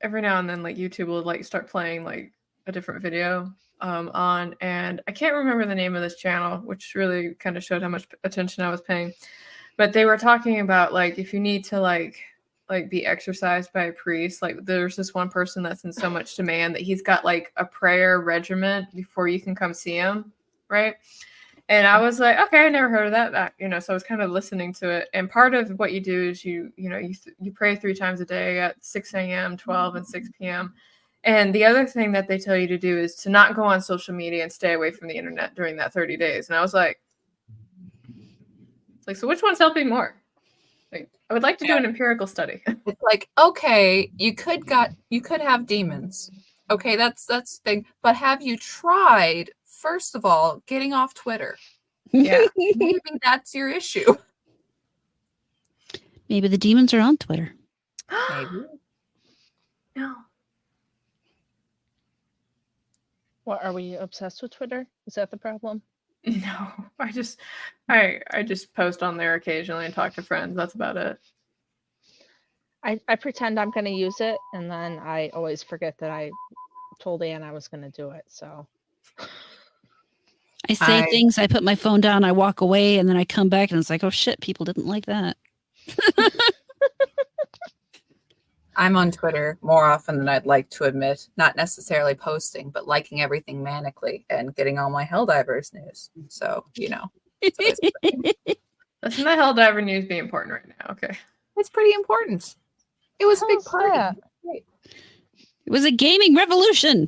every now and then like YouTube will like start playing like a different video on, and I can't remember the name of this channel, which really kind of showed how much attention I was paying. But they were talking about like if you need to like be exorcised by a priest, like there's this one person that's in so much demand that he's got like a prayer regimen before you can come see him, right? And I was like, okay, I never heard of that. So I was kind of listening to it. And part of what you do is you pray 3 times a day at 6 a.m., 12, and 6 p.m. And the other thing that they tell you to do is to not go on social media and stay away from the internet during that 30 days. And I was like, so which one's helping more? Like, I would like to do an empirical study. It's like, okay, you could have demons. Okay, that's the thing. But have you tried, first of all, getting off Twitter? Yeah. Maybe that's your issue. Maybe the demons are on Twitter. Maybe. No. What, are we obsessed with Twitter? Is that the problem? No. I just post on there occasionally and talk to friends. That's about it. I pretend I'm going to use it, and then I always forget that I told Anne I was going to do it. So I say things, I put my phone down, I walk away, and then I come back and it's like, oh shit, people didn't like that. I'm on Twitter more often than I'd like to admit, not necessarily posting, but liking everything manically and getting all my Helldivers news. So, it's always Doesn't the Helldiver news be important right now? Okay. it's pretty important. It was a big How's party. that? Great. It was a gaming revolution.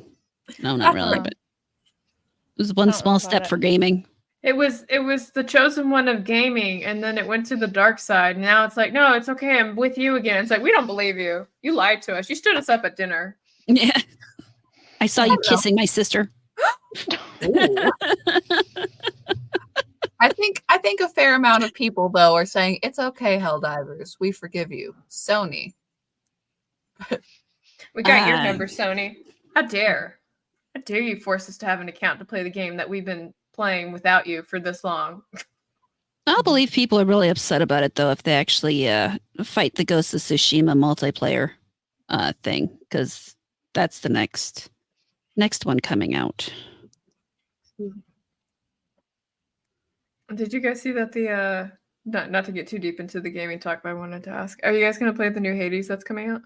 No, not really, but it was one Don't know small about step it. for gaming. It was the chosen one of gaming, and then it went to the dark side. Now it's like, no, it's okay. I'm with you again. It's like, we don't believe you. You lied to us. You stood us up at dinner. Yeah. I saw you don't know. kissing my sister. Ooh. I think a fair amount of people though are saying it's okay, Helldivers. We forgive you. Sony. We got your number, Sony. How dare you force us to have an account to play the game that we've been playing without you for this long? I'll believe people are really upset about it though if they actually fight the Ghost of Tsushima multiplayer thing, because that's the next one coming out. Did you guys see that the not to get too deep into the gaming talk, but I wanted to ask, are you guys going to play the new Hades that's coming out?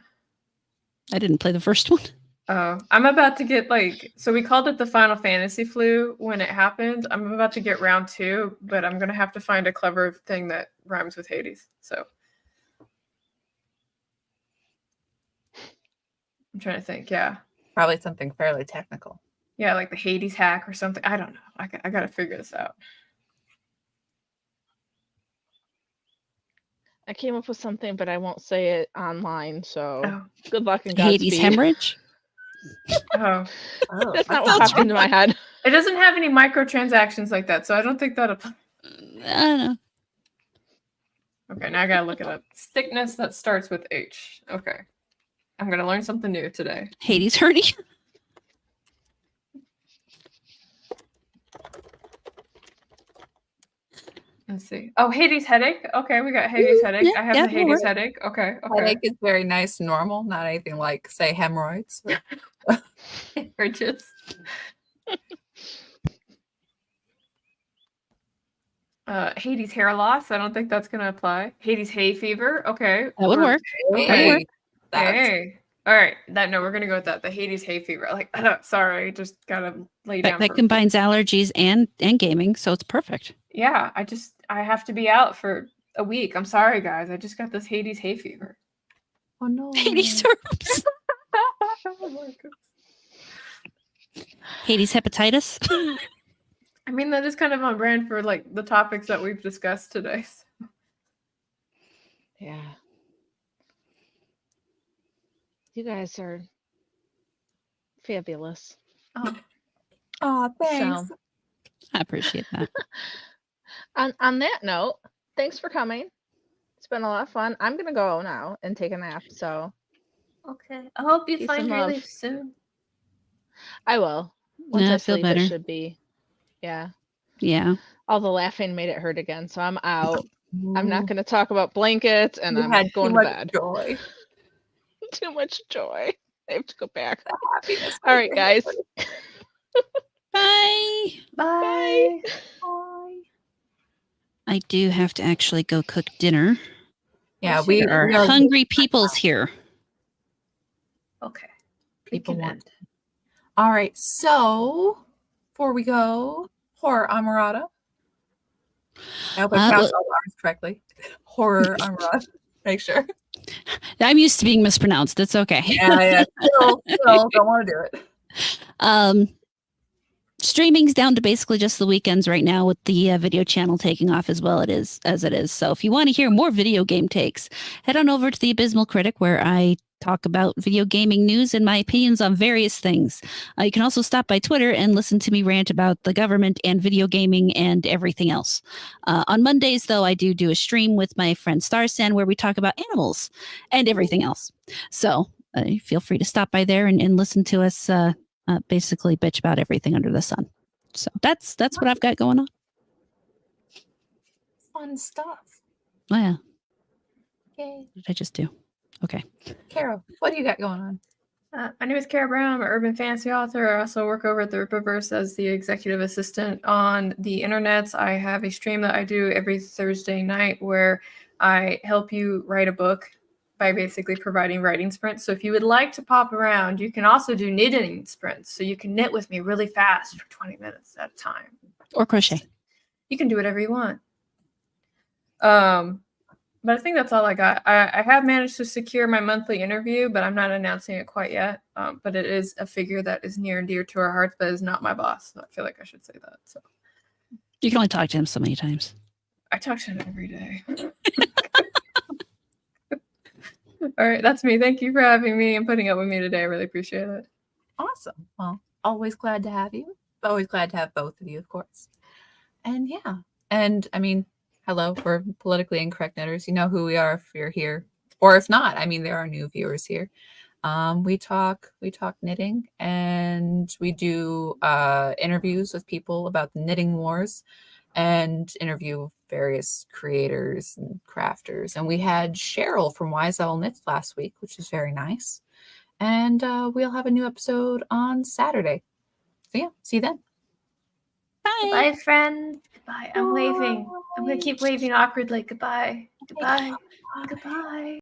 I didn't play the first one. Oh, I'm about to get so we called it the Final Fantasy flu when it happened. I'm about to get round 2, but I'm going to have to find a clever thing that rhymes with Hades. So I'm trying to think. Yeah. Probably something fairly technical. Yeah, like the Hades hack or something. I don't know. I got to figure this out. I came up with something, but I won't say it online. So Oh. good luck and Hades Godspeed. hemorrhage. Oh. That's not what popped into my head. It doesn't have any microtransactions like that, so I don't think that applies. I don't know. Okay, now I gotta look it up. Sickness that starts with H. Okay. I'm gonna learn something new today. Hades hernia. Let's see. Oh, Hades headache. Okay, we got Hades headache. Yeah, I have yeah, the that'll Hades work. headache. Okay, okay. Headache is very nice, normal, not anything like, say, hemorrhoids. Hemorrhages. Hades hair loss. I don't think that's gonna apply. Hades hay fever. Okay. That would work. Okay. That's Hey. All right. No, we're gonna go with that. The Hades hay fever. Like, sorry, just gotta lay down. That for- combines allergies and gaming, so it's perfect. Yeah, I have to be out for a week. I'm sorry, guys. I just got this Hades hay fever. Oh no. Hades herpes. Oh my God. Hades hepatitis. I mean, that is kind of on brand for like the topics that we've discussed today. So. Yeah. You guys are fabulous. Oh, thanks. So, I appreciate that. on that note, thanks for coming. It's been a lot of fun. I'm gonna go now and take a nap. So Okay. I hope you Peace find and relief love. soon. I will. Once Yeah, I I feel sleep, better. it should be. Yeah. Yeah. All the laughing made it hurt again, so I'm out. I'm not going to talk about blankets, and You I'm had going too to much bed. joy. Too much joy. I have to go back. Happiness. All right, guys. Bye. Bye. Bye. I do have to actually go cook dinner. Yeah, we There are we are hungry peoples here. Okay. people can want. end. All right, so before we go, horror Amorata. I hope I pronounced all the R's correctly. Horror Amorata. Make sure. I'm used to being mispronounced. It's okay. Yeah. Still don't want to do it. Streaming's down to basically just the weekends right now, with the video channel taking off as well as it is. So if you want to hear more video game takes, head on over to the Abysmal Critic, where I talk about video gaming news and my opinions on various things. You can also stop by Twitter and listen to me rant about the government and video gaming and everything else. On Mondays, though, I do a stream with my friend Starsan where we talk about animals and everything else. So feel free to stop by there and listen to us basically bitch about everything under the sun. So that's what I've got going on. Fun stuff. Oh, yeah. Yay. What did I just do? Okay. Carol, what do you got going on? My name is Carrow Brown. I'm an urban fantasy author. I also work over at the Rippaverse as the executive assistant on the internets. I have a stream that I do every Thursday night where I help you write a book by basically providing writing sprints. So if you would like to pop around, you can also do knitting sprints. So you can knit with me really fast for 20 minutes at a time. Or crochet. You can do whatever you want. But I think that's all I got. I have managed to secure my monthly interview, but I'm not announcing it quite yet. But it is a figure that is near and dear to our hearts, but is not my boss. So I feel like I should say that. So You can only talk to him so many times. I talk to him every day. All right, that's me. Thank you for having me and putting up with me today. I really appreciate it. Awesome. Well, always glad to have you. Always glad to have both of you, of course. And yeah. And I mean, hello, we're politically incorrect knitters. You know who we are if you're here. Or if not, I mean, there are new viewers here. We talk knitting, and we do interviews with people about the knitting wars, and interview various creators and crafters. And we had Cheryl from Wise Owl Knits last week, which is very nice. And we'll have a new episode on Saturday. So yeah, see you then. Bye. Bye, friends. Goodbye. I'm waving. I'm going to keep waving awkwardly. Goodbye. Goodbye. Goodbye.